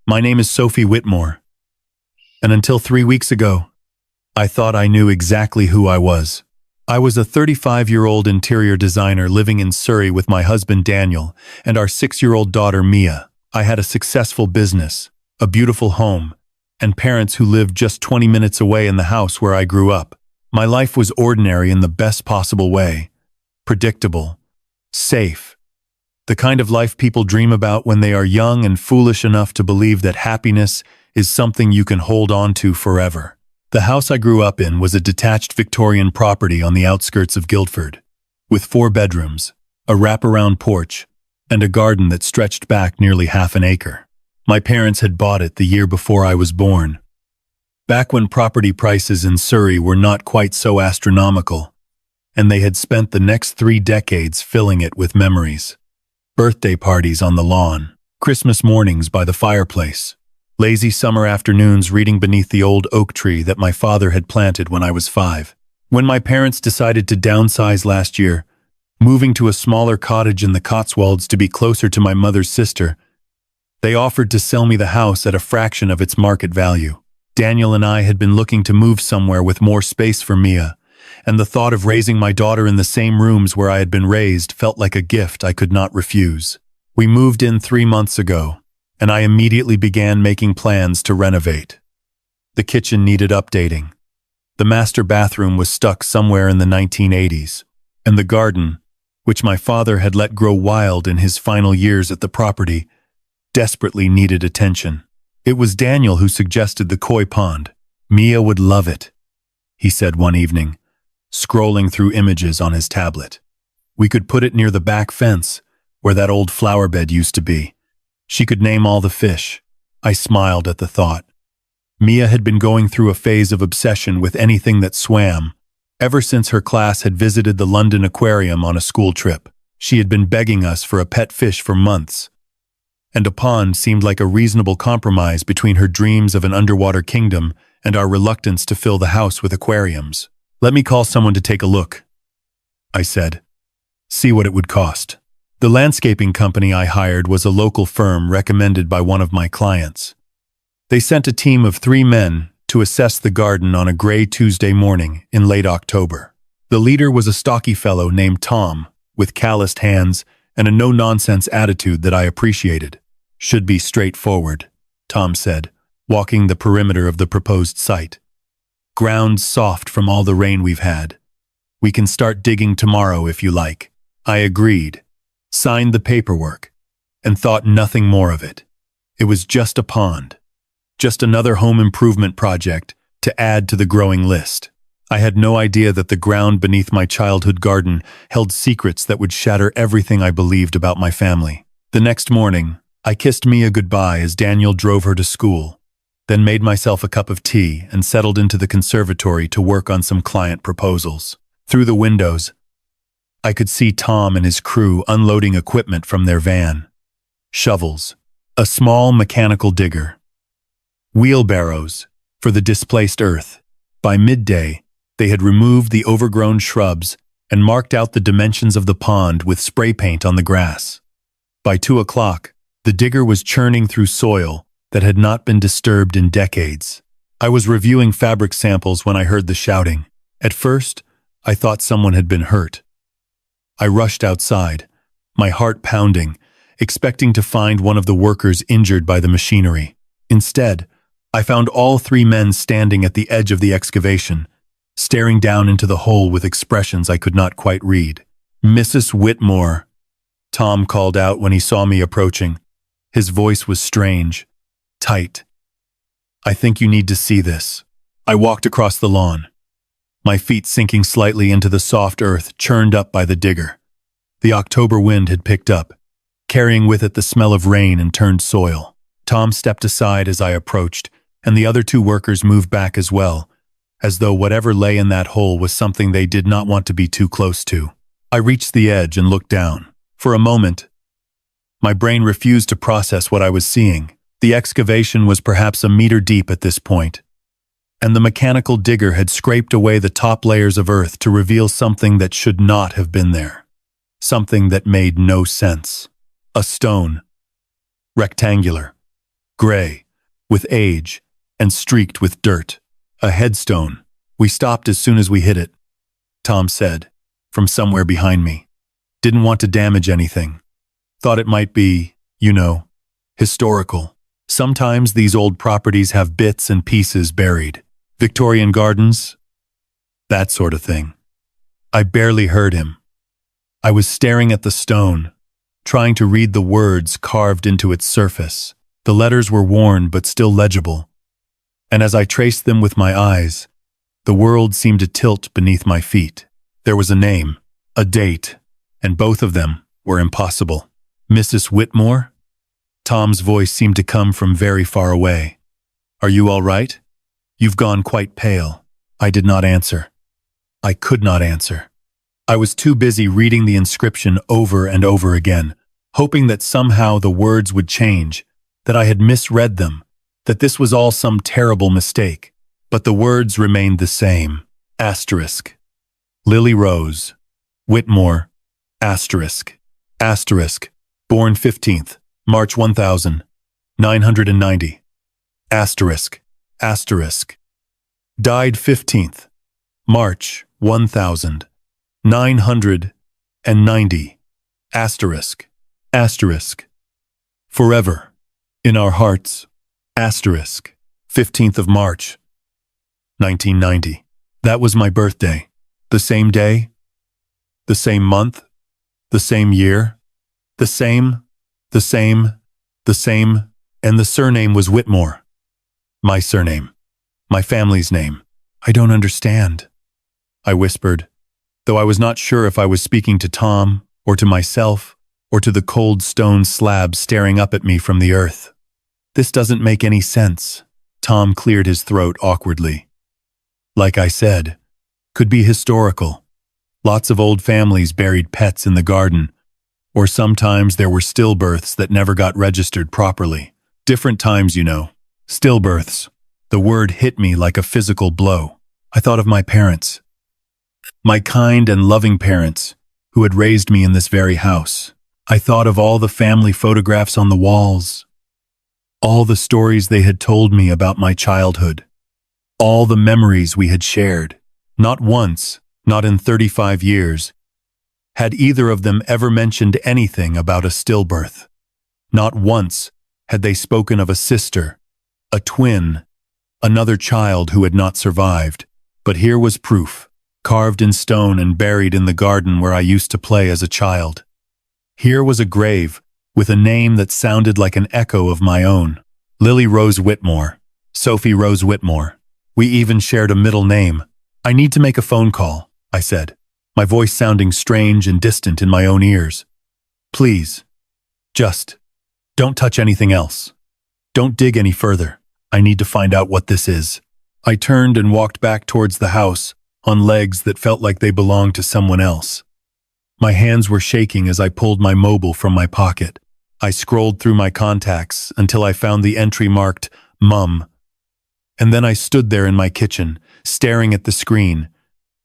My name is Sophie Whitmore, and until 3 weeks ago, I thought I knew exactly who I was. I was a 35-year-old interior designer living in Surrey with my husband Daniel and our 6-year-old daughter Mia. I had a successful business, a beautiful home, and parents who lived just 20 minutes away in the house where I grew up. My life was ordinary in the best possible way. Predictable. Safe. The kind of life people dream about when they are young and foolish enough to believe that happiness is something you can hold on to forever. The house I grew up in was a detached Victorian property on the outskirts of Guildford, with 4 bedrooms, a wraparound porch, and a garden that stretched back nearly half an acre. My parents had bought it the year before I was born, back when property prices in Surrey were not quite so astronomical, and they had spent the next 3 decades filling it with memories. Birthday parties on the lawn, Christmas mornings by the fireplace, lazy summer afternoons reading beneath the old oak tree that my father had planted when I was 5. When my parents decided to downsize last year, moving to a smaller cottage in the Cotswolds to be closer to my mother's sister, they offered to sell me the house at a fraction of its market value. Daniel and I had been looking to move somewhere with more space for Mia, and the thought of raising my daughter in the same rooms where I had been raised felt like a gift I could not refuse. We moved in 3 months ago, and I immediately began making plans to renovate. The kitchen needed updating. The master bathroom was stuck somewhere in the 1980s, and the garden, which my father had let grow wild in his final years at the property, desperately needed attention. It was Daniel who suggested the koi pond. Mia would love it, he said one evening, scrolling through images on his tablet. We could put it near the back fence, where that old flower bed used to be. She could name all the fish. I smiled at the thought. Mia had been going through a phase of obsession with anything that swam, ever since her class had visited the London Aquarium on a school trip. She had been begging us for a pet fish for months, and a pond seemed like a reasonable compromise between her dreams of an underwater kingdom and our reluctance to fill the house with aquariums. "Let me call someone to take a look," I said. "See what it would cost." The landscaping company I hired was a local firm recommended by one of my clients. They sent a team of 3 men to assess the garden on a gray Tuesday morning in late October. The leader was a stocky fellow named Tom, with calloused hands and a no-nonsense attitude that I appreciated. "Should be straightforward," Tom said, walking the perimeter of the proposed site. "Ground's soft from all the rain we've had. We can start digging tomorrow if you like." I agreed, signed the paperwork, and thought nothing more of it. It was just a pond, just another home improvement project to add to the growing list. I had no idea that the ground beneath my childhood garden held secrets that would shatter everything I believed about my family. The next morning, I kissed Mia goodbye as Daniel drove her to school, then made myself a cup of tea and settled into the conservatory to work on some client proposals. Through the windows, I could see Tom and his crew unloading equipment from their van. Shovels, a small mechanical digger, wheelbarrows for the displaced earth. By midday, they had removed the overgrown shrubs and marked out the dimensions of the pond with spray paint on the grass. By 2 o'clock, the digger was churning through soil that had not been disturbed in decades. I was reviewing fabric samples when I heard the shouting. At first, I thought someone had been hurt. I rushed outside, my heart pounding, expecting to find one of the workers injured by the machinery. Instead, I found all 3 men standing at the edge of the excavation, staring down into the hole with expressions I could not quite read. "Mrs. Whitmore," Tom called out when he saw me approaching. His voice was strange, tight. "I think you need to see this." I walked across the lawn, my feet sinking slightly into the soft earth churned up by the digger. The October wind had picked up, carrying with it the smell of rain and turned soil. Tom stepped aside as I approached, and the other 2 workers moved back as well, as though whatever lay in that hole was something they did not want to be too close to. I reached the edge and looked down. For a moment, my brain refused to process what I was seeing. The excavation was perhaps a meter deep at this point, and the mechanical digger had scraped away the top layers of earth to reveal something that should not have been there. Something that made no sense. A stone. Rectangular. gray, with age, and streaked with dirt. A headstone. We stopped as soon as we hit it, Tom said, from somewhere behind me. Didn't want to damage anything. Thought it might be, historical. Sometimes these old properties have bits and pieces buried. Victorian gardens, that sort of thing. I barely heard him. I was staring at the stone, trying to read the words carved into its surface. The letters were worn but still legible, and as I traced them with my eyes, the world seemed to tilt beneath my feet. There was a name, a date, and both of them were impossible. Mrs. Whitmore? Tom's voice seemed to come from very far away. Are you all right? You've gone quite pale. I did not answer. I could not answer. I was too busy reading the inscription over and over again, hoping that somehow the words would change, that I had misread them, that this was all some terrible mistake. But the words remained the same. Asterisk. Lily Rose. Whitmore. Asterisk. Asterisk. Born 15th, March 1990. Asterisk. Asterisk. Died 15th, March 1990. Asterisk. Asterisk. Forever. In our hearts. Asterisk. 15th of March, 1990. That was my birthday. The same day, the same month, the same year, the same, and the surname was Whitmore. My surname, my family's name. I don't understand, I whispered, though I was not sure if I was speaking to Tom, or to myself, or to the cold stone slab staring up at me from the earth. This doesn't make any sense. Tom cleared his throat awkwardly. Like I said, could be historical. Lots of old families buried pets in the garden, or sometimes there were stillbirths that never got registered properly. Different times, Stillbirths. The word hit me like a physical blow. I thought of my parents. My kind and loving parents, who had raised me in this very house. I thought of all the family photographs on the walls, all the stories they had told me about my childhood, all the memories we had shared. Not once, not in 35 years, had either of them ever mentioned anything about a stillbirth. Not once had they spoken of a sister, a twin, another child who had not survived. But here was proof, carved in stone and buried in the garden where I used to play as a child. Here was a grave with a name that sounded like an echo of my own. Lily Rose Whitmore. Sophie Rose Whitmore. We even shared a middle name. I need to make a phone call, I said, my voice sounding strange and distant in my own ears. Please, just don't touch anything else. Don't dig any further. I need to find out what this is. I turned and walked back towards the house on legs that felt like they belonged to someone else. My hands were shaking as I pulled my mobile from my pocket. I scrolled through my contacts until I found the entry marked Mum. And then I stood there in my kitchen, staring at the screen,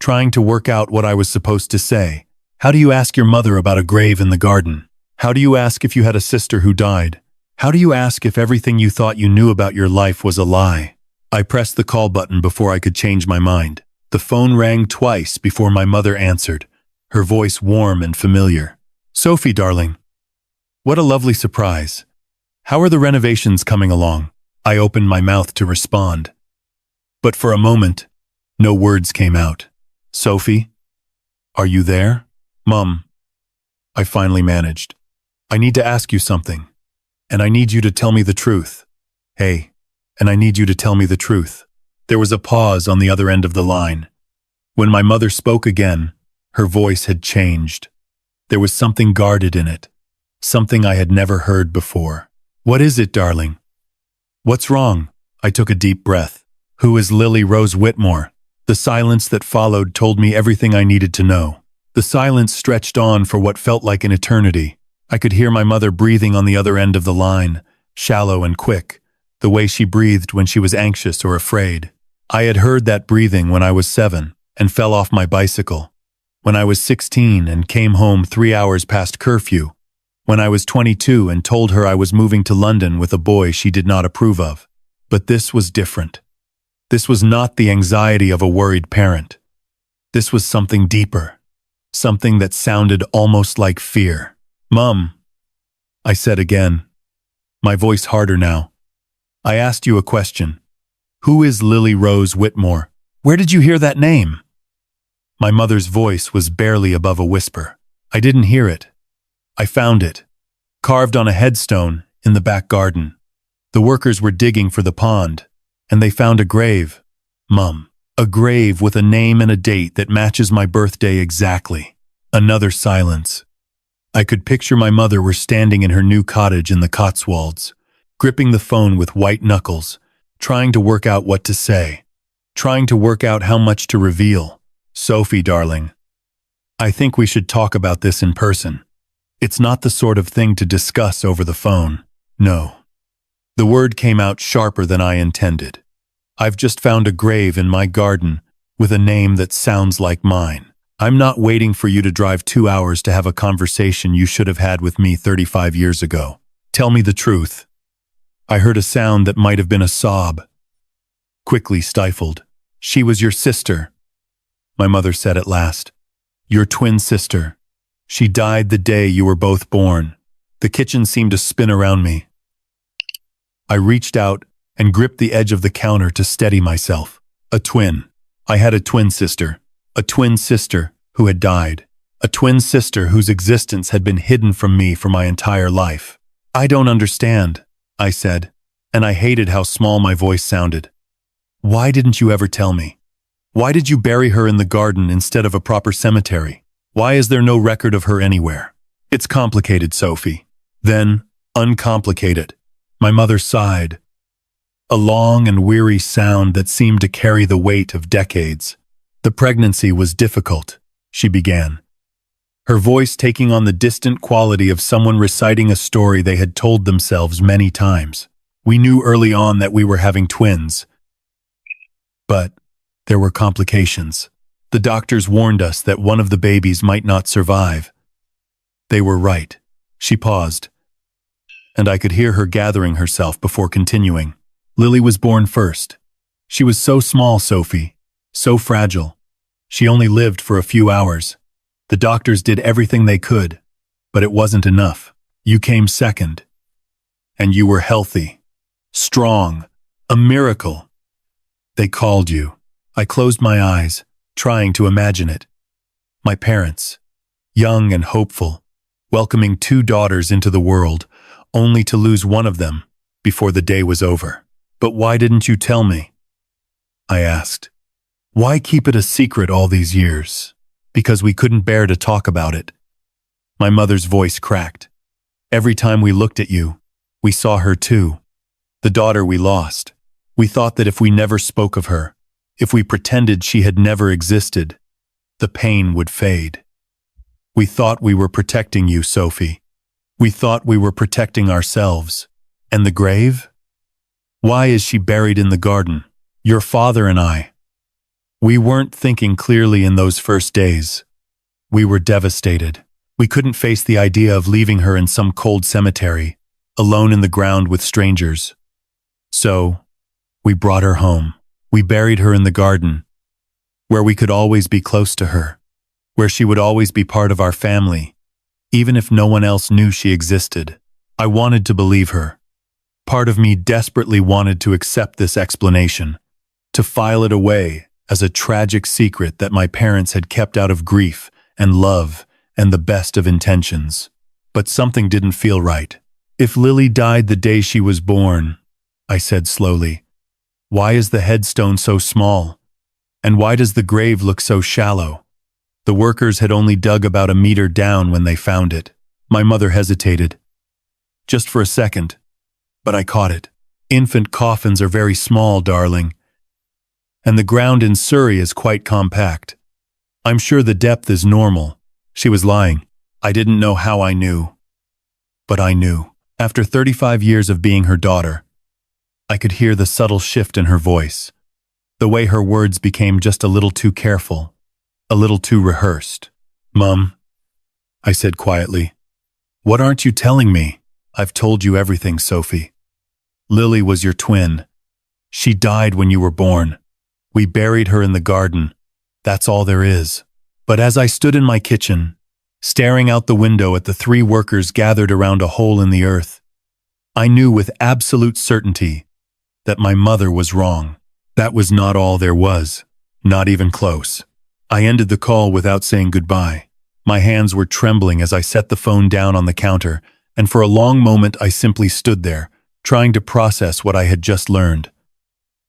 trying to work out what I was supposed to say. How do you ask your mother about a grave in the garden? How do you ask if you had a sister who died? How do you ask if everything you thought you knew about your life was a lie? I pressed the call button before I could change my mind. The phone rang twice before my mother answered, her voice warm and familiar. Sophie, darling. What a lovely surprise. How are the renovations coming along? I opened my mouth to respond. But for a moment, no words came out. Sophie? Are you there? Mum. I finally managed. I need to ask you something. And I need you to tell me the truth. Hey, and I need you to tell me the truth. There was a pause on the other end of the line. When my mother spoke again, her voice had changed. There was something guarded in it, something I had never heard before. What is it, darling? What's wrong? I took a deep breath. Who is Lily Rose Whitmore? The silence that followed told me everything I needed to know. The silence stretched on for what felt like an eternity. I could hear my mother breathing on the other end of the line, shallow and quick, the way she breathed when she was anxious or afraid. I had heard that breathing when I was 7 and fell off my bicycle, when I was 16 and came home 3 hours past curfew, when I was 22 and told her I was moving to London with a boy she did not approve of. But this was different. This was not the anxiety of a worried parent. This was something deeper, something that sounded almost like fear. "Mum," I said again, my voice harder now. "I asked you a question. Who is Lily Rose Whitmore? Where did you hear that name?" My mother's voice was barely above a whisper. "I didn't hear it. I found it, carved on a headstone in the back garden. The workers were digging for the pond, and they found a grave, Mum. A grave with a name and a date that matches my birthday exactly." Another silence. I could picture my mother were standing in her new cottage in the Cotswolds, gripping the phone with white knuckles, trying to work out what to say, trying to work out how much to reveal. "Sophie, darling, I think we should talk about this in person. It's not the sort of thing to discuss over the phone." "No." The word came out sharper than I intended. "I've just found a grave in my garden with a name that sounds like mine. I'm not waiting for you to drive 2 hours to have a conversation you should have had with me 35 years ago. Tell me the truth." I heard a sound that might have been a sob, quickly stifled. "She was your sister," my mother said at last. "Your twin sister. She died the day you were both born." The kitchen seemed to spin around me. I reached out and gripped the edge of the counter to steady myself. A twin. I had a twin sister. A twin sister who had died. A twin sister whose existence had been hidden from me for my entire life. "I don't understand," I said, and I hated how small my voice sounded. "Why didn't you ever tell me? Why did you bury her in the garden instead of a proper cemetery? Why is there no record of her anywhere?" "It's complicated, Sophie." "Then, uncomplicate it." My mother sighed, a long and weary sound that seemed to carry the weight of decades. "The pregnancy was difficult," she began, her voice taking on the distant quality of someone reciting a story they had told themselves many times. "We knew early on that we were having twins, but there were complications. The doctors warned us that one of the babies might not survive. They were right." She paused, and I could hear her gathering herself before continuing. "Lily was born first. She was so small, Sophie, so fragile. She only lived for a few hours. The doctors did everything they could, but it wasn't enough. You came second. And you were healthy, strong, a miracle. They called you." I closed my eyes, trying to imagine it. My parents, young and hopeful, welcoming 2 daughters into the world, only to lose one of them before the day was over. "But why didn't you tell me?" I asked. "Why keep it a secret all these years?" "Because we couldn't bear to talk about it." My mother's voice cracked. "Every time we looked at you, we saw her too. The daughter we lost. We thought that if we never spoke of her, if we pretended she had never existed, the pain would fade. We thought we were protecting you, Sophie. We thought we were protecting ourselves. And the grave? Why is she buried in the garden? Your father and I. We weren't thinking clearly in those first days. We were devastated. We couldn't face the idea of leaving her in some cold cemetery, alone in the ground with strangers. So, we brought her home. We buried her in the garden, where we could always be close to her, where she would always be part of our family, even if no one else knew she existed. I wanted to believe her. Part of me desperately wanted to accept this explanation, to file it away as a tragic secret that my parents had kept out of grief and love and the best of intentions. But something didn't feel right. If Lily died the day she was born, I said slowly, why is the headstone so small? And why does the grave look so shallow? The workers had only dug about a meter down when they found it. My mother hesitated. Just for a second, but I caught it. Infant coffins are very small, darling. And the ground in Surrey is quite compact. I'm sure the depth is normal. She was lying. I didn't know how I knew. But I knew. After 35 years of being her daughter, I could hear the subtle shift in her voice, the way her words became just a little too careful, a little too rehearsed. Mum, I said quietly, What aren't you telling me? I've told you everything, Sophie. Lily was your twin. She died when you were born. We buried her in the garden. That's all there is. But as I stood in my kitchen, staring out the window at the 3 workers gathered around a hole in the earth, I knew with absolute certainty that my mother was wrong. That was not all there was, not even close. I ended the call without saying goodbye. My hands were trembling as I set the phone down on the counter, and for a long moment I simply stood there, trying to process what I had just learned.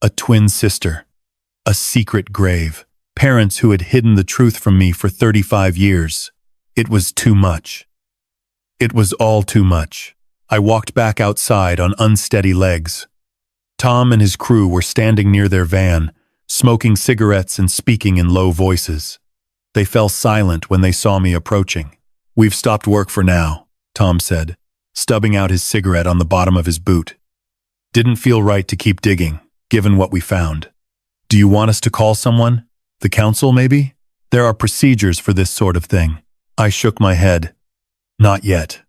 A twin sister. A secret grave. Parents who had hidden the truth from me for 35 years. It was too much. It was all too much. I walked back outside on unsteady legs. Tom and his crew were standing near their van, smoking cigarettes and speaking in low voices. They fell silent when they saw me approaching. "We've stopped work for now," Tom said, stubbing out his cigarette on the bottom of his boot. "Didn't feel right to keep digging, given what we found. Do you want us to call someone? The council, maybe? There are procedures for this sort of thing." I shook my head. "Not yet.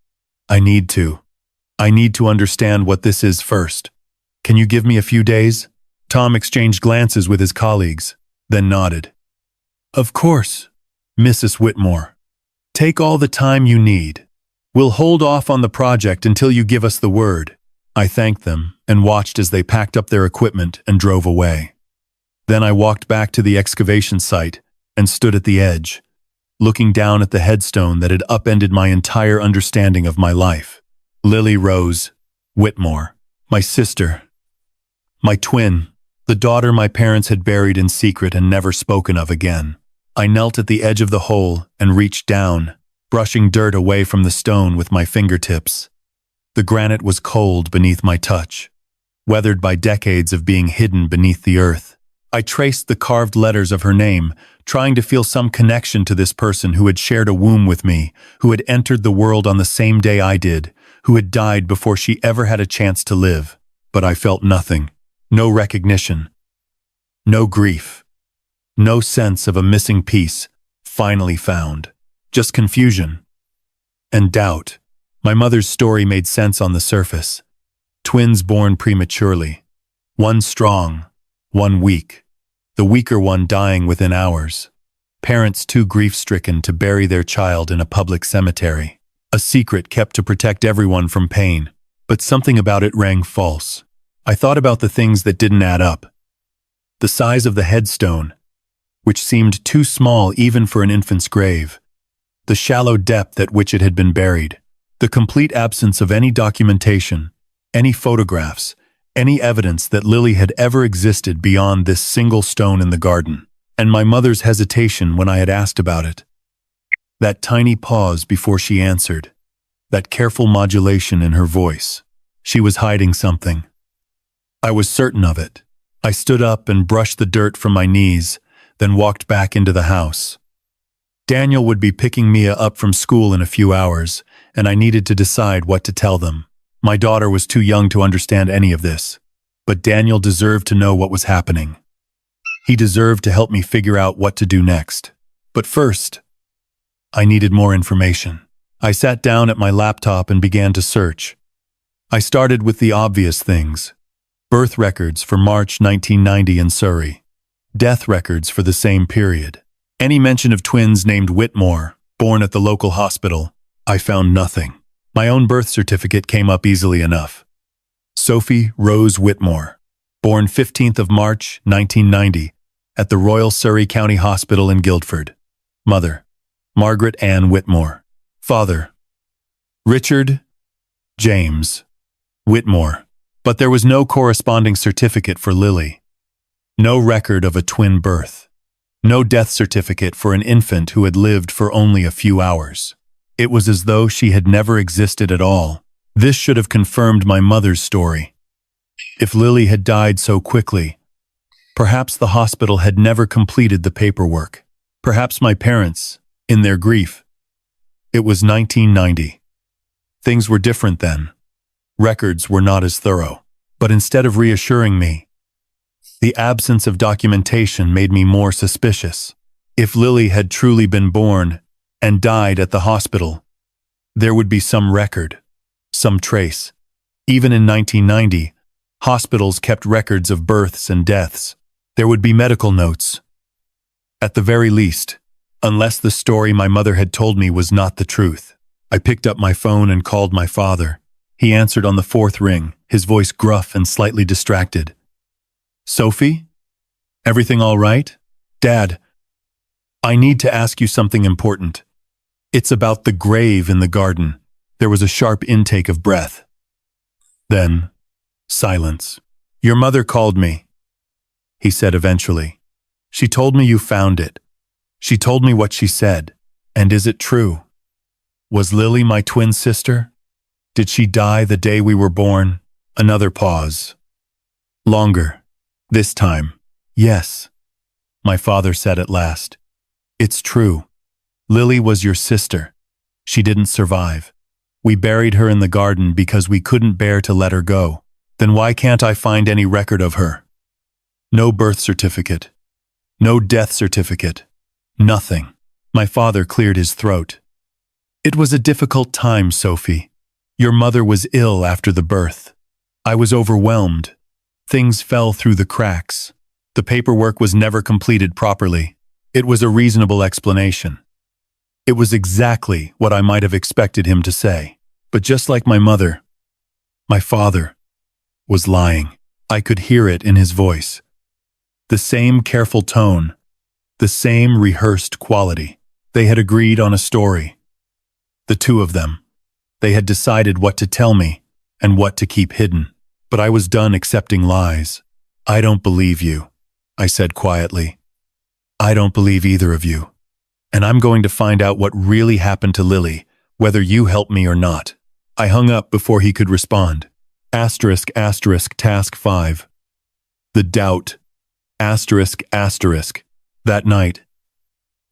I need to. I need to understand what this is first. Can you give me a few days?" Tom exchanged glances with his colleagues, then nodded. "Of course, Mrs. Whitmore. Take all the time you need. We'll hold off on the project until you give us the word." I thanked them and watched as they packed up their equipment and drove away. Then I walked back to the excavation site and stood at the edge, looking down at the headstone that had upended my entire understanding of my life. Lily Rose Whitmore, my sister, my twin, the daughter my parents had buried in secret and never spoken of again. I knelt at the edge of the hole and reached down, brushing dirt away from the stone with my fingertips. The granite was cold beneath my touch, weathered by decades of being hidden beneath the earth. I traced the carved letters of her name, trying to feel some connection to this person who had shared a womb with me, who had entered the world on the same day I did, who had died before she ever had a chance to live. But I felt nothing. No recognition. No grief. No sense of a missing piece, finally found. Just confusion. And doubt. My mother's story made sense on the surface. Twins born prematurely. One strong, one weak. The weaker one dying within hours. Parents too grief-stricken to bury their child in a public cemetery. A secret kept to protect everyone from pain. But something about it rang false. I thought about the things that didn't add up. The size of the headstone, which seemed too small even for an infant's grave. The shallow depth at which it had been buried. The complete absence of any documentation, any photographs, any evidence that Lily had ever existed beyond this single stone in the garden. And my mother's hesitation when I had asked about it. That tiny pause before she answered. That careful modulation in her voice. She was hiding something. I was certain of it. I stood up and brushed the dirt from my knees, then walked back into the house. Daniel would be picking Mia up from school in a few hours, and I needed to decide what to tell them. My daughter was too young to understand any of this, but Daniel deserved to know what was happening. He deserved to help me figure out what to do next. But first, I needed more information. I sat down at my laptop and began to search. I started with the obvious things. Birth records for March 1990 in Surrey. Death records for the same period. Any mention of twins named Whitmore, born at the local hospital. I found nothing. My own birth certificate came up easily enough. Sophie Rose Whitmore, born 15th of March 1990, at the Royal Surrey County Hospital in Guildford. Mother, Margaret Ann Whitmore. Father, Richard James Whitmore. But there was no corresponding certificate for Lily. No record of a twin birth. No death certificate for an infant who had lived for only a few hours. It was as though she had never existed at all. This should have confirmed my mother's story. If Lily had died so quickly, perhaps the hospital had never completed the paperwork. Perhaps my parents, in their grief. It was 1990. Things were different then. Records were not as thorough. But instead of reassuring me, the absence of documentation made me more suspicious. If Lily had truly been born and died at the hospital, There would be some record, some trace. Even in 1990, hospitals kept records of births and deaths. There would be medical notes. At the very least, unless the story my mother had told me was not the truth. I picked up my phone and called my father. He answered on the fourth ring, his voice gruff and slightly distracted. "Sophie? Everything all right? Dad, I need to ask you something important. It's about the grave in the garden." There was a sharp intake of breath. Then, silence. "Your mother called me," he said eventually. "She told me you found it. She told me what she said. And is it true? Was Lily my twin sister? Did she die the day we were born?" Another pause. Longer. This time, "Yes," my father said at last. "It's true. Lily was your sister. She didn't survive. We buried her in the garden because we couldn't bear to let her go. Then why can't I find any record of her? No birth certificate. No death certificate. Nothing." My father cleared his throat. "It was a difficult time, Sophie. Your mother was ill after the birth. I was overwhelmed. Things fell through the cracks. The paperwork was never completed properly. It was a reasonable explanation. It was exactly what I might have expected him to say. But just like my mother, my father was lying. I could hear it in his voice. The same careful tone, the same rehearsed quality. They had agreed on a story. The two of them. They had decided what to tell me and what to keep hidden. But I was done accepting lies. "I don't believe you," I said quietly. "I don't believe either of you. And I'm going to find out what really happened to Lily, whether you help me or not." I hung up before he could respond. Asterisk, asterisk, task 5. The doubt. Asterisk, asterisk. That night,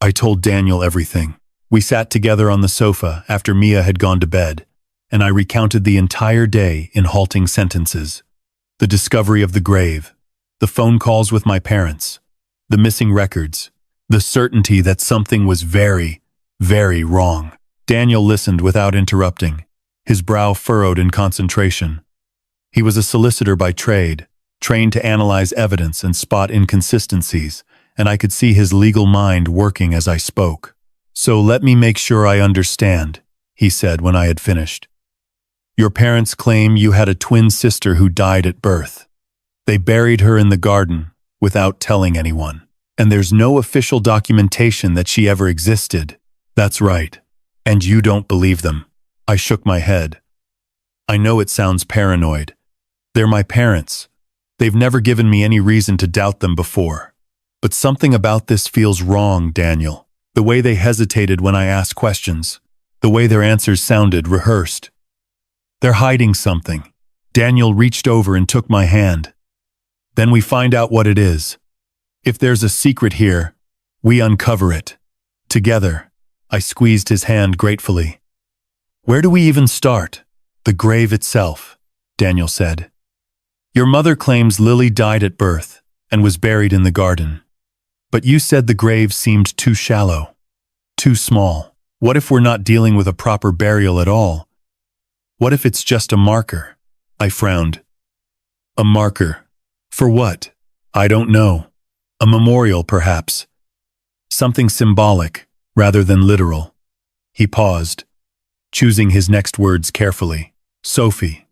I told Daniel everything. We sat together on the sofa after Mia had gone to bed, and I recounted the entire day in halting sentences. The discovery of the grave, the phone calls with my parents, the missing records, the certainty that something was very, very wrong. Daniel listened without interrupting, his brow furrowed in concentration. He was a solicitor by trade, trained to analyze evidence and spot inconsistencies, and I could see his legal mind working as I spoke. "So let me make sure I understand," he said when I had finished. "Your parents claim you had a twin sister who died at birth. They buried her in the garden without telling anyone. And there's no official documentation that she ever existed." "That's right. And you don't believe them." I shook my head. "I know it sounds paranoid. They're my parents. They've never given me any reason to doubt them before. But something about this feels wrong, Daniel. The way they hesitated when I asked questions. The way their answers sounded rehearsed. They're hiding something." Daniel reached over and took my hand. "Then we find out what it is. If there's a secret here, we uncover it. Together." I squeezed his hand gratefully. "Where do we even start?" "The grave itself," Daniel said. "Your mother claims Lily died at birth and was buried in the garden. But you said the grave seemed too shallow, too small. What if we're not dealing with a proper burial at all? What if it's just a marker?" I frowned. "A marker? For what?" "I don't know. A memorial, perhaps. Something symbolic, rather than literal." He paused, choosing his next words carefully. "Sophie,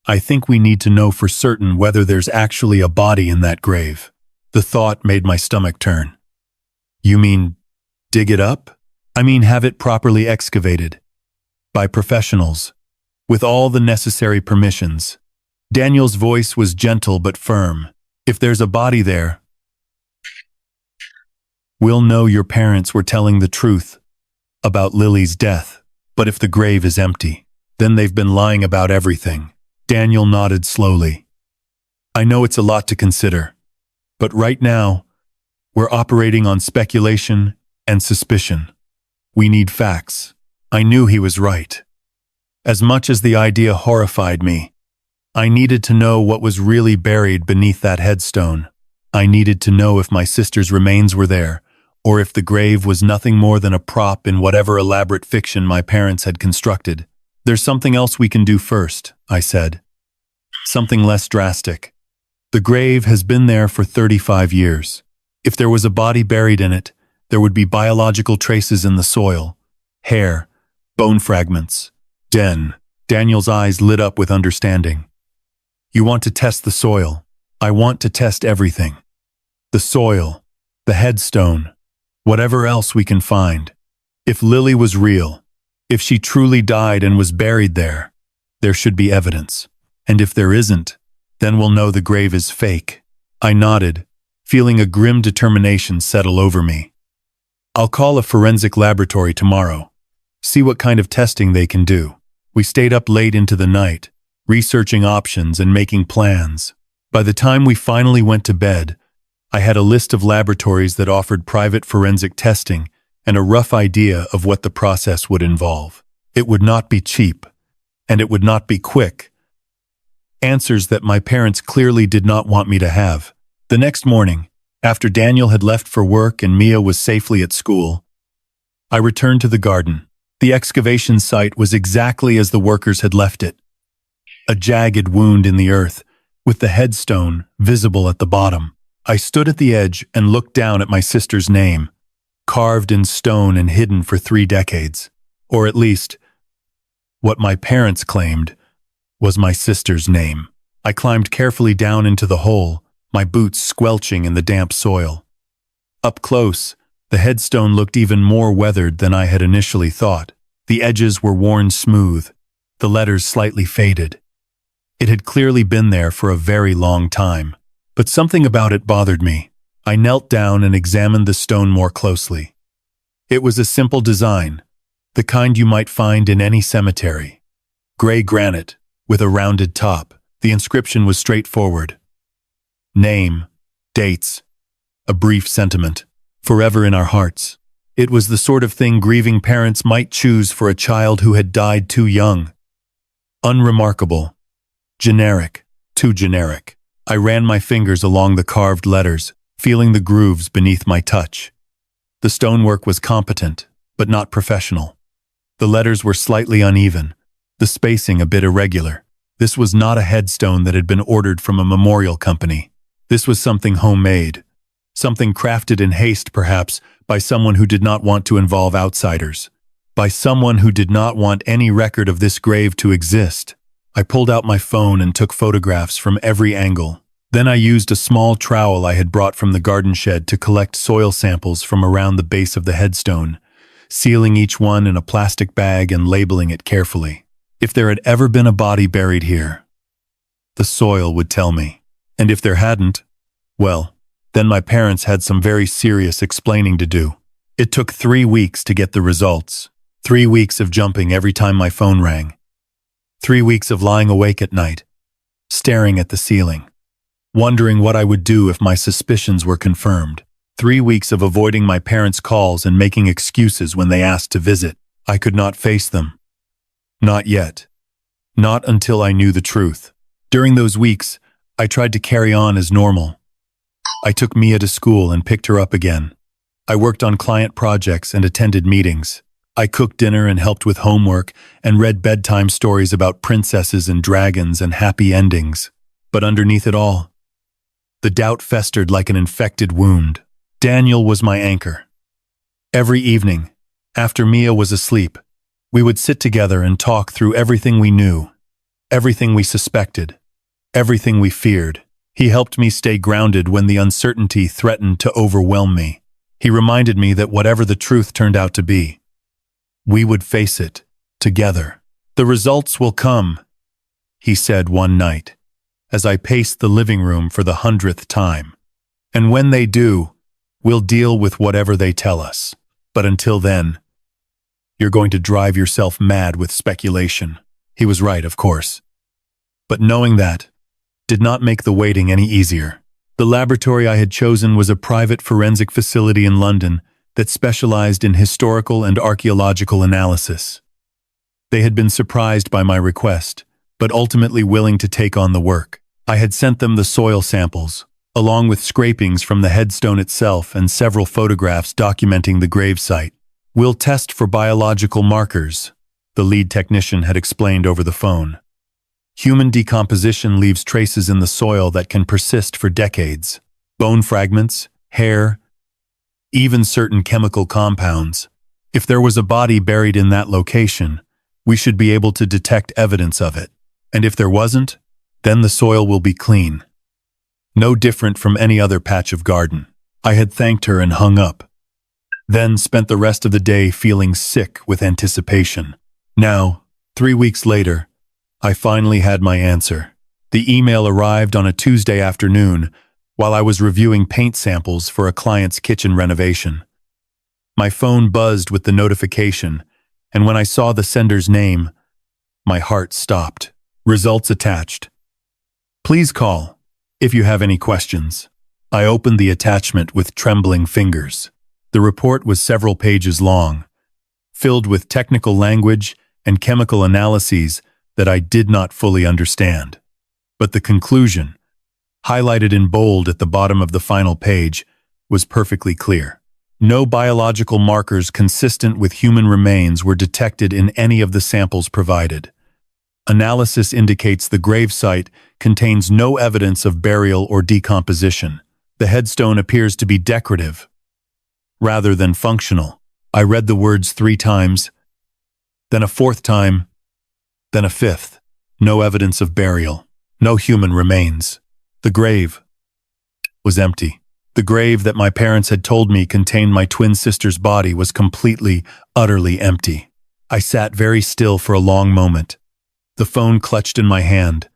I think we need to know for certain whether there's actually a body in that grave." The thought made my stomach turn. "You mean dig it up?" "I mean have it properly excavated. By professionals. With all the necessary permissions." Daniel's voice was gentle but firm. "If there's a body there, we'll know your parents were telling the truth about Lily's death. But if the grave is empty, then they've been lying about everything." Daniel nodded slowly. "I know it's a lot to consider, but right now, we're operating on speculation and suspicion. We need facts." I knew he was right. As much as the idea horrified me, I needed to know what was really buried beneath that headstone. I needed to know if my sister's remains were there, or if the grave was nothing more than a prop in whatever elaborate fiction my parents had constructed. "There's something else we can do first," I said. "Something less drastic. The grave has been there for 35 years. If there was a body buried in it, there would be biological traces in the soil. Hair, bone fragments. Daniel's eyes lit up with understanding. "You want to test the soil. I want to test everything. The soil, the headstone, whatever else we can find. If Lily was real, if she truly died and was buried there, there should be evidence. And if there isn't, then we'll know the grave is fake." I nodded, feeling a grim determination settle over me. "I'll call a forensic laboratory tomorrow, see what kind of testing they can do." We stayed up late into the night, researching options and making plans. By the time we finally went to bed, I had a list of laboratories that offered private forensic testing and a rough idea of what the process would involve. It would not be cheap, and it would not be quick. Answers that my parents clearly did not want me to have. The next morning, after Daniel had left for work and Mia was safely at school, I returned to the garden. The excavation site was exactly as the workers had left it. A jagged wound in the earth, with the headstone visible at the bottom. I stood at the edge and looked down at my sister's name, carved in stone and hidden for 3 decades. Or at least, what my parents claimed was my sister's name. I climbed carefully down into the hole, my boots squelching in the damp soil. Up close, the headstone looked even more weathered than I had initially thought. The edges were worn smooth, the letters slightly faded. It had clearly been there for a very long time, but something about it bothered me. I knelt down and examined the stone more closely. It was a simple design, the kind you might find in any cemetery. Gray granite, with a rounded top. The inscription was straightforward. Name, dates, a brief sentiment. Forever in our hearts. It was the sort of thing grieving parents might choose for a child who had died too young. Unremarkable. Generic. Too generic. I ran my fingers along the carved letters, feeling the grooves beneath my touch. The stonework was competent, but not professional. The letters were slightly uneven, the spacing a bit irregular. This was not a headstone that had been ordered from a memorial company. This was something homemade. Something crafted in haste, perhaps, by someone who did not want to involve outsiders. By someone who did not want any record of this grave to exist. I pulled out my phone and took photographs from every angle. Then I used a small trowel I had brought from the garden shed to collect soil samples from around the base of the headstone, sealing each one in a plastic bag and labeling it carefully. If there had ever been a body buried here, the soil would tell me. And if there hadn't, well, then my parents had some very serious explaining to do. It took 3 weeks to get the results. 3 weeks of jumping every time my phone rang. 3 weeks of lying awake at night, staring at the ceiling, wondering what I would do if my suspicions were confirmed. 3 weeks of avoiding my parents' calls and making excuses when they asked to visit. I could not face them. Not yet. Not until I knew the truth. During those weeks, I tried to carry on as normal. I took Mia to school and picked her up again. I worked on client projects and attended meetings. I cooked dinner and helped with homework and read bedtime stories about princesses and dragons and happy endings. But underneath it all, the doubt festered like an infected wound. Daniel was my anchor. Every evening, after Mia was asleep, we would sit together and talk through everything we knew, everything we suspected, everything we feared. He helped me stay grounded when the uncertainty threatened to overwhelm me. He reminded me that whatever the truth turned out to be, we would face it together. "The results will come," he said one night, as I paced the living room for the 100th time. "And when they do, we'll deal with whatever they tell us. But until then, you're going to drive yourself mad with speculation." He was right, of course. But knowing that did not make the waiting any easier. The laboratory I had chosen was a private forensic facility in London that specialized in historical and archaeological analysis. They had been surprised by my request, but ultimately willing to take on the work. I had sent them the soil samples, along with scrapings from the headstone itself and several photographs documenting the gravesite. "We'll test for biological markers," the lead technician had explained over the phone. "Human decomposition leaves traces in the soil that can persist for decades. Bone fragments, hair, even certain chemical compounds. If there was a body buried in that location, we should be able to detect evidence of it. And if there wasn't, then the soil will be clean. No different from any other patch of garden." I had thanked her and hung up, then spent the rest of the day feeling sick with anticipation. Now, 3 weeks later, I finally had my answer. The email arrived on a Tuesday afternoon while I was reviewing paint samples for a client's kitchen renovation. My phone buzzed with the notification, and when I saw the sender's name, my heart stopped. "Results attached. Please call if you have any questions." I opened the attachment with trembling fingers. The report was several pages long, filled with technical language and chemical analyses that I did not fully understand. But the conclusion, highlighted in bold at the bottom of the final page, was perfectly clear. No biological markers consistent with human remains were detected in any of the samples provided. Analysis indicates the gravesite contains no evidence of burial or decomposition. The headstone appears to be decorative, rather than functional. I read the words 3 times, then a 4th time, then a 5th. No evidence of burial. No human remains. The grave was empty. The grave that my parents had told me contained my twin sister's body was completely, utterly empty. I sat very still for a long moment, the phone clutched in my hand,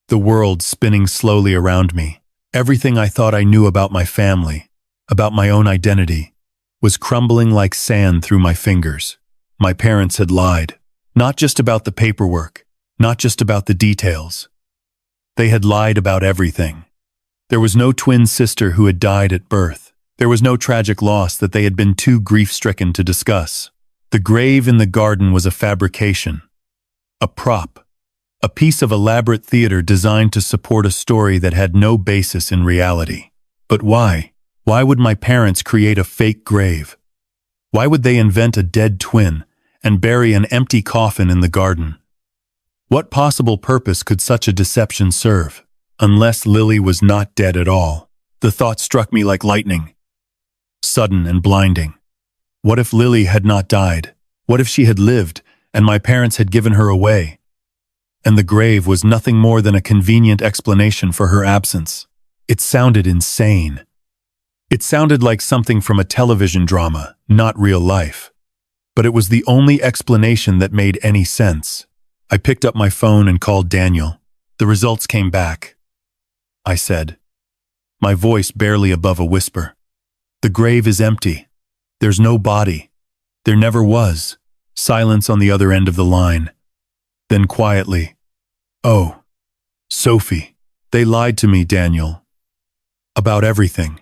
the world spinning slowly around me. Everything I thought I knew about my family, about my own identity, was crumbling like sand through my fingers. My parents had lied, not just about the paperwork, not just about the details. They had lied about everything. There was no twin sister who had died at birth. There was no tragic loss that they had been too grief-stricken to discuss. The grave in the garden was a fabrication, a prop, a piece of elaborate theater designed to support a story that had no basis in reality. But why? Why would my parents create a fake grave? Why would they invent a dead twin and bury an empty coffin in the garden? What possible purpose could such a deception serve? Unless Lily was not dead at all. The thought struck me like lightning, sudden and blinding. What if Lily had not died? What if she had lived and my parents had given her away? And the grave was nothing more than a convenient explanation for her absence. It sounded insane. It sounded like something from a television drama, not real life. But it was the only explanation that made any sense. I picked up my phone and called Daniel. The results came back. I said, my voice barely above a whisper. "The grave is empty. There's no body. There never was." Silence on the other end of the line. Then quietly, "Oh, Sophie, they lied to me, Daniel. About everything.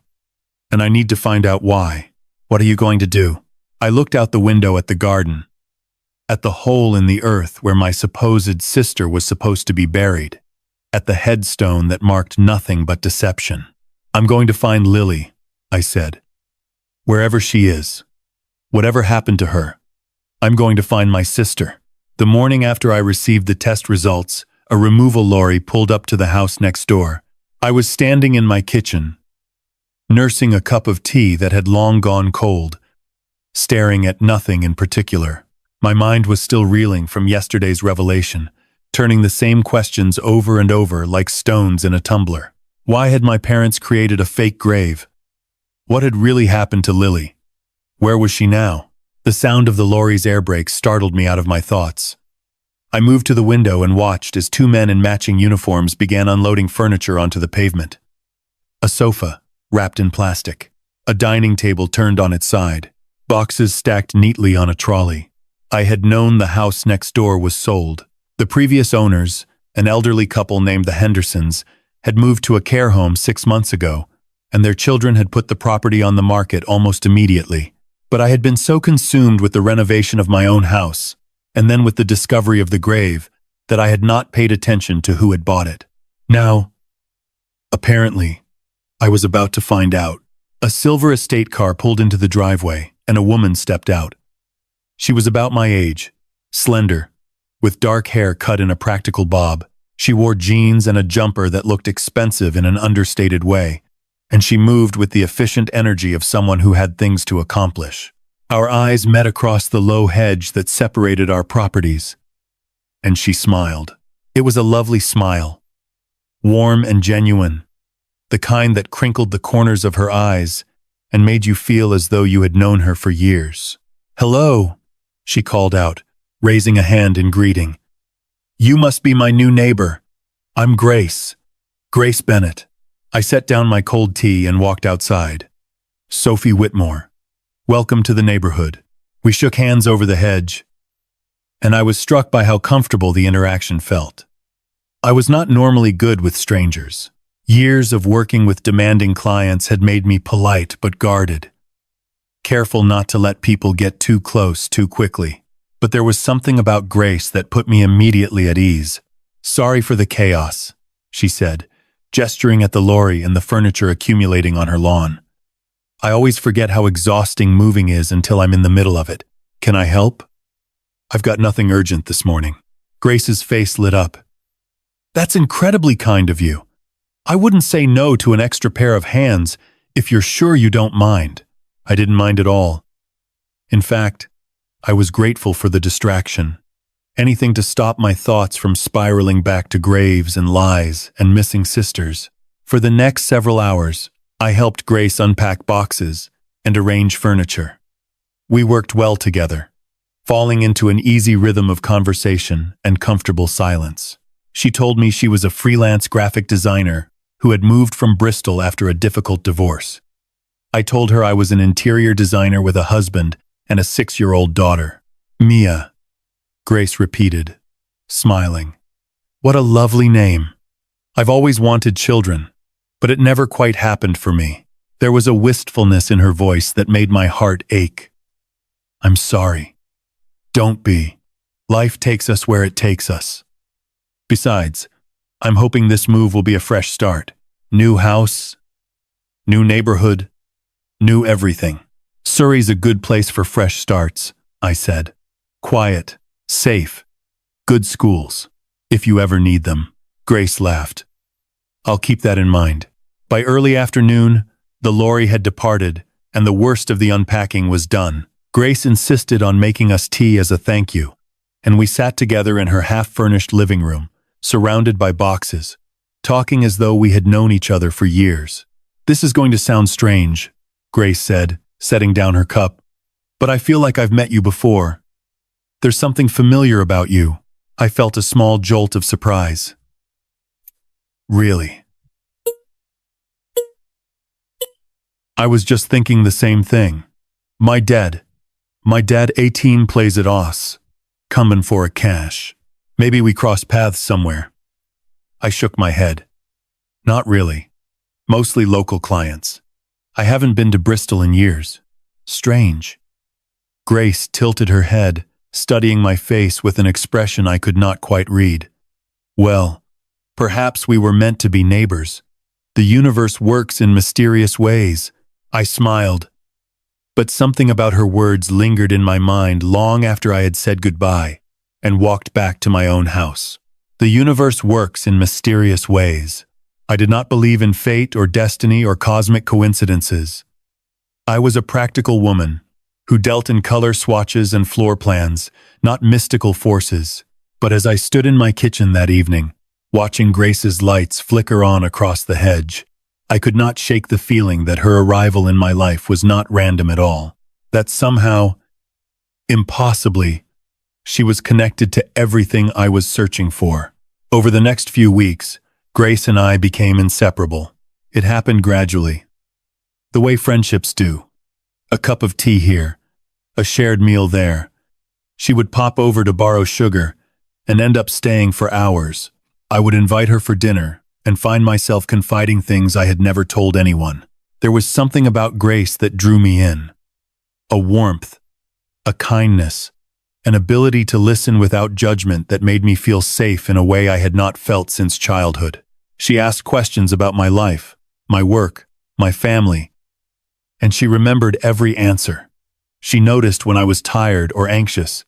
And I need to find out why. What are you going to do?" I looked out the window at the garden, at the hole in the earth where my supposed sister was supposed to be buried, at the headstone that marked nothing but deception. "I'm going to find Lily," I said. "Wherever she is, whatever happened to her, I'm going to find my sister." The morning after I received the test results, a removal lorry pulled up to the house next door. I was standing in my kitchen, nursing a cup of tea that had long gone cold, staring at nothing in particular. My mind was still reeling from yesterday's revelation, turning the same questions over and over like stones in a tumbler. Why had my parents created a fake grave? What had really happened to Lily? Where was she now? The sound of the lorry's air brakes startled me out of my thoughts. I moved to the window and watched as 2 men in matching uniforms began unloading furniture onto the pavement. A sofa, wrapped in plastic. A dining table turned on its side. Boxes stacked neatly on a trolley. I had known the house next door was sold. The previous owners, an elderly couple named the Hendersons, had moved to a care home 6 months ago, and their children had put the property on the market almost immediately. But I had been so consumed with the renovation of my own house, and then with the discovery of the grave, that I had not paid attention to who had bought it. Now, apparently, I was about to find out. A silver estate car pulled into the driveway, and a woman stepped out. She was about my age, slender, with dark hair cut in a practical bob. She wore jeans and a jumper that looked expensive in an understated way, and she moved with the efficient energy of someone who had things to accomplish. Our eyes met across the low hedge that separated our properties, and she smiled. It was a lovely smile, warm and genuine, the kind that crinkled the corners of her eyes and made you feel as though you had known her for years. "Hello," she called out, raising a hand in greeting. "You must be my new neighbor. I'm Grace Bennett." I set down my cold tea and walked outside. "Sophie Whitmore, welcome to the neighborhood." We shook hands over the hedge, and I was struck by how comfortable the interaction felt. I was not normally good with strangers. Years of working with demanding clients had made me polite but guarded, careful not to let people get too close too quickly. But there was something about Grace that put me immediately at ease. "Sorry for the chaos," she said, gesturing at the lorry and the furniture accumulating on her lawn. "I always forget how exhausting moving is until I'm in the middle of it. Can I help?" "I've got nothing urgent this morning." Grace's face lit up. "That's incredibly kind of you. I wouldn't say no to an extra pair of hands if you're sure you don't mind." I didn't mind at all. In fact, I was grateful for the distraction. Anything to stop my thoughts from spiraling back to graves and lies and missing sisters. For the next several hours, I helped Grace unpack boxes and arrange furniture. We worked well together, falling into an easy rhythm of conversation and comfortable silence. She told me she was a freelance graphic designer who had moved from Bristol after a difficult divorce. I told her I was an interior designer with a husband and a 6-year-old daughter. "Mia," Grace repeated, smiling. "What a lovely name. I've always wanted children, but it never quite happened for me." There was a wistfulness in her voice that made my heart ache. "I'm sorry." "Don't be. Life takes us where it takes us. Besides, I'm hoping this move will be a fresh start. New house, new neighborhood, new everything." "Surrey's a good place for fresh starts," I said. "Quiet, safe, good schools, if you ever need them." Grace laughed. "I'll keep that in mind." By early afternoon, the lorry had departed, and the worst of the unpacking was done. Grace insisted on making us tea as a thank you, and we sat together in her half-furnished living room, surrounded by boxes, talking as though we had known each other for years. "This is going to sound strange," Grace said, setting down her cup, "but I feel like I've met you before. There's something familiar about you." I felt a small jolt of surprise. "Really?" I was just thinking the same thing. My dad 18 plays at Oss, comin' for a cash. Maybe we cross paths somewhere." I shook my head. "Not really. Mostly local clients. I haven't been to Bristol in years." "Strange." Grace tilted her head, studying my face with an expression I could not quite read. "Well, perhaps we were meant to be neighbors. The universe works in mysterious ways." I smiled, but something about her words lingered in my mind long after I had said goodbye and walked back to my own house. The universe works in mysterious ways. I did not believe in fate or destiny or cosmic coincidences. I was a practical woman who dealt in color swatches and floor plans, not mystical forces. But as I stood in my kitchen that evening, watching Grace's lights flicker on across the hedge, I could not shake the feeling that her arrival in my life was not random at all, that somehow, impossibly, she was connected to everything I was searching for. Over the next few weeks, Grace and I became inseparable. It happened gradually, the way friendships do. A cup of tea here, a shared meal there. She would pop over to borrow sugar and end up staying for hours. I would invite her for dinner and find myself confiding things I had never told anyone. There was something about Grace that drew me in. A warmth, a kindness, an ability to listen without judgment that made me feel safe in a way I had not felt since childhood. She asked questions about my life, my work, my family, and she remembered every answer. She noticed when I was tired or anxious,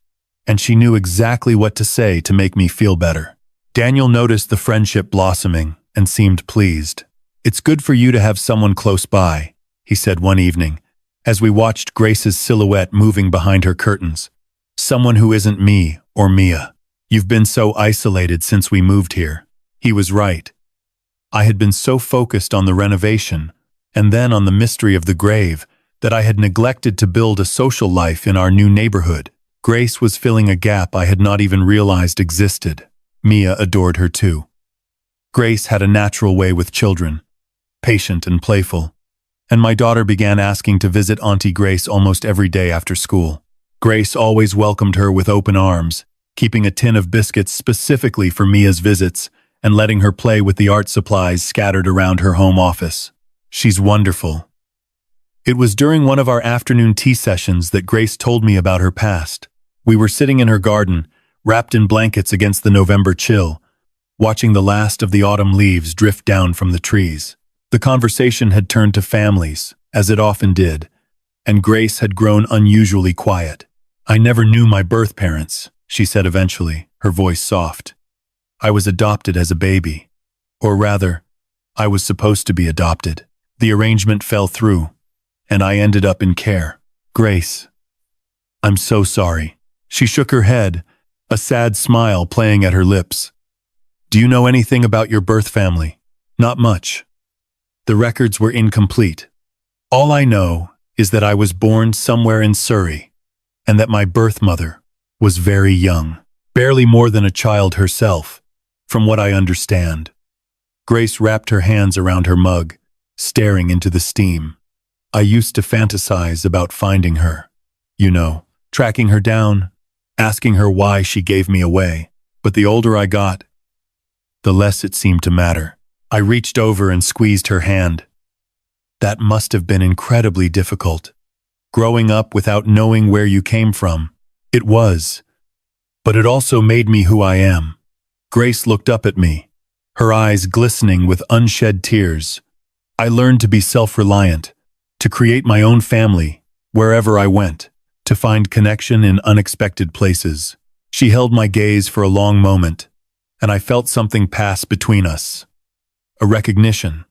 and she knew exactly what to say to make me feel better. Daniel noticed the friendship blossoming and seemed pleased. "It's good for you to have someone close by," he said one evening, as we watched Grace's silhouette moving behind her curtains. "Someone who isn't me or Mia. You've been so isolated since we moved here." He was right. I had been so focused on the renovation and then on the mystery of the grave that I had neglected to build a social life in our new neighborhood. Grace was filling a gap I had not even realized existed. Mia adored her too. Grace had a natural way with children, patient and playful, and my daughter began asking to visit Auntie Grace almost every day after school. Grace always welcomed her with open arms, keeping a tin of biscuits specifically for Mia's visits and letting her play with the art supplies scattered around her home office. "She's wonderful." It was during one of our afternoon tea sessions that Grace told me about her past. We were sitting in her garden, wrapped in blankets against the November chill, watching the last of the autumn leaves drift down from the trees. The conversation had turned to families, as it often did, and Grace had grown unusually quiet. "I never knew my birth parents," she said eventually, her voice soft. "I was adopted as a baby. Or rather, I was supposed to be adopted. The arrangement fell through, and I ended up in care." "Grace, I'm so sorry." She shook her head, a sad smile playing at her lips. "Do you know anything about your birth family?" "Not much. The records were incomplete. All I know is that I was born somewhere in Surrey, and that my birth mother was very young, barely more than a child herself, from what I understand." Grace wrapped her hands around her mug, staring into the steam. "I used to fantasize about finding her, tracking her down, asking her why she gave me away. But the older I got, the less it seemed to matter." I reached over and squeezed her hand. "That must have been incredibly difficult. Growing up without knowing where you came from." "It was. But it also made me who I am." Grace looked up at me, her eyes glistening with unshed tears. "I learned to be self-reliant, to create my own family wherever I went, to find connection in unexpected places." She held my gaze for a long moment, and I felt something pass between us. A recognition,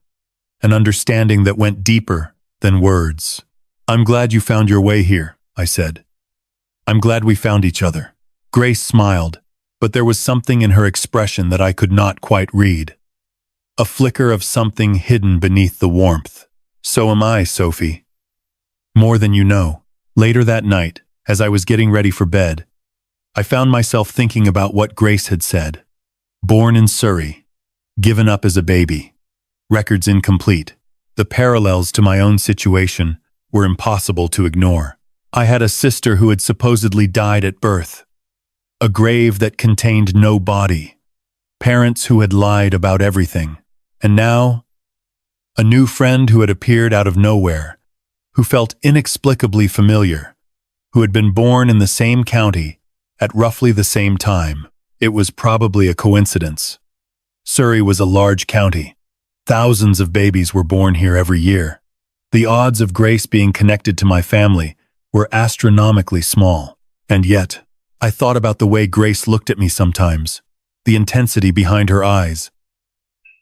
an understanding that went deeper than words. "I'm glad you found your way here," I said. "I'm glad we found each other." Grace smiled, but there was something in her expression that I could not quite read. A flicker of something hidden beneath the warmth. "So am I, Sophie. More than you know." Later that night, as I was getting ready for bed, I found myself thinking about what Grace had said. Born in Surrey, given up as a baby, records incomplete. The parallels to my own situation were impossible to ignore. I had a sister who had supposedly died at birth, a grave that contained no body, parents who had lied about everything, and now, a new friend who had appeared out of nowhere, who felt inexplicably familiar, who had been born in the same county at roughly the same time. It was probably a coincidence. Surrey was a large county. Thousands of babies were born here every year. The odds of Grace being connected to my family were astronomically small. And yet, I thought about the way Grace looked at me sometimes, the intensity behind her eyes,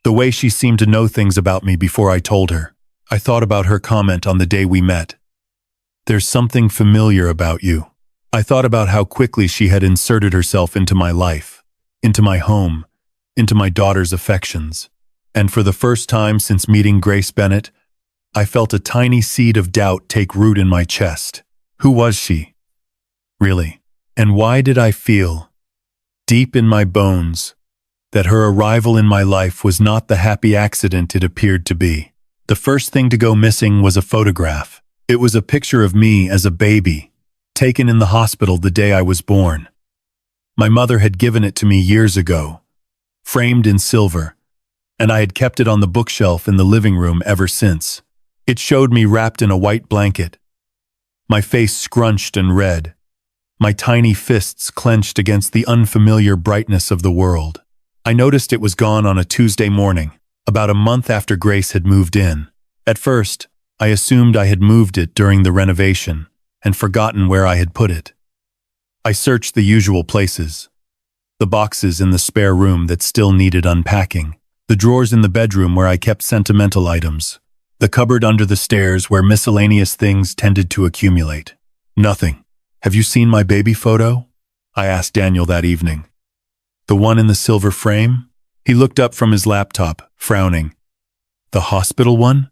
the way she seemed to know things about me before I told her. I thought about her comment on the day we met. "There's something familiar about you." I thought about how quickly she had inserted herself into my life, into my home, into my daughter's affections. And for the first time since meeting Grace Bennett, I felt a tiny seed of doubt take root in my chest. Who was she, really? And why did I feel, deep in my bones, that her arrival in my life was not the happy accident it appeared to be? The first thing to go missing was a photograph. It was a picture of me as a baby, taken in the hospital the day I was born. My mother had given it to me years ago, framed in silver, and I had kept it on the bookshelf in the living room ever since. It showed me wrapped in a white blanket, my face scrunched and red, my tiny fists clenched against the unfamiliar brightness of the world. I noticed it was gone on a Tuesday morning. about a month after Grace had moved in. At first, I assumed I had moved it during the renovation and forgotten where I had put it. I searched the usual places. The boxes in the spare room that still needed unpacking, the drawers in the bedroom where I kept sentimental items, the cupboard under the stairs where miscellaneous things tended to accumulate. Nothing. "Have you seen my baby photo?" I asked Daniel that evening. "The one in the silver frame?" He looked up from his laptop, frowning. "The hospital one?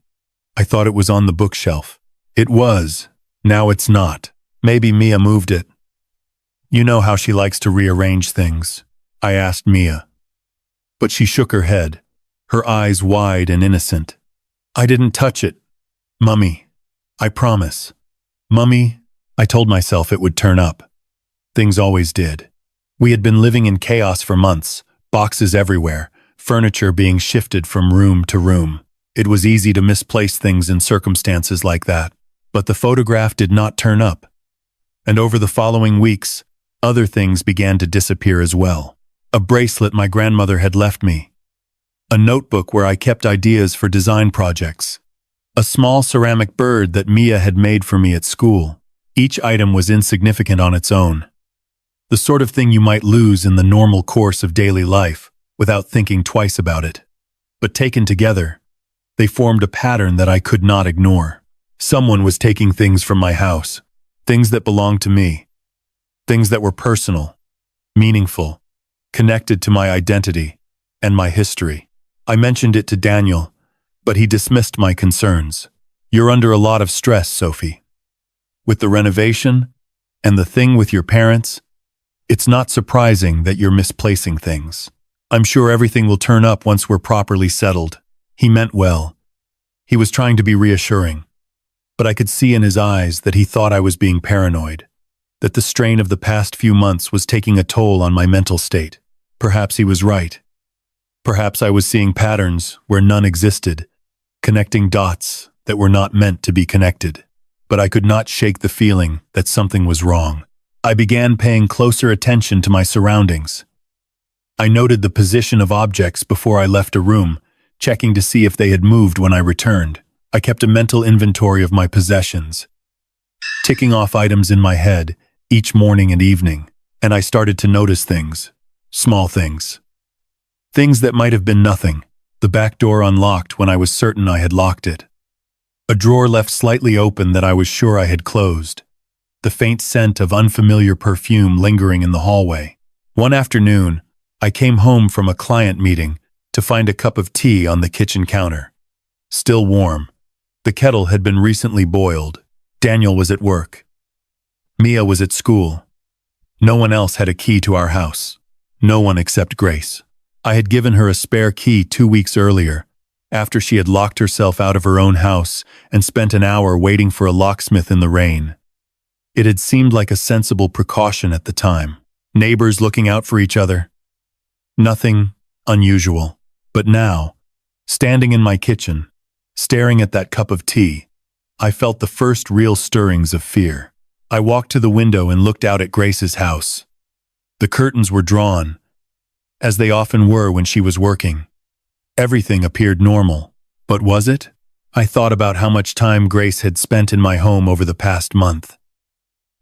I thought it was on the bookshelf." "It was. Now it's not. Maybe Mia moved it." "You know how she likes to rearrange things?" I asked Mia. But she shook her head, her eyes wide and innocent. "I didn't touch it, Mummy. I promise." "Mummy," I told myself it would turn up. Things always did. We had been living in chaos for months, boxes everywhere, furniture being shifted from room to room. It was easy to misplace things in circumstances like that. But the photograph did not turn up. And over the following weeks, other things began to disappear as well. A bracelet my grandmother had left me. A notebook where I kept ideas for design projects. A small ceramic bird that Mia had made for me at school. Each item was insignificant on its own. The sort of thing you might lose in the normal course of daily life without thinking twice about it. But taken together, they formed a pattern that I could not ignore. Someone was taking things from my house, things that belonged to me, things that were personal, meaningful, connected to my identity and my history. I mentioned it to Daniel, but he dismissed my concerns. "You're under a lot of stress, Sophie. With the renovation and the thing with your parents, it's not surprising that you're misplacing things. I'm sure everything will turn up once we're properly settled." He meant well. He was trying to be reassuring. But I could see in his eyes that he thought I was being paranoid, that the strain of the past few months was taking a toll on my mental state. Perhaps he was right. Perhaps I was seeing patterns where none existed, connecting dots that were not meant to be connected. But I could not shake the feeling that something was wrong. I began paying closer attention to my surroundings. I noted the position of objects before I left a room, checking to see if they had moved when I returned. I kept a mental inventory of my possessions, ticking off items in my head each morning and evening, and I started to notice things, small things. Things that might have been nothing. The back door unlocked when I was certain I had locked it. A drawer left slightly open that I was sure I had closed. The faint scent of unfamiliar perfume lingering in the hallway. One afternoon, I came home from a client meeting to find a cup of tea on the kitchen counter. Still warm. The kettle had been recently boiled. Daniel was at work. Mia was at school. No one else had a key to our house. No one except Grace. I had given her a spare key 2 weeks earlier, after she had locked herself out of her own house and spent an hour waiting for a locksmith in the rain. It had seemed like a sensible precaution at the time. Neighbors looking out for each other. Nothing unusual. But now, standing in my kitchen, staring at that cup of tea, I felt the first real stirrings of fear. I walked to the window and looked out at Grace's house. The curtains were drawn, as they often were when she was working. Everything appeared normal, but was it? I thought about how much time Grace had spent in my home over the past month.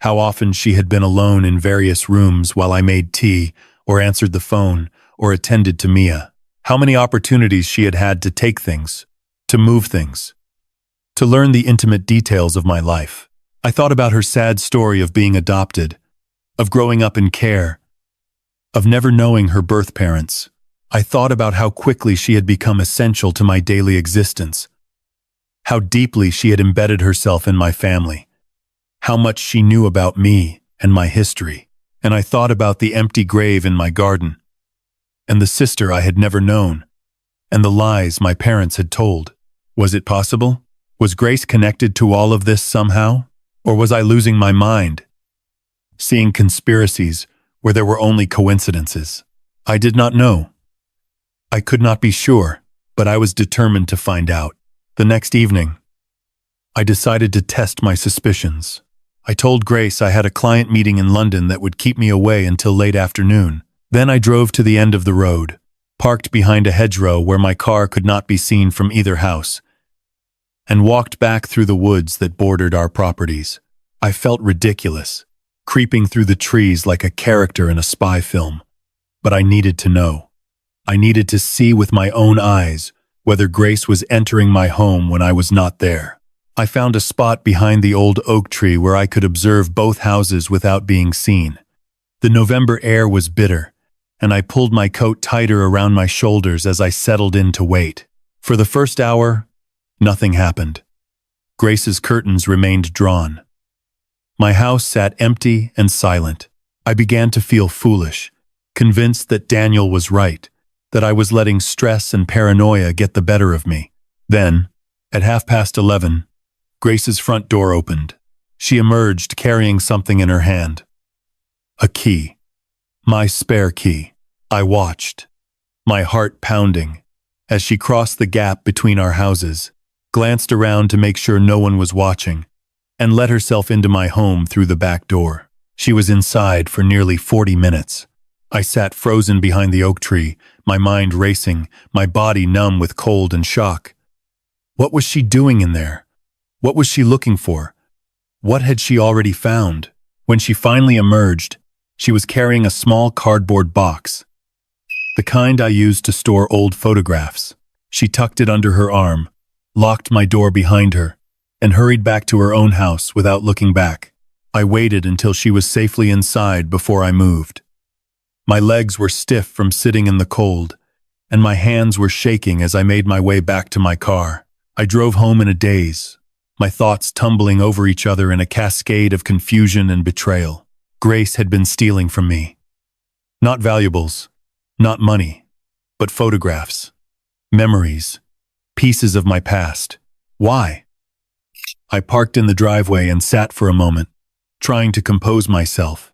How often she had been alone in various rooms while I made tea, or answered the phone, or attended to Mia. How many opportunities she had had to take things, to move things, to learn the intimate details of my life. I thought about her sad story of being adopted, of growing up in care, of never knowing her birth parents. I thought about how quickly she had become essential to my daily existence, how deeply she had embedded herself in my family, how much she knew about me and my history. And I thought about the empty grave in my garden, and the sister I had never known, and the lies my parents had told. Was it possible? Was Grace connected to all of this somehow? Or was I losing my mind, seeing conspiracies where there were only coincidences? I did not know. I could not be sure, but I was determined to find out. The next evening, I decided to test my suspicions. I told Grace I had a client meeting in London that would keep me away until late afternoon. Then I drove to the end of the road, parked behind a hedgerow where my car could not be seen from either house, and walked back through the woods that bordered our properties. I felt ridiculous, creeping through the trees like a character in a spy film. But I needed to know. I needed to see with my own eyes whether Grace was entering my home when I was not there. I found a spot behind the old oak tree where I could observe both houses without being seen. The November air was bitter, and I pulled my coat tighter around my shoulders as I settled in to wait. For the first hour, nothing happened. Grace's curtains remained drawn. My house sat empty and silent. I began to feel foolish, convinced that Daniel was right, that I was letting stress and paranoia get the better of me. Then, at 11:30, Grace's front door opened. She emerged carrying something in her hand. A key. My spare key. I watched, my heart pounding, as she crossed the gap between our houses, glanced around to make sure no one was watching, and let herself into my home through the back door. She was inside for nearly 40 minutes. I sat frozen behind the oak tree, my mind racing, my body numb with cold and shock. What was she doing in there? What was she looking for? What had she already found? When she finally emerged, she was carrying a small cardboard box, the kind I used to store old photographs. She tucked it under her arm, locked my door behind her, and hurried back to her own house without looking back. I waited until she was safely inside before I moved. My legs were stiff from sitting in the cold, and my hands were shaking as I made my way back to my car. I drove home in a daze, my thoughts tumbling over each other in a cascade of confusion and betrayal. Grace had been stealing from me. Not valuables, not money, but photographs, memories, pieces of my past. Why? I parked in the driveway and sat for a moment, trying to compose myself.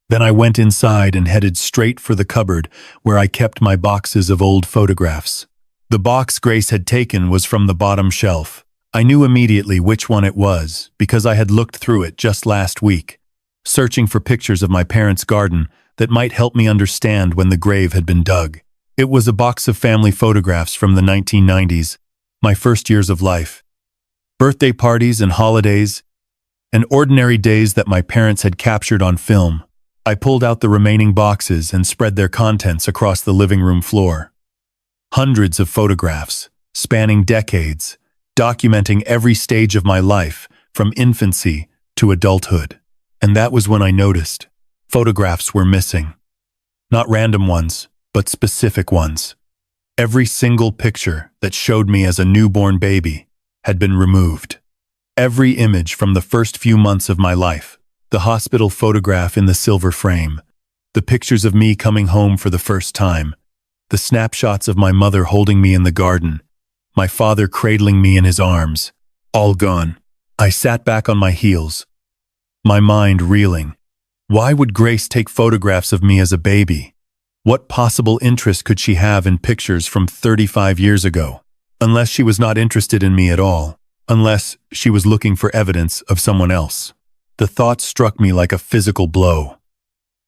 Then I went inside and headed straight for the cupboard where I kept my boxes of old photographs. The box Grace had taken was from the bottom shelf. I knew immediately which one it was because I had looked through it just last week, searching for pictures of my parents' garden that might help me understand when the grave had been dug. It was a box of family photographs from the 1990s, my first years of life. Birthday parties and holidays, and ordinary days that my parents had captured on film. I pulled out the remaining boxes and spread their contents across the living room floor. Hundreds of photographs, spanning decades, documenting every stage of my life, from infancy to adulthood. And that was when I noticed. Photographs were missing. Not random ones, but specific ones. Every single picture that showed me as a newborn baby had been removed. Every image from the first few months of my life, the hospital photograph in the silver frame, the pictures of me coming home for the first time, the snapshots of my mother holding me in the garden, my father cradling me in his arms, all gone. I sat back on my heels, my mind reeling. Why would Grace take photographs of me as a baby? What possible interest could she have in pictures from 35 years ago? Unless she was not interested in me at all. Unless she was looking for evidence of someone else. The thought struck me like a physical blow.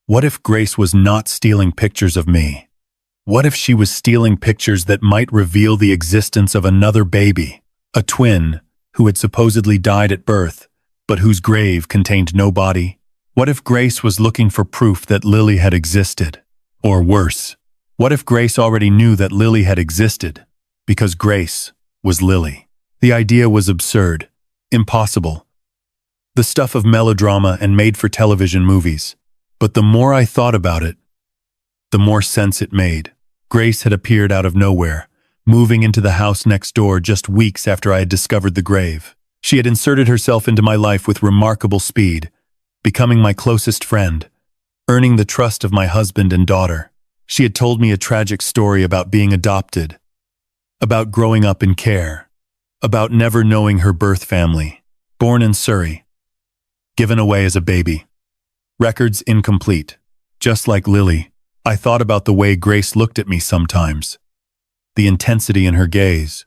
What if Grace was not stealing pictures of me? What if she was stealing pictures that might reveal the existence of another baby? A twin who had supposedly died at birth, but whose grave contained no body? What if Grace was looking for proof that Lily had existed? Or worse, what if Grace already knew that Lily had existed, because Grace was Lily? The idea was absurd, impossible, the stuff of melodrama and made-for-television movies. But the more I thought about it, the more sense it made. Grace had appeared out of nowhere, moving into the house next door just weeks after I had discovered the grave. She had inserted herself into my life with remarkable speed, becoming my closest friend, earning the trust of my husband and daughter. She had told me a tragic story about being adopted, about growing up in care, about never knowing her birth family, born in Surrey, given away as a baby. Records incomplete. Just like Lily, I thought about the way Grace looked at me sometimes, the intensity in her gaze,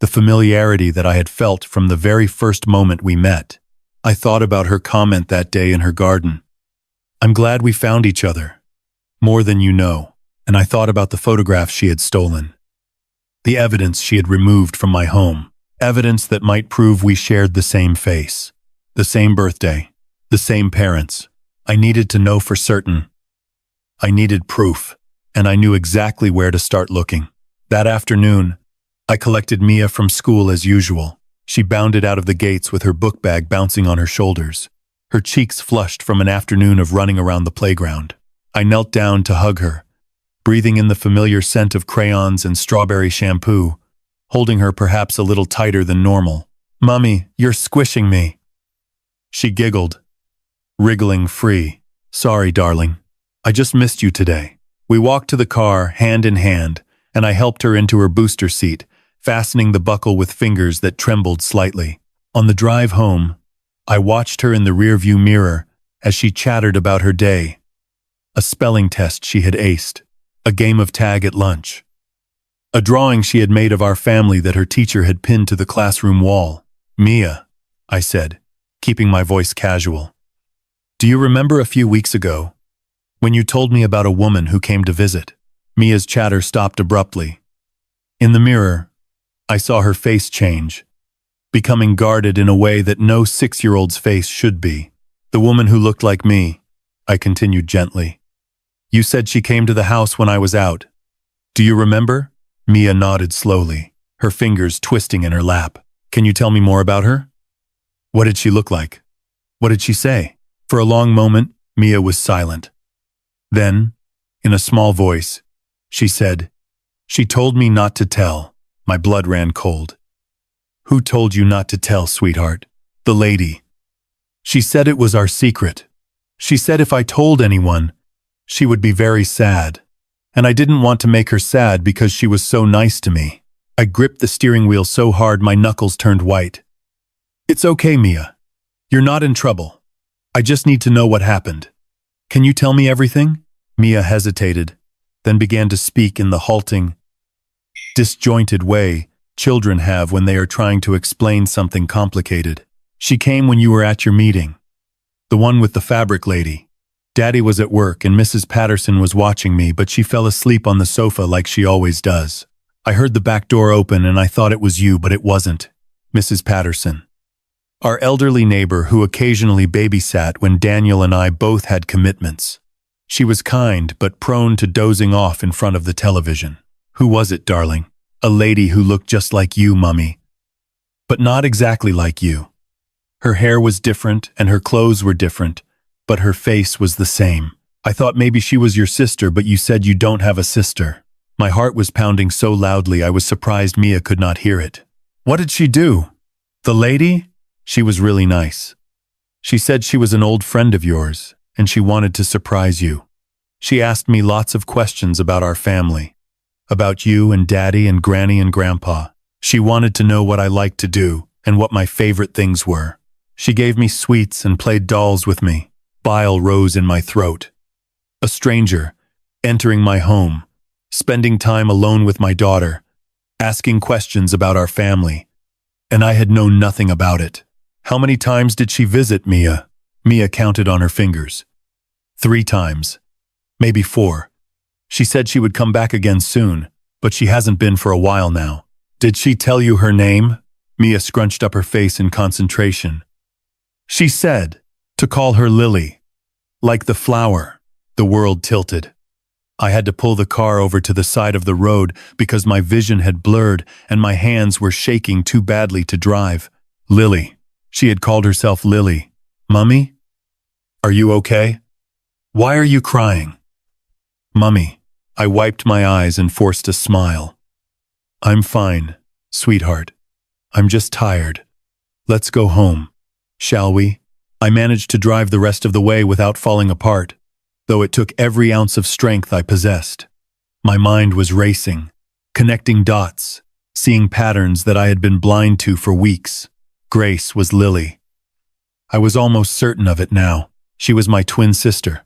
the familiarity that I had felt from the very first moment we met. I thought about her comment that day in her garden. "I'm glad we found each other. More than you know." and I thought about the photographs she had stolen. The evidence she had removed from my home. Evidence that might prove we shared the same face, the same birthday, the same parents. I needed to know for certain. I needed proof, and I knew exactly where to start looking. That afternoon, I collected Mia from school as usual. She bounded out of the gates with her book bag bouncing on her shoulders, her cheeks flushed from an afternoon of running around the playground. I knelt down to hug her, breathing in the familiar scent of crayons and strawberry shampoo, holding her perhaps a little tighter than normal. "Mummy, you're squishing me." She giggled, wriggling free. "Sorry, darling. I just missed you today." We walked to the car, hand in hand, and I helped her into her booster seat, fastening the buckle with fingers that trembled slightly. On the drive home, I watched her in the rearview mirror as she chattered about her day. A spelling test she had aced, a game of tag at lunch, a drawing she had made of our family that her teacher had pinned to the classroom wall. "Mia," I said, keeping my voice casual, "do you remember a few weeks ago when you told me about a woman who came to visit?" Mia's chatter stopped abruptly. In the mirror, I saw her face change, becoming guarded in a way that no 6-year-old's face should be. "The woman who looked like me," I continued gently. "You said she came to the house when I was out. Do you remember?" Mia nodded slowly, her fingers twisting in her lap. "Can you tell me more about her? What did she look like? What did she say?" For a long moment, Mia was silent. Then, in a small voice, she said, "She told me not to tell." My blood ran cold. "Who told you not to tell, sweetheart?" "The lady. She said it was our secret. She said if I told anyone, she would be very sad. And I didn't want to make her sad because she was so nice to me." I gripped the steering wheel so hard my knuckles turned white. "It's okay, Mia. You're not in trouble. I just need to know what happened. Can you tell me everything?" Mia hesitated, then began to speak in the halting, disjointed way children have when they are trying to explain something complicated. "She came when you were at your meeting. The one with the fabric lady. Daddy was at work and Mrs. Patterson was watching me, but she fell asleep on the sofa like she always does. I heard the back door open and I thought it was you, but it wasn't. Mrs. Patterson, our elderly neighbor who occasionally babysat when Daniel and I both had commitments. She was kind, but prone to dozing off in front of the television." "Who was it, darling?" "A lady who looked just like you, Mummy. But not exactly like you. Her hair was different and her clothes were different, but her face was the same. I thought maybe she was your sister, but you said you don't have a sister." My heart was pounding so loudly I was surprised Mia could not hear it. "What did she do?" "The lady? She was really nice. She said she was an old friend of yours, and she wanted to surprise you. She asked me lots of questions about our family, about you and Daddy and Granny and Grandpa. She wanted to know what I liked to do and what my favorite things were. She gave me sweets and played dolls with me." Bile rose in my throat. A stranger, entering my home, spending time alone with my daughter, asking questions about our family, and I had known nothing about it. "How many times did she visit, Mia?" Mia counted on her fingers. 3 times. Maybe 4. She said she would come back again soon, but she hasn't been for a while now. "Did she tell you her name?" Mia scrunched up her face in concentration. "She said to call her Lily, like the flower." The world tilted. I had to pull the car over to the side of the road because my vision had blurred and my hands were shaking too badly to drive. Lily. She had called herself Lily. "Mummy? Are you okay? Why are you crying?" "Mummy." I wiped my eyes and forced a smile. "I'm fine, sweetheart. I'm just tired. Let's go home, shall we?" I managed to drive the rest of the way without falling apart, though it took every ounce of strength I possessed. My mind was racing, connecting dots, seeing patterns that I had been blind to for weeks. Grace was Lily. I was almost certain of it now. She was my twin sister,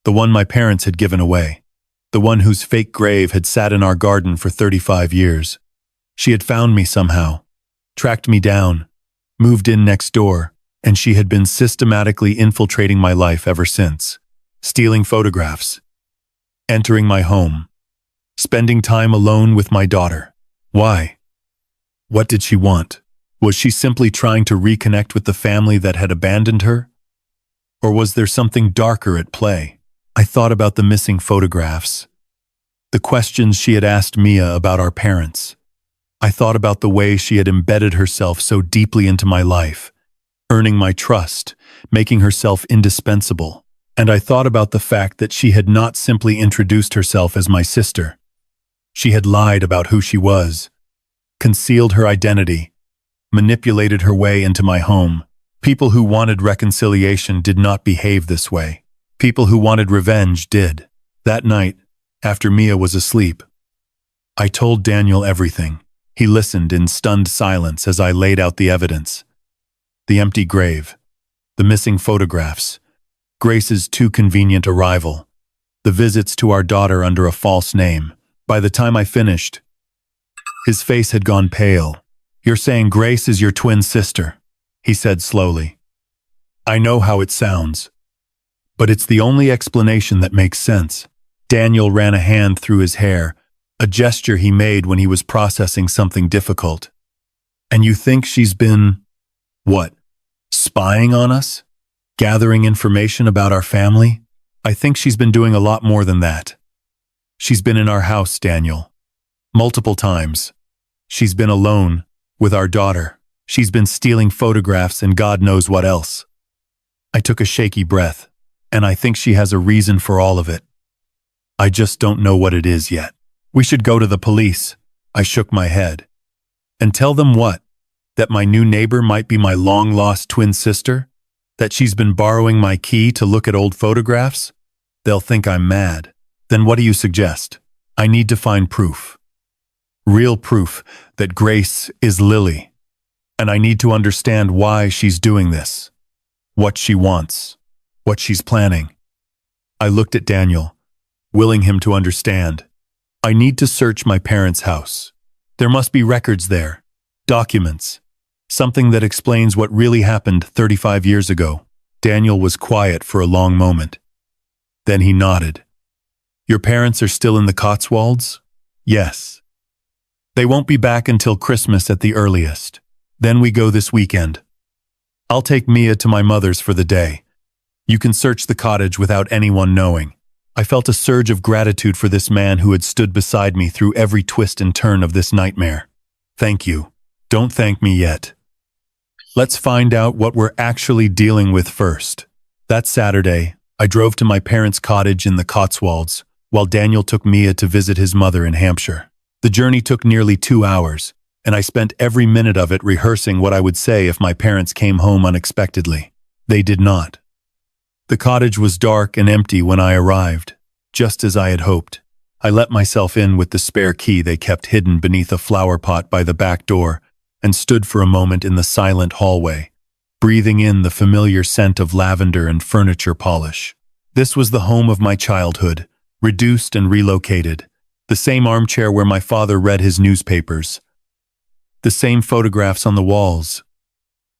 the one my parents had given away, the one whose fake grave had sat in our garden for 35 years. She had found me somehow, tracked me down, moved in next door, and she had been systematically infiltrating my life ever since, stealing photographs, entering my home, spending time alone with my daughter. Why? What did she want? Was she simply trying to reconnect with the family that had abandoned her? Or was there something darker at play? I thought about the missing photographs, the questions she had asked Mia about our parents. I thought about the way she had embedded herself so deeply into my life, earning my trust, making herself indispensable. And I thought about the fact that she had not simply introduced herself as my sister. She had lied about who she was, concealed her identity, manipulated her way into my home. People who wanted reconciliation did not behave this way. People who wanted revenge did. That night, after Mia was asleep, I told Daniel everything. He listened in stunned silence as I laid out the evidence. The empty grave, the missing photographs, Grace's too convenient arrival, the visits to our daughter under a false name. By the time I finished, his face had gone pale. "You're saying Grace is your twin sister," he said slowly. "I know how it sounds, but it's the only explanation that makes sense." Daniel ran a hand through his hair, a gesture he made when he was processing something difficult. "And you think she's been, what, spying on us? Gathering information about our family?" "I think she's been doing a lot more than that. She's been in our house, Daniel. Multiple times. She's been alone with our daughter. She's been stealing photographs and God knows what else." I took a shaky breath, and I think she has a reason for all of it. I just don't know what it is yet. "We should go to the police." I shook my head. "And tell them what? That my new neighbor might be my long-lost twin sister? That she's been borrowing my key to look at old photographs? They'll think I'm mad." "Then what do you suggest?" "I need to find proof. Real proof that Grace is Lily. And I need to understand why she's doing this. What she wants. What she's planning." I looked at Daniel, willing him to understand. "I need to search my parents' house. There must be records there, documents, something that explains what really happened 35 years ago." Daniel was quiet for a long moment. Then he nodded. "Your parents are still in the Cotswolds?" "Yes. They won't be back until Christmas at the earliest. Then we go this weekend. I'll take Mia to my mother's for the day. You can search the cottage without anyone knowing." I felt a surge of gratitude for this man who had stood beside me through every twist and turn of this nightmare. "Thank you." "Don't thank me yet. Let's find out what we're actually dealing with first." That Saturday, I drove to my parents' cottage in the Cotswolds, while Daniel took Mia to visit his mother in Hampshire. The journey took nearly 2 hours, and I spent every minute of it rehearsing what I would say if my parents came home unexpectedly. They did not. The cottage was dark and empty when I arrived, just as I had hoped. I let myself in with the spare key they kept hidden beneath a flower pot by the back door and stood for a moment in the silent hallway, breathing in the familiar scent of lavender and furniture polish. This was the home of my childhood, reduced and relocated, the same armchair where my father read his newspapers, the same photographs on the walls,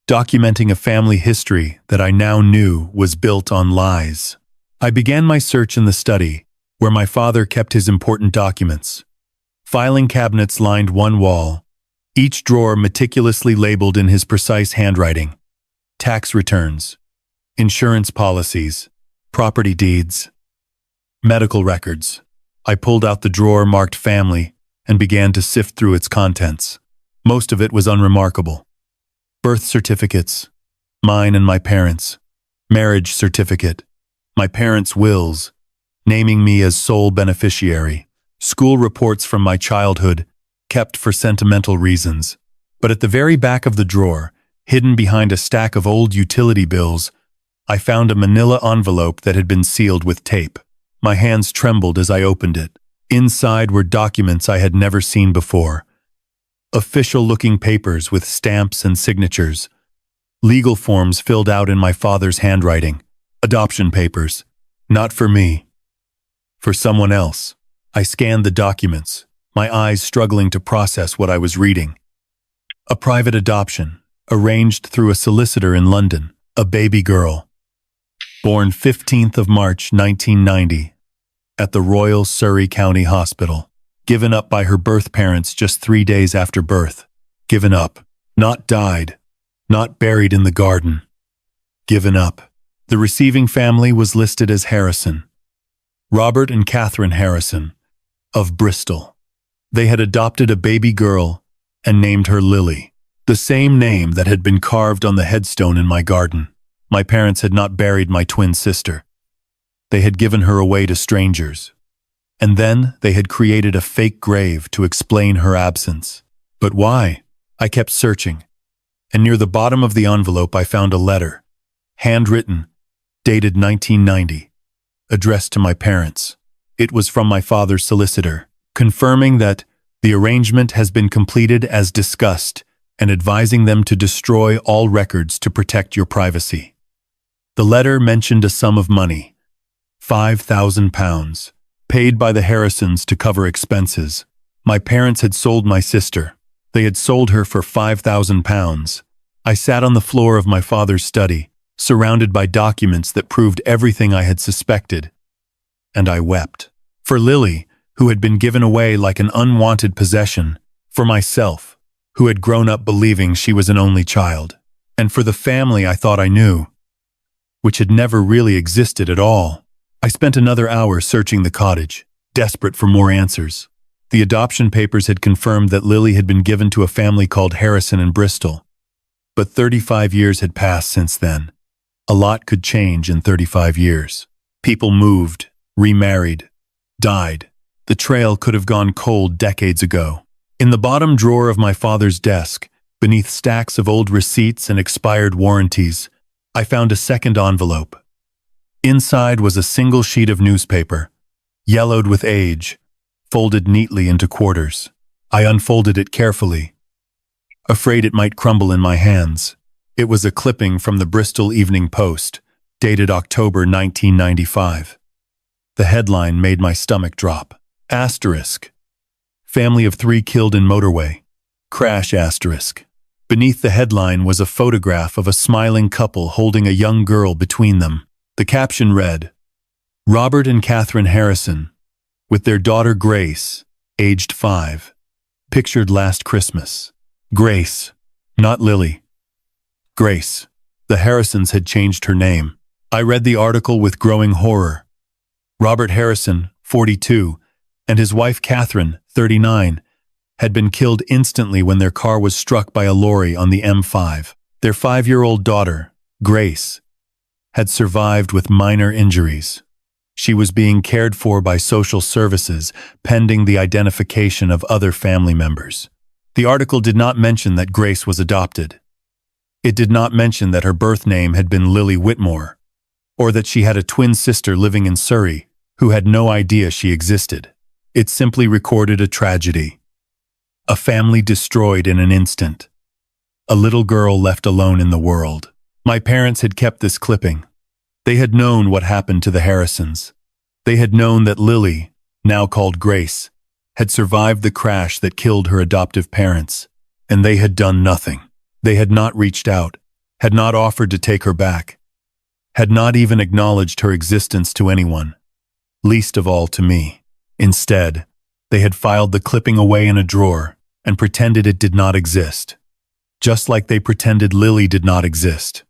documenting a family history that I now knew was built on lies. I began my search in the study, where my father kept his important documents. Filing cabinets lined one wall, each drawer meticulously labeled in his precise handwriting. Tax returns, insurance policies, property deeds, medical records. I pulled out the drawer marked family and began to sift through its contents. Most of it was unremarkable. Birth certificates, mine and my parents', marriage certificate, my parents' wills, naming me as sole beneficiary, school reports from my childhood, kept for sentimental reasons. But at the very back of the drawer, hidden behind a stack of old utility bills, I found a manila envelope that had been sealed with tape. My hands trembled as I opened it. Inside were documents I had never seen before. Official-looking papers with stamps and signatures. Legal forms filled out in my father's handwriting. Adoption papers. Not for me. For someone else. I scanned the documents, my eyes struggling to process what I was reading. A private adoption, arranged through a solicitor in London. A baby girl. Born 15th of March 1990, at the Royal Surrey County Hospital. given up by her birth parents just 3 days after birth. Given up. Not died. Not buried in the garden. Given up. The receiving family was listed as Harrison. Robert and Catherine Harrison, of Bristol. They had adopted a baby girl and named her Lily, the same name that had been carved on the headstone in my garden. My parents had not buried my twin sister. They had given her away to strangers. And then they had created a fake grave to explain her absence. But why? I kept searching, and near the bottom of the envelope I found a letter, handwritten, dated 1990, addressed to my parents. It was from my father's solicitor, confirming that the arrangement has been completed as discussed and advising them to destroy all records to protect your privacy. The letter mentioned a sum of money, £5,000, paid by the Harrisons to cover expenses. My parents had sold my sister. They had sold her for £5,000. I sat on the floor of my father's study, surrounded by documents that proved everything I had suspected, and I wept. For Lily, who had been given away like an unwanted possession, for myself, who had grown up believing she was an only child, and for the family I thought I knew, which had never really existed at all. I spent another hour searching the cottage, desperate for more answers. The adoption papers had confirmed that Lily had been given to a family called Harrison in Bristol. But 35 years had passed since then. A lot could change in 35 years. People moved, remarried, died. The trail could have gone cold decades ago. In the bottom drawer of my father's desk, beneath stacks of old receipts and expired warranties, I found a second envelope. Inside was a single sheet of newspaper, yellowed with age, folded neatly into quarters. I unfolded it carefully, afraid it might crumble in my hands. It was a clipping from the Bristol Evening Post, dated October 1995. The headline made my stomach drop. Asterisk. Family of 3 killed in motorway. Crash asterisk. Beneath the headline was a photograph of a smiling couple holding a young girl between them. The caption read, Robert and Catherine Harrison, with their daughter Grace, aged 5, pictured last Christmas. Grace, not Lily. Grace. The Harrisons had changed her name. I read the article with growing horror. Robert Harrison, 42, and his wife Catherine, 39, had been killed instantly when their car was struck by a lorry on the M5. Their 5-year-old daughter, Grace, had survived with minor injuries. She was being cared for by social services, pending the identification of other family members. The article did not mention that Grace was adopted. It did not mention that her birth name had been Lily Whitmore, or that she had a twin sister living in Surrey who had no idea she existed. It simply recorded a tragedy. A family destroyed in an instant. A little girl left alone in the world. My parents had kept this clipping. They had known what happened to the Harrisons. They had known that Lily, now called Grace, had survived the crash that killed her adoptive parents, and they had done nothing. They had not reached out, had not offered to take her back, had not even acknowledged her existence to anyone, least of all to me. Instead, they had filed the clipping away in a drawer and pretended it did not exist. Just like they pretended Lily did not exist.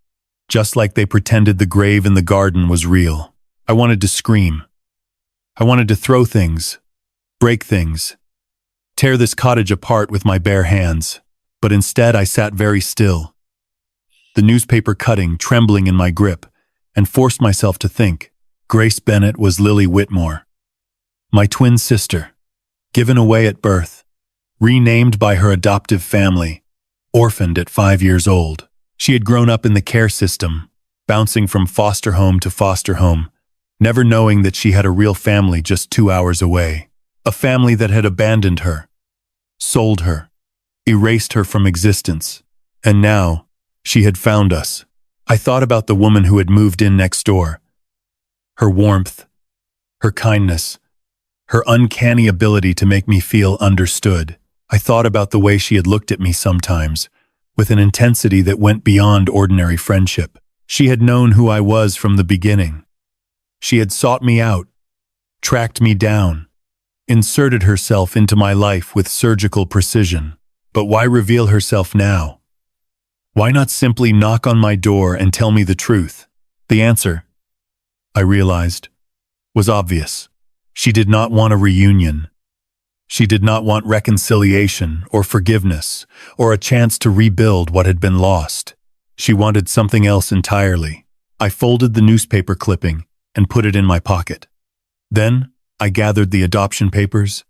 Just like they pretended the grave in the garden was real. I wanted to scream. I wanted to throw things, break things, tear this cottage apart with my bare hands. But instead I sat very still, the newspaper cutting trembling in my grip, and forced myself to think. Grace Bennett was Lily Whitmore, my twin sister, given away at birth, renamed by her adoptive family, orphaned at 5 years old. She had grown up in the care system, bouncing from foster home to foster home, never knowing that she had a real family just 2 hours away. A family that had abandoned her, sold her, erased her from existence. And now, she had found us. I thought about the woman who had moved in next door. Her warmth, her kindness, her uncanny ability to make me feel understood. I thought about the way she had looked at me sometimes, with an intensity that went beyond ordinary friendship. She had known who I was from the beginning. She had sought me out, tracked me down, inserted herself into my life with surgical precision. But why reveal herself now? Why not simply knock on my door and tell me the truth? The answer, I realized, was obvious. She did not want a reunion. She did not want reconciliation or forgiveness or a chance to rebuild what had been lost. She wanted something else entirely. I folded the newspaper clipping and put it in my pocket. Then I gathered the adoption papers,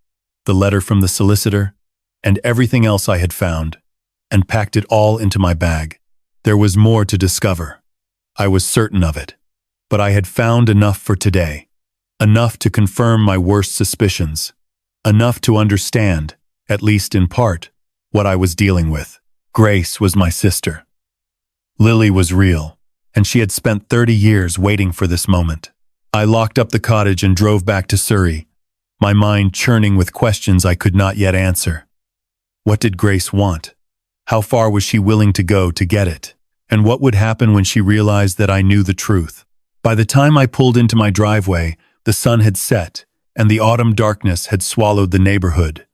the letter from the solicitor, and everything else I had found, and packed it all into my bag. There was more to discover. I was certain of it. But I had found enough for today. Enough to confirm my worst suspicions. Enough to understand, at least in part, what I was dealing with. Grace was my sister. Lily was real, and she had spent 30 years waiting for this moment. I locked up the cottage and drove back to Surrey, my mind churning with questions I could not yet answer. What did Grace want? How far was she willing to go to get it? And what would happen when she realized that I knew the truth? By the time I pulled into my driveway, the sun had set, and the autumn darkness had swallowed the neighborhood.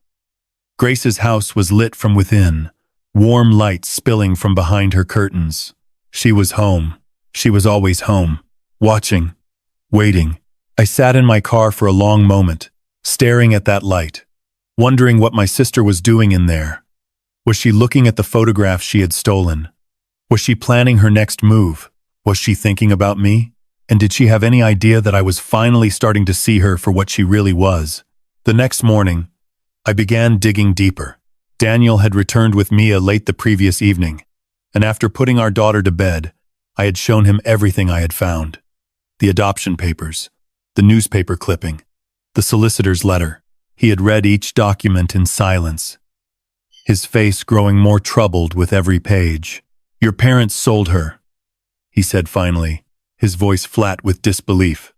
Grace's house was lit from within, warm light spilling from behind her curtains. She was home. She was always home, watching, waiting. I sat in my car for a long moment, staring at that light, wondering what my sister was doing in there. Was she looking at the photographs she had stolen? Was she planning her next move? Was she thinking about me? And did she have any idea that I was finally starting to see her for what she really was? The next morning, I began digging deeper. Daniel had returned with Mia late the previous evening, and after putting our daughter to bed, I had shown him everything I had found. The adoption papers, the newspaper clipping, the solicitor's letter. He had read each document in silence, his face growing more troubled with every page. "Your parents sold her," he said finally, his voice flat with disbelief.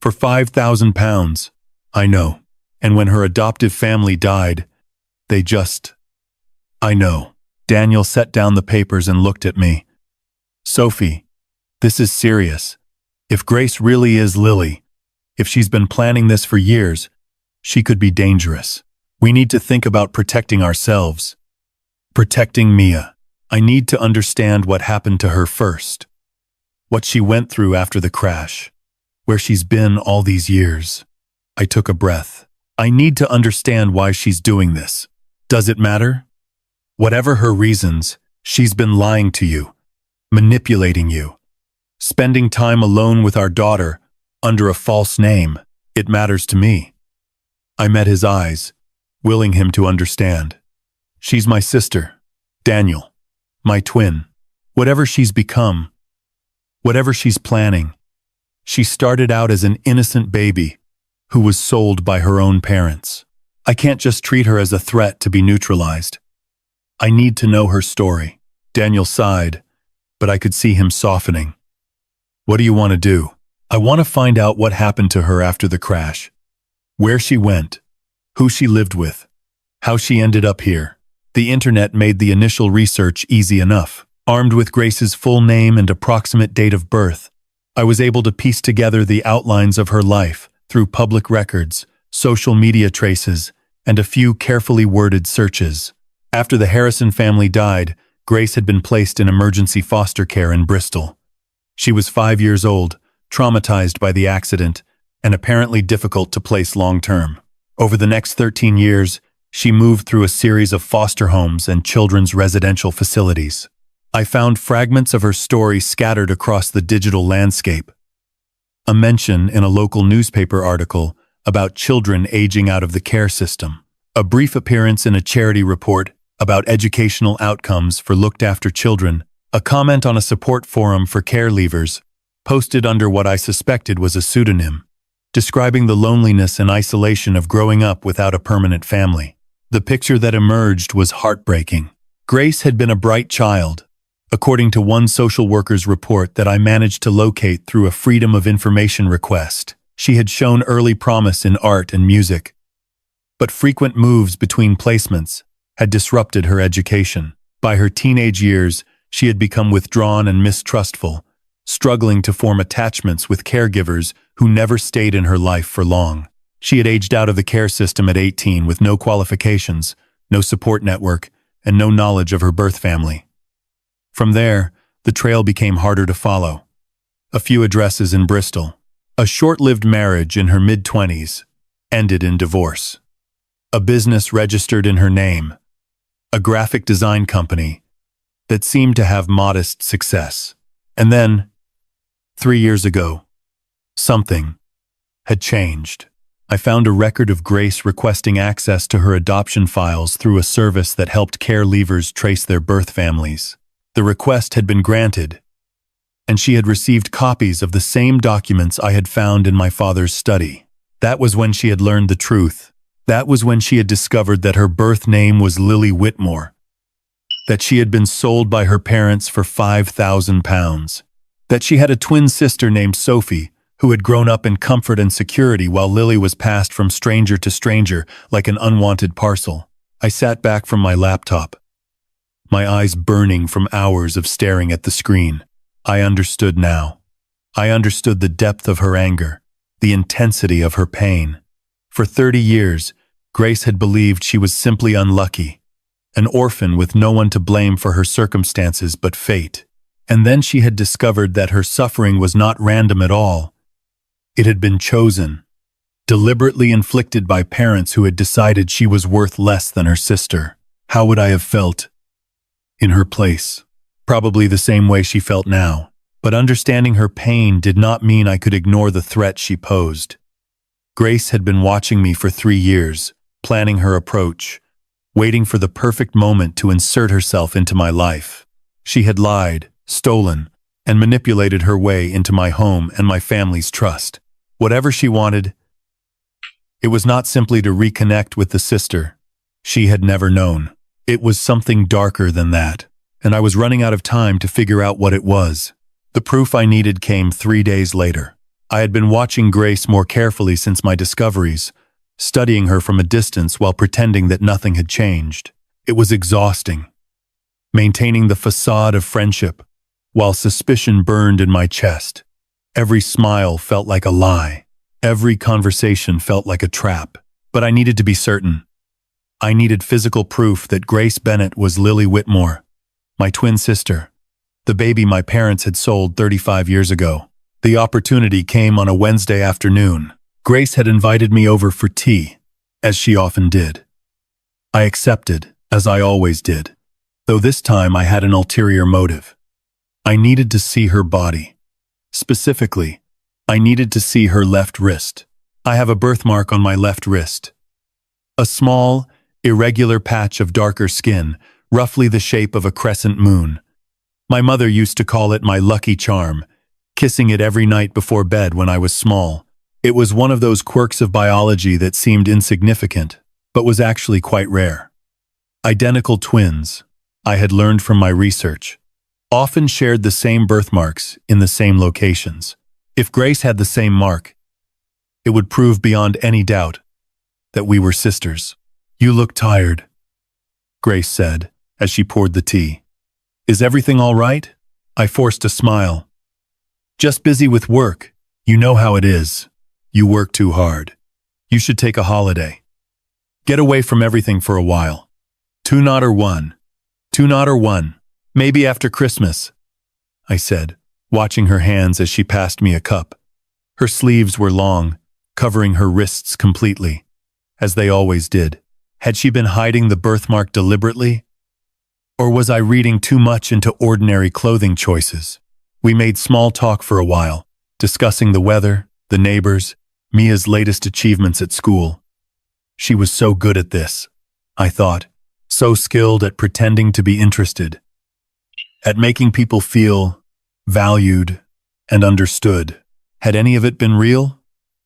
"For £5,000. I know. And when her adoptive family died, they just... I know." Daniel set down the papers and looked at me. "Sophie, this is serious. If Grace really is Lily, if she's been planning this for years, she could be dangerous. We need to think about protecting ourselves. Protecting Mia. I need to understand what happened to her first. What she went through after the crash. Where she's been all these years." I took a breath. "I need to understand why she's doing this. Does it matter? Whatever her reasons, she's been lying to you, manipulating you, spending time alone with our daughter under a false name. It matters to me." I met his eyes, willing him to understand. "She's my sister, Daniel, my twin. Whatever she's become, whatever she's planning, she started out as an innocent baby who was sold by her own parents. I can't just treat her as a threat to be neutralized. I need to know her story." Daniel sighed, but I could see him softening. "What do you want to do?" "I want to find out what happened to her after the crash. Where she went, who she lived with, how she ended up here." The internet made the initial research easy enough. Armed with Grace's full name and approximate date of birth, I was able to piece together the outlines of her life through public records, social media traces, and a few carefully worded searches. After the Harrison family died, Grace had been placed in emergency foster care in Bristol. She was 5 years old, traumatized by the accident, and apparently difficult to place long-term. Over the next 13 years, she moved through a series of foster homes and children's residential facilities. I found fragments of her story scattered across the digital landscape. A mention in a local newspaper article about children aging out of the care system. A brief appearance in a charity report about educational outcomes for looked-after children. A comment on a support forum for care leavers, posted under what I suspected was a pseudonym, describing the loneliness and isolation of growing up without a permanent family. The picture that emerged was heartbreaking. Grace had been a bright child, according to one social worker's report that I managed to locate through a Freedom of Information request. She had shown early promise in art and music, but frequent moves between placements had disrupted her education. By her teenage years, she had become withdrawn and mistrustful, struggling to form attachments with caregivers who never stayed in her life for long. She had aged out of the care system at 18 with no qualifications, no support network, and no knowledge of her birth family. From there, the trail became harder to follow. A few addresses in Bristol. A short-lived marriage in her mid-20s ended in divorce. A business registered in her name. A graphic design company that seemed to have modest success. And then, 3 years ago, something had changed. I found a record of Grace requesting access to her adoption files through a service that helped care leavers trace their birth families. The request had been granted, and she had received copies of the same documents I had found in my father's study. That was when she had learned the truth. That was when she had discovered that her birth name was Lily Whitmore, that she had been sold by her parents for £5,000, that she had a twin sister named Sophie, who had grown up in comfort and security while Lily was passed from stranger to stranger like an unwanted parcel. I sat back from my laptop, my eyes burning from hours of staring at the screen. I understood now. I understood the depth of her anger, the intensity of her pain. For 30 years, Grace had believed she was simply unlucky, an orphan with no one to blame for her circumstances but fate. And then she had discovered that her suffering was not random at all. It had been chosen, deliberately inflicted by parents who had decided she was worth less than her sister. How would I have felt in her place? Probably the same way she felt now. But understanding her pain did not mean I could ignore the threat she posed. Grace had been watching me for 3 years, planning her approach, waiting for the perfect moment to insert herself into my life. She had lied, stolen, and manipulated her way into my home and my family's trust. Whatever she wanted, it was not simply to reconnect with the sister she had never known. It was something darker than that, and I was running out of time to figure out what it was. The proof I needed came 3 days later. I had been watching Grace more carefully since my discoveries, studying her from a distance while pretending that nothing had changed. It was exhausting, maintaining the facade of friendship while suspicion burned in my chest. Every smile felt like a lie. Every conversation felt like a trap. But I needed to be certain. I needed physical proof that Grace Bennett was Lily Whitmore, my twin sister, the baby my parents had sold 35 years ago. The opportunity came on a Wednesday afternoon. Grace had invited me over for tea, as she often did. I accepted, as I always did, though this time I had an ulterior motive. I needed to see her body. Specifically, I needed to see her left wrist. I have a birthmark on my left wrist. A small, irregular patch of darker skin, roughly the shape of a crescent moon. My mother used to call it my lucky charm, kissing it every night before bed when I was small. It was one of those quirks of biology that seemed insignificant, but was actually quite rare. Identical twins, I had learned from my research, often shared the same birthmarks in the same locations. If Grace had the same mark, it would prove beyond any doubt that we were sisters. "You look tired," Grace said as she poured the tea. "Is everything all right?" I forced a smile. "Just busy with work. You know how it is. You work too hard. You should take a holiday. Get away from everything for a while. 2-0 or 1. 2-0 or 1. Maybe after Christmas," I said, watching her hands as she passed me a cup. Her sleeves were long, covering her wrists completely, as they always did. Had she been hiding the birthmark deliberately? Or was I reading too much into ordinary clothing choices? We made small talk for a while, discussing the weather, the neighbors, Mia's latest achievements at school. She was so good at this, I thought, so skilled at pretending to be interested, at making people feel valued and understood. Had any of it been real?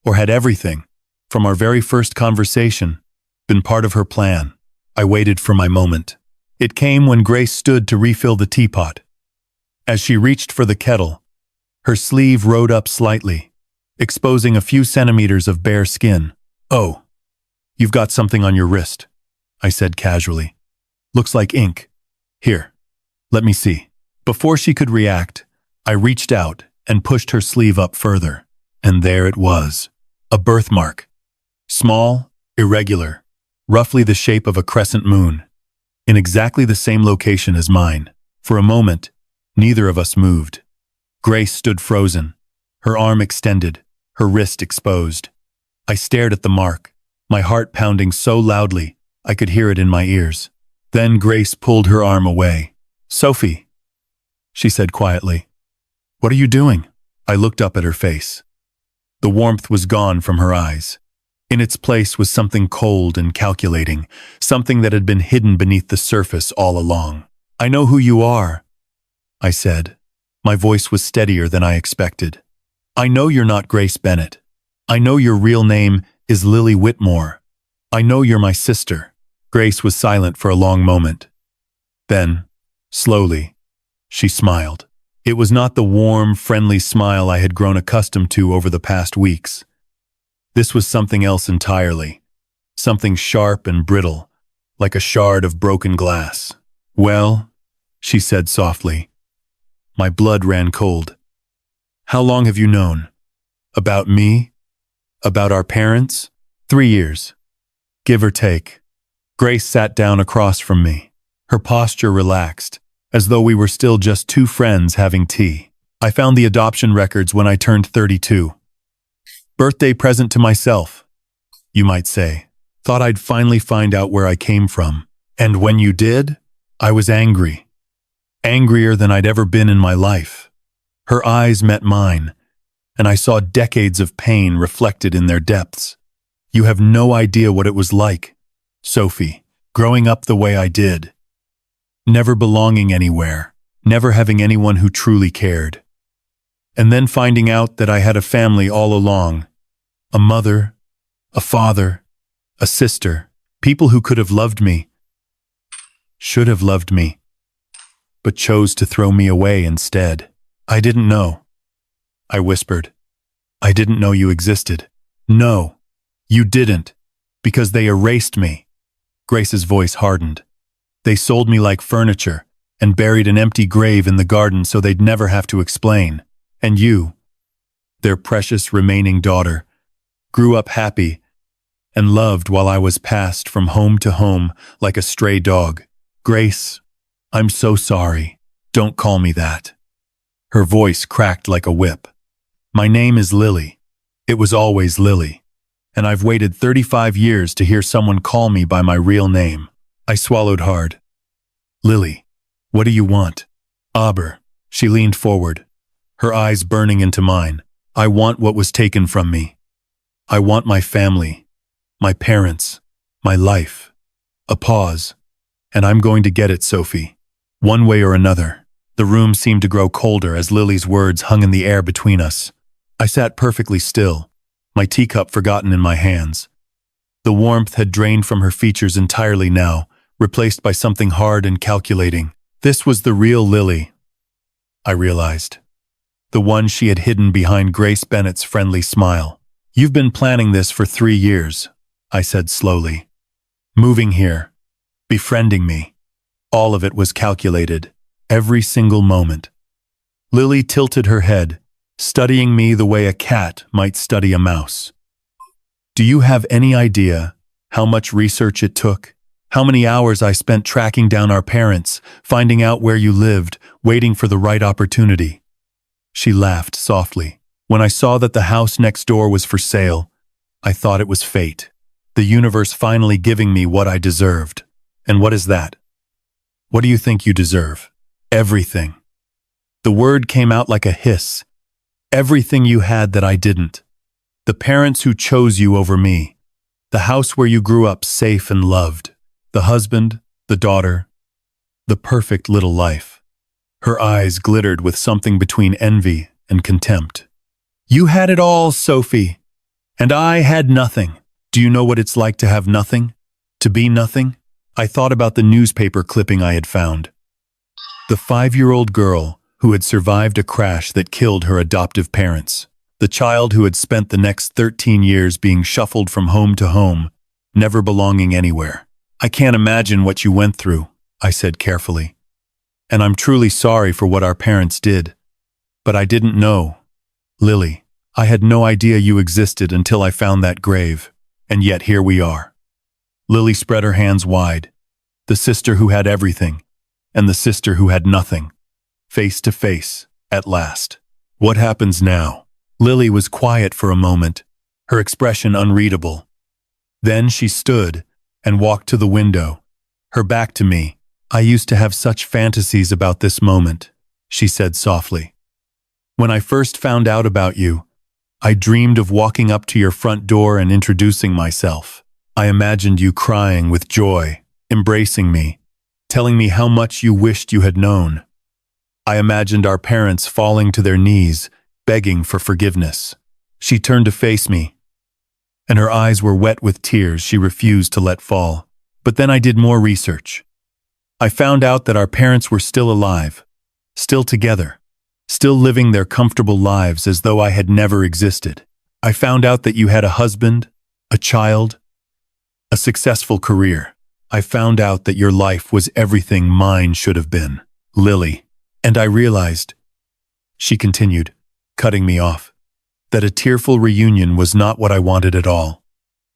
Or had everything, from our very first conversation, been part of her plan? I waited for my moment. It came when Grace stood to refill the teapot. As she reached for the kettle, her sleeve rode up slightly, exposing a few centimeters of bare skin. "Oh, you've got something on your wrist," I said casually. "Looks like ink. Here, let me see." Before she could react, I reached out and pushed her sleeve up further. And there it was, a birthmark. Small, irregular, roughly the shape of a crescent moon, in exactly the same location as mine. For a moment, neither of us moved. Grace stood frozen, her arm extended, her wrist exposed. I stared at the mark, my heart pounding so loudly I could hear it in my ears. Then Grace pulled her arm away. "Sophie," she said quietly. "What are you doing?" I looked up at her face. The warmth was gone from her eyes. In its place was something cold and calculating, something that had been hidden beneath the surface all along. "I know who you are," I said. My voice was steadier than I expected. "I know you're not Grace Bennett. I know your real name is Lily Whitmore. I know you're my sister." Grace was silent for a long moment. Then, slowly, she smiled. It was not the warm, friendly smile I had grown accustomed to over the past weeks. This was something else entirely. Something sharp and brittle, like a shard of broken glass. "Well," she said softly. My blood ran cold. "How long have you known? About me? About our parents?" 3 years. Give or take. Grace sat down across from me. Her posture relaxed, as though we were still just two friends having tea. "I found the adoption records when I turned 32. Birthday present to myself, you might say. Thought I'd finally find out where I came from. And when you did, I was angry. Angrier than I'd ever been in my life." Her eyes met mine, and I saw decades of pain reflected in their depths. "You have no idea what it was like, Sophie, growing up the way I did. Never belonging anywhere, never having anyone who truly cared. And then finding out that I had a family all along, a mother, a father, a sister, people who could have loved me, should have loved me, but chose to throw me away instead. I didn't know," I whispered. "I didn't know you existed." "No, you didn't, because they erased me." Grace's voice hardened. "They sold me like furniture and buried an empty grave in the garden so they'd never have to explain. And you, their precious remaining daughter, grew up happy and loved while I was passed from home to home like a stray dog. Grace, I'm so sorry. Don't call me that." Her voice cracked like a whip. "My name is Lily. It was always Lily. And I've waited 35 years to hear someone call me by my real name." I swallowed hard. "Lily, what do you want?" "Aber." She leaned forward, her eyes burning into mine. "I want what was taken from me. I want my family, my parents, my life." A pause. "And I'm going to get it, Sophie. One way or another." The room seemed to grow colder as Lily's words hung in the air between us. I sat perfectly still, my teacup forgotten in my hands. The warmth had drained from her features entirely now, replaced by something hard and calculating. This was the real Lily, I realized. The one she had hidden behind Grace Bennett's friendly smile. "You've been planning this for 3 years, I said slowly. "Moving here, befriending me. All of it was calculated, every single moment." Lily tilted her head, studying me the way a cat might study a mouse. "Do you have any idea how much research it took? How many hours I spent tracking down our parents, finding out where you lived, waiting for the right opportunity?" She laughed softly. "When I saw that the house next door was for sale, I thought it was fate. The universe finally giving me what I deserved. And what is that? What do you think you deserve?" "Everything." The word came out like a hiss. "Everything you had that I didn't. The parents who chose you over me. The house where you grew up safe and loved. The husband, the daughter, the perfect little life." Her eyes glittered with something between envy and contempt. "You had it all, Sophie. And I had nothing. Do you know what it's like to have nothing? To be nothing?" I thought about the newspaper clipping I had found. The 5-year-old girl who had survived a crash that killed her adoptive parents. The child who had spent the next 13 years being shuffled from home to home, never belonging anywhere. "I can't imagine what you went through," I said carefully. "And I'm truly sorry for what our parents did. But I didn't know. Lily, I had no idea you existed until I found that grave. And yet here we are. Lily spread her hands wide. The sister who had everything, and the sister who had nothing. Face to face, at last. What happens now? Lily was quiet for a moment, her expression unreadable. Then she stood and walked to the window, her back to me. I used to have such fantasies about this moment, she said softly. When I first found out about you, I dreamed of walking up to your front door and introducing myself. I imagined you crying with joy, embracing me, telling me how much you wished you had known. I imagined our parents falling to their knees, begging for forgiveness. She turned to face me, and her eyes were wet with tears she refused to let fall. But then I did more research. I found out that our parents were still alive, still together, still living their comfortable lives as though I had never existed. I found out that you had a husband, a child, a successful career. I found out that your life was everything mine should have been, Lily. And I realized, she continued, cutting me off, that a tearful reunion was not what I wanted at all.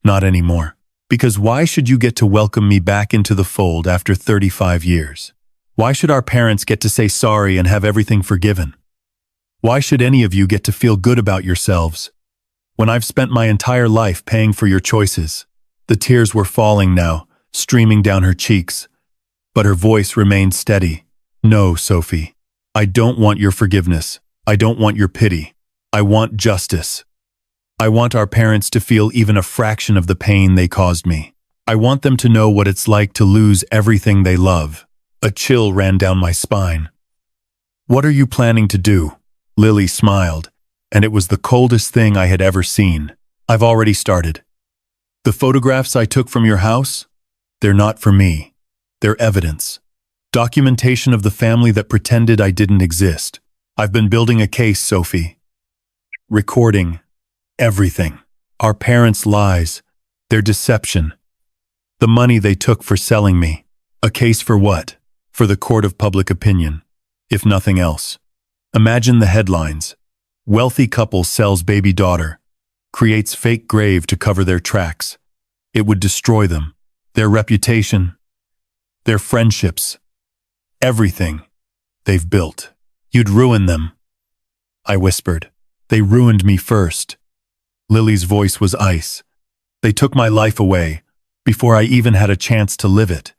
Not anymore. Because why should you get to welcome me back into the fold after 35 years? Why should our parents get to say sorry and have everything forgiven? Why should any of you get to feel good about yourselves when I've spent my entire life paying for your choices? The tears were falling now, streaming down her cheeks, but her voice remained steady. No, Sophie. I don't want your forgiveness. I don't want your pity. I want justice. I want our parents to feel even a fraction of the pain they caused me. I want them to know what it's like to lose everything they love. A chill ran down my spine. What are you planning to do? Lily smiled, and it was the coldest thing I had ever seen. I've already started. The photographs I took from your house? They're not for me. They're evidence. Documentation of the family that pretended I didn't exist. I've been building a case, Sophie. Recording everything. Our parents' lies, their deception, the money they took for selling me. A case for what? For the court of public opinion, if nothing else. Imagine the headlines. Wealthy couple sells baby daughter, creates fake grave to cover their tracks. It would destroy them, their reputation, their friendships, everything they've built. You'd ruin them. I whispered. They ruined me first. Lily's voice was ice. They took my life away, before I even had a chance to live it.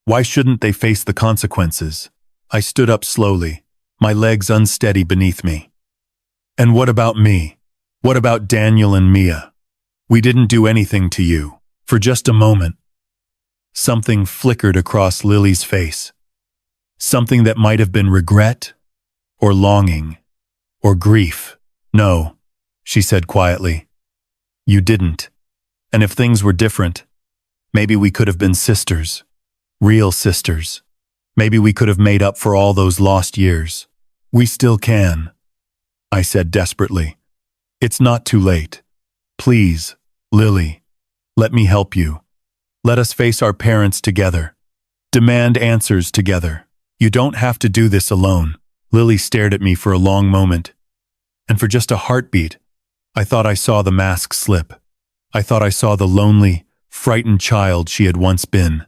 Why shouldn't they face the consequences? I stood up slowly, my legs unsteady beneath me. And what about me? What about Daniel and Mia? We didn't do anything to you. For just a moment, something flickered across Lily's face. Something that might have been regret, or longing, or grief. No, she said quietly. You didn't. And if things were different, maybe we could have been sisters. Real sisters. Maybe we could have made up for all those lost years. We still can, I said desperately. It's not too late. Please, Lily, let me help you. Let us face our parents together. Demand answers together. You don't have to do this alone. Lily stared at me for a long moment, and for just a heartbeat, I thought I saw the mask slip. I thought I saw the lonely, frightened child she had once been,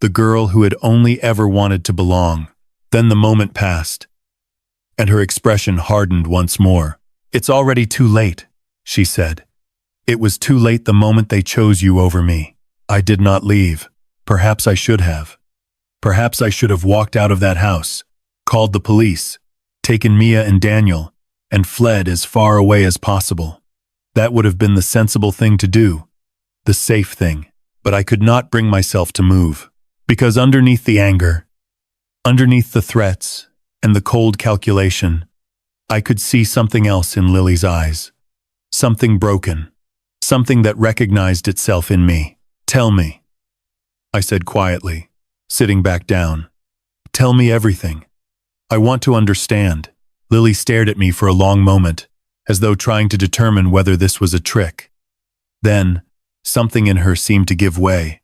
the girl who had only ever wanted to belong. Then the moment passed, and her expression hardened once more. It's already too late, she said. It was too late the moment they chose you over me. I did not leave. Perhaps I should have. Perhaps I should have walked out of that house, called the police, taken Mia and Daniel, and fled as far away as possible. That would have been the sensible thing to do, the safe thing. But I could not bring myself to move, because underneath the anger, underneath the threats, and the cold calculation, I could see something else in Lily's eyes. Something broken, something that recognized itself in me. Tell me, I said quietly, sitting back down. Tell me everything. I want to understand. Lily stared at me for a long moment, as though trying to determine whether this was a trick. Then, something in her seemed to give way,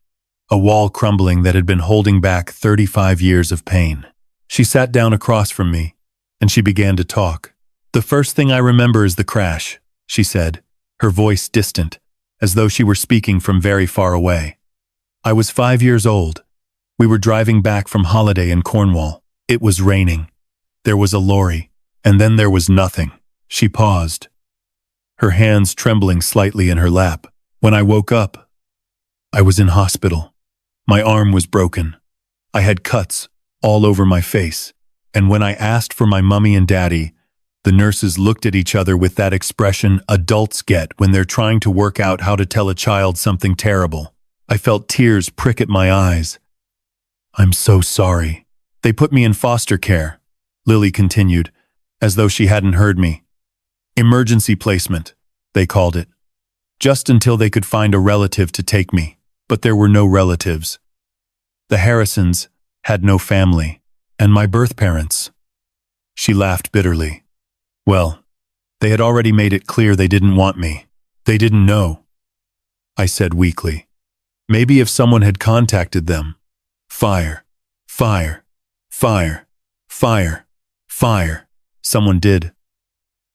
a wall crumbling that had been holding back 35 years of pain. She sat down across from me, and she began to talk. The first thing I remember is the crash, she said, her voice distant, as though she were speaking from very far away. I was 5 years old. We were driving back from holiday in Cornwall. It was raining. There was a lorry, and then there was nothing. She paused, her hands trembling slightly in her lap. When I woke up, I was in hospital. My arm was broken. I had cuts all over my face, and when I asked for my mummy and daddy, the nurses looked at each other with that expression adults get when they're trying to work out how to tell a child something terrible. I felt tears prick at my eyes. "I'm so sorry." "They put me in foster care," Lily continued, as though she hadn't heard me. "Emergency placement," they called it. Just until they could find a relative to take me. But there were no relatives. The Harrisons had no family, and my birth parents. She laughed bitterly. "Well, they had already made it clear they didn't want me. They didn't know," I said weakly. "Maybe if someone had contacted them." Fire, fire, fire, fire, fire. Someone did.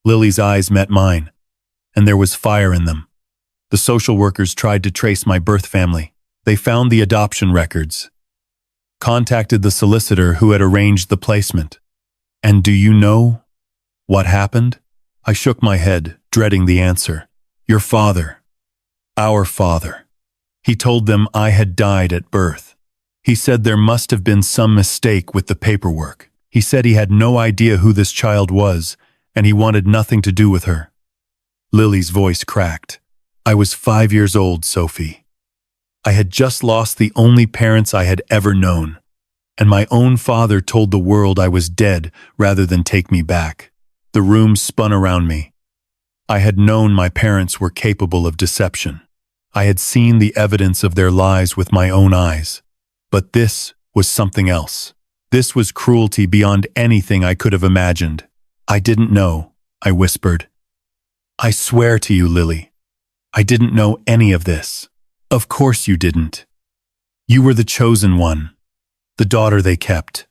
Lily's eyes met mine, and there was fire in them. The social workers tried to trace my birth family. They found the adoption records, contacted the solicitor who had arranged the placement. And do you know what happened? I shook my head, dreading the answer. "Your father. Our father. He told them I had died at birth. He said there must have been some mistake with the paperwork. He said he had no idea who this child was, and he wanted nothing to do with her." Lily's voice cracked. "I was 5 years old, Sophie. I had just lost the only parents I had ever known, and my own father told the world I was dead rather than take me back." The room spun around me. I had known my parents were capable of deception. I had seen the evidence of their lies with my own eyes. But this was something else. This was cruelty beyond anything I could have imagined. "I didn't know," I whispered. "I swear to you, Lily, I didn't know any of this." "Of course you didn't. You were the chosen one, the daughter they kept.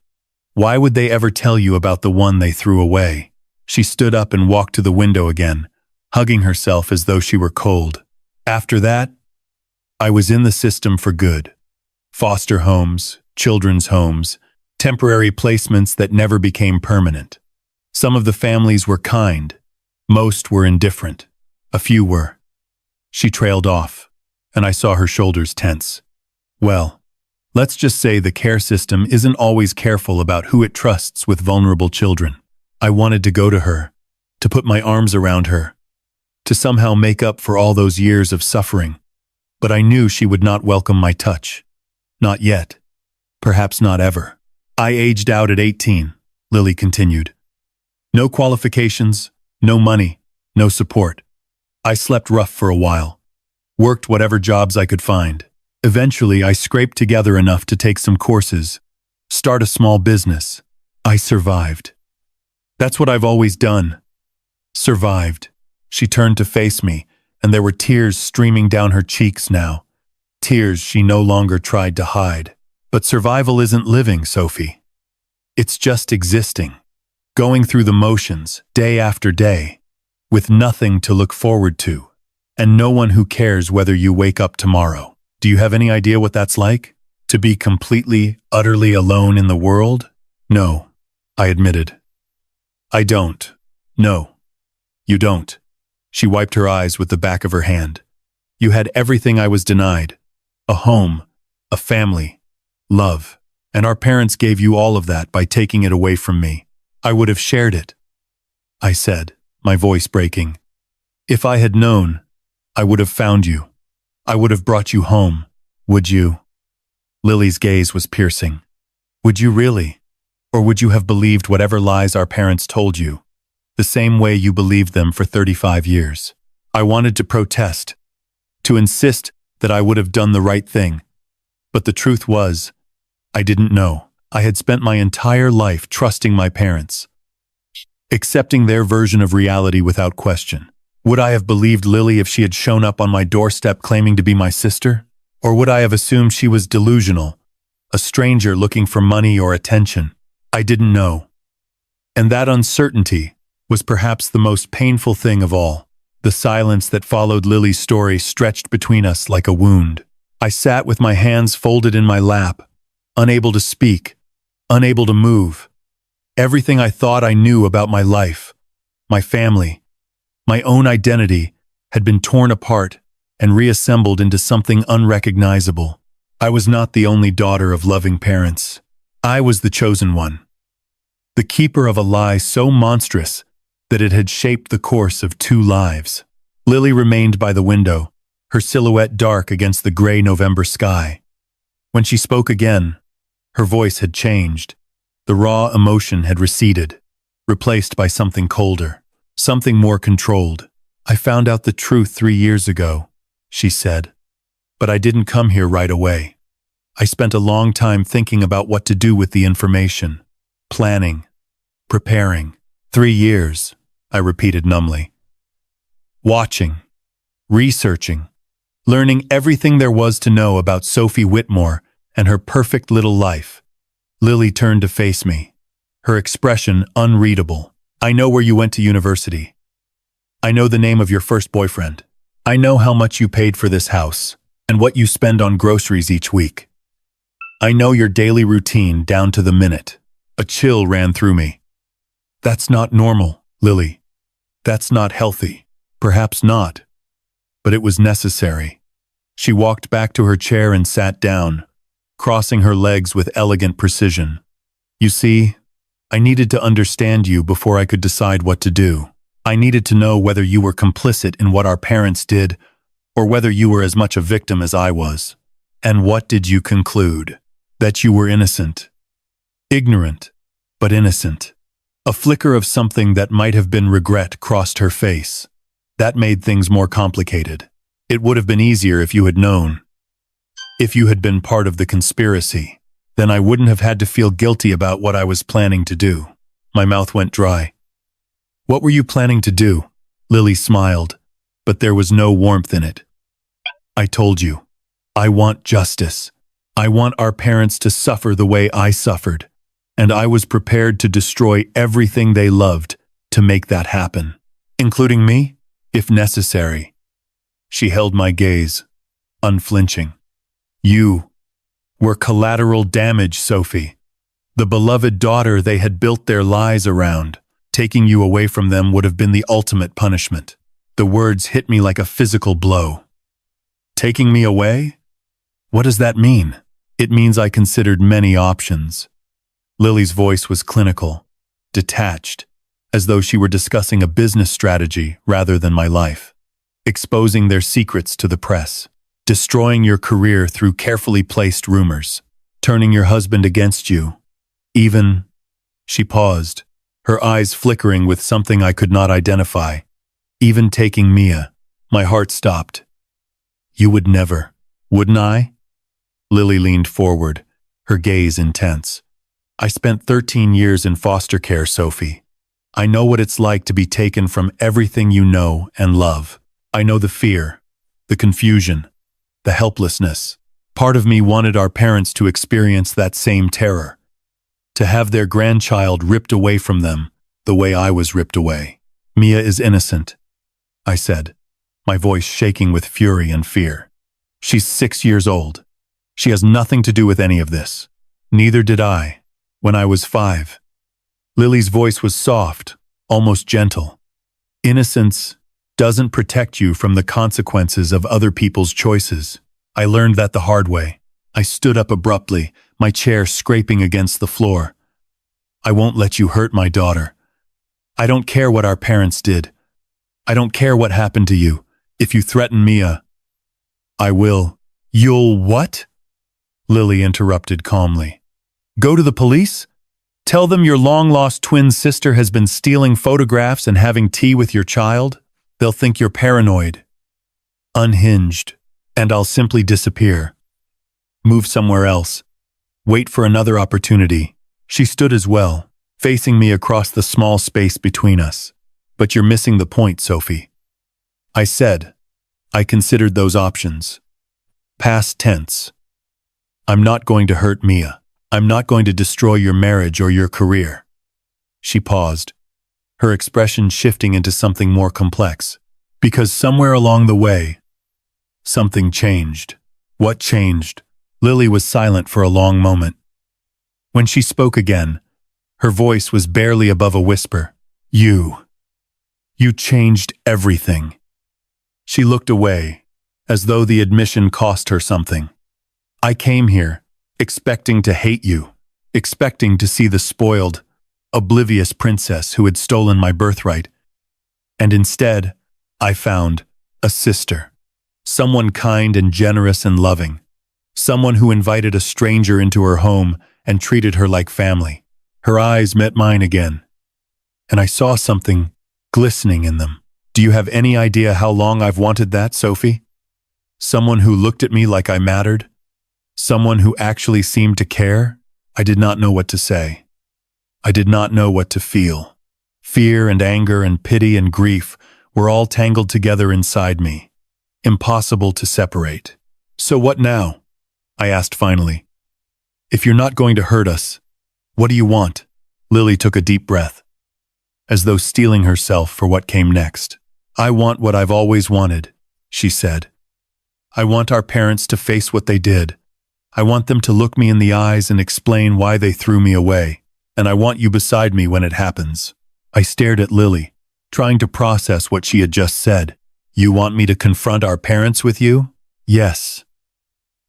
Why would they ever tell you about the one they threw away?" She stood up and walked to the window again, hugging herself as though she were cold. "After that, I was in the system for good. Foster homes, children's homes, temporary placements that never became permanent. Some of the families were kind, most were indifferent, a few were." She trailed off, and I saw her shoulders tense. "Well, let's just say the care system isn't always careful about who it trusts with vulnerable children." I wanted to go to her, to put my arms around her, to somehow make up for all those years of suffering, but I knew she would not welcome my touch. Not yet. Perhaps not ever. "I aged out at 18, Lily continued. "No qualifications, no money, no support. I slept rough for a while, worked whatever jobs I could find. Eventually, I scraped together enough to take some courses, start a small business. I survived. That's what I've always done. Survived." She turned to face me, and there were tears streaming down her cheeks now. Tears she no longer tried to hide. "But survival isn't living, Sophie. It's just existing, going through the motions, day after day, with nothing to look forward to, and no one who cares whether you wake up tomorrow. Do you have any idea what that's like? To be completely, utterly alone in the world?" "No," I admitted. "I don't. No, you don't." She wiped her eyes with the back of her hand. "You had everything I was denied. A home, a family, love, and our parents gave you all of that by taking it away from me. I would have shared it," I said, my voice breaking. "If I had known, I would have found you. I would have brought you home. Would you?" Lily's gaze was piercing. "Would you really? Or would you have believed whatever lies our parents told you, the same way you believed them for 35 years? I wanted to protest, to insist that I would have done the right thing. But the truth was, I didn't know. I had spent my entire life trusting my parents, accepting their version of reality without question. Would I have believed Lily if she had shown up on my doorstep claiming to be my sister? Or would I have assumed she was delusional, a stranger looking for money or attention? I didn't know. And that uncertainty was perhaps the most painful thing of all. The silence that followed Lily's story stretched between us like a wound. I sat with my hands folded in my lap, unable to speak, unable to move. Everything I thought I knew about my life, my family, my own identity had been torn apart and reassembled into something unrecognizable. I was not the only daughter of loving parents. I was the chosen one, the keeper of a lie so monstrous that it had shaped the course of 2 lives. Lily remained by the window, her silhouette dark against the gray November sky. When she spoke again, her voice had changed. The raw emotion had receded, replaced by something colder, something more controlled. "I found out the truth 3 years ago," she said. "But I didn't come here right away. I spent a long time thinking about what to do with the information, planning, preparing. 3 years," I repeated numbly. "Watching, researching, learning everything there was to know about Sophie Whitmore and her perfect little life." Lily turned to face me, her expression unreadable. "I know where you went to university. I know the name of your first boyfriend. I know how much you paid for this house and what you spend on groceries each week. I know your daily routine down to the minute." A chill ran through me. "That's not normal, Lily. That's not healthy." Perhaps not, but it was necessary. She walked back to her chair and sat down, crossing her legs with elegant precision. "You see, I needed to understand you before I could decide what to do. I needed to know whether you were complicit in what our parents did, or whether you were as much a victim as I was." "And what did you conclude?" "That you were innocent. Ignorant, but innocent." A flicker of something that might have been regret crossed her face. "That made things more complicated. It would have been easier if you had known. If you had been part of the conspiracy, then I wouldn't have had to feel guilty about what I was planning to do." My mouth went dry. "What were you planning to do?" Lily smiled, but there was no warmth in it. "I told you. I want justice. I want our parents to suffer the way I suffered, and I was prepared to destroy everything they loved to make that happen, including me, if necessary." She held my gaze, unflinching. "You were collateral damage, Sophie. The beloved daughter they had built their lies around. Taking you away from them would have been the ultimate punishment." The words hit me like a physical blow. "Taking me away? What does that mean?" "It means I considered many options." Lily's voice was clinical, detached, as though she were discussing a business strategy rather than my life. "Exposing their secrets to the press, destroying your career through carefully placed rumors, turning your husband against you, even—" She paused, her eyes flickering with something I could not identify. "Even taking Mia." My heart stopped. "You would never, wouldn't I?" Lily leaned forward, her gaze intense. "I spent 13 years in foster care, Sophie. I know what it's like to be taken from everything you know and love. I know the fear, the confusion, the helplessness. Part of me wanted our parents to experience that same terror, to have their grandchild ripped away from them the way I was ripped away." "Mia is innocent," I said, my voice shaking with fury and fear. "She's 6 years old. She has nothing to do with any of this. Neither did I, when I was 5. Lily's voice was soft, almost gentle. "Innocence doesn't protect you from the consequences of other people's choices. I learned that the hard way." I stood up abruptly, my chair scraping against the floor. "I won't let you hurt my daughter. I don't care what our parents did. I don't care what happened to you. If you threaten Mia, I will." "You'll what?" Lily interrupted calmly. "Go to the police? Tell them your long-lost twin sister has been stealing photographs and having tea with your child? They'll think you're paranoid, unhinged, and I'll simply disappear. Move somewhere else. Wait for another opportunity." She stood as well, facing me across the small space between us. "But you're missing the point, Sophie." I said. I considered those options. Past tense. "I'm not going to hurt Mia. I'm not going to destroy your marriage or your career." She paused, her expression shifting into something more complex. Because somewhere along the way, something changed. What changed? Lily was silent for a long moment. When she spoke again, her voice was barely above a whisper. You changed everything. She looked away, as though the admission cost her something. I came here, expecting to hate you, expecting to see the spoiled, oblivious princess who had stolen my birthright. And instead, I found a sister, someone kind and generous and loving, someone who invited a stranger into her home and treated her like family. Her eyes met mine again, and I saw something glistening in them. Do you have any idea how long I've wanted that, Sophie? Someone who looked at me like I mattered? Someone who actually seemed to care? I did not know what to say. I did not know what to feel. Fear and anger and pity and grief were all tangled together inside me, impossible to separate. So what now? I asked finally. If you're not going to hurt us, what do you want? Lily took a deep breath, as though steeling herself for what came next. I want what I've always wanted, she said. I want our parents to face what they did. I want them to look me in the eyes and explain why they threw me away. And I want you beside me when it happens. I stared at Lily, trying to process what she had just said. You want me to confront our parents with you? Yes.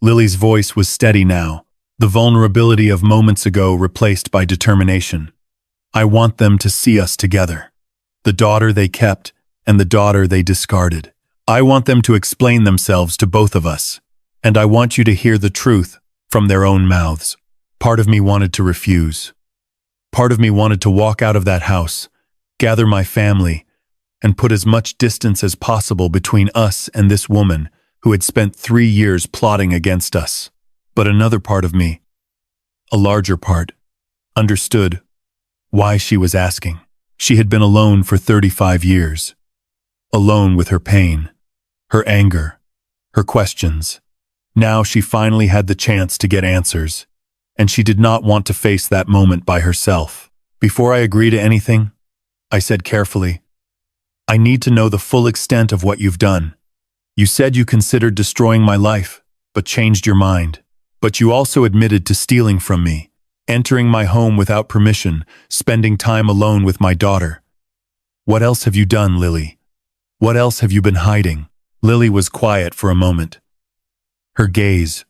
Lily's voice was steady now, the vulnerability of moments ago replaced by determination. I want them to see us together. The daughter they kept and the daughter they discarded. I want them to explain themselves to both of us. And I want you to hear the truth from their own mouths. Part of me wanted to refuse. Part of me wanted to walk out of that house, gather my family, and put as much distance as possible between us and this woman who had spent 3 years plotting against us. But another part of me, a larger part, understood why she was asking. She had been alone for 35 years, alone with her pain, her anger, her questions. Now she finally had the chance to get answers, and she did not want to face that moment by herself. Before I agree to anything, I said carefully, I need to know the full extent of what you've done. You said you considered destroying my life, but changed your mind. But you also admitted to stealing from me, entering my home without permission, spending time alone with my daughter. What else have you done, Lily? What else have you been hiding? Lily was quiet for a moment, her gaze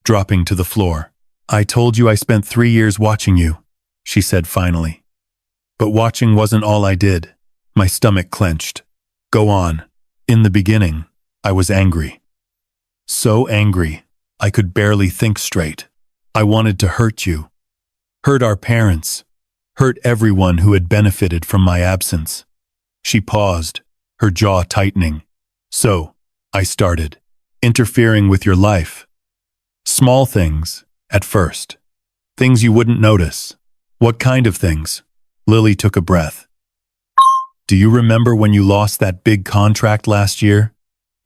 dropping to the floor. I told you I spent 3 years watching you, she said finally. But watching wasn't all I did. My stomach clenched. Go on. In the beginning, I was angry. So angry, I could barely think straight. I wanted to hurt you. Hurt our parents. Hurt everyone who had benefited from my absence. She paused, her jaw tightening. So, I started, interfering with your life. Small things, at first. Things you wouldn't notice. What kind of things? Lily took a breath. Do you remember when you lost that big contract last year?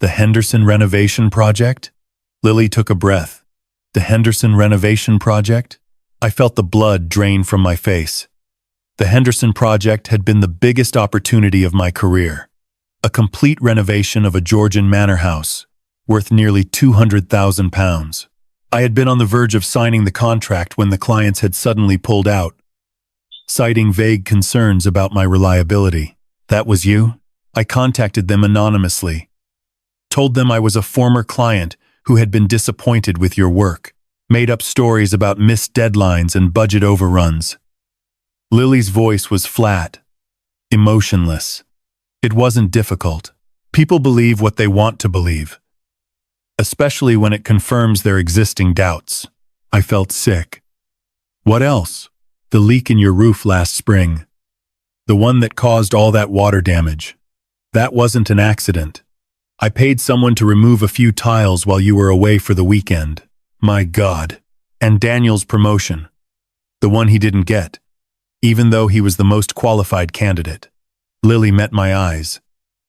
The Henderson renovation project? Lily took a breath. The Henderson renovation project? I felt the blood drain from my face. The Henderson project had been the biggest opportunity of my career. A complete renovation of a Georgian manor house, worth nearly £200,000. I had been on the verge of signing the contract when the clients had suddenly pulled out, citing vague concerns about my reliability. That was you? I contacted them anonymously, told them I was a former client who had been disappointed with your work, made up stories about missed deadlines and budget overruns. Lily's voice was flat, emotionless. It wasn't difficult. People believe what they want to believe, especially when it confirms their existing doubts. I felt sick. What else? The leak in your roof last spring. The one that caused all that water damage. That wasn't an accident. I paid someone to remove a few tiles while you were away for the weekend. My God. And Daniel's promotion. The one he didn't get, even though he was the most qualified candidate. Lily met my eyes,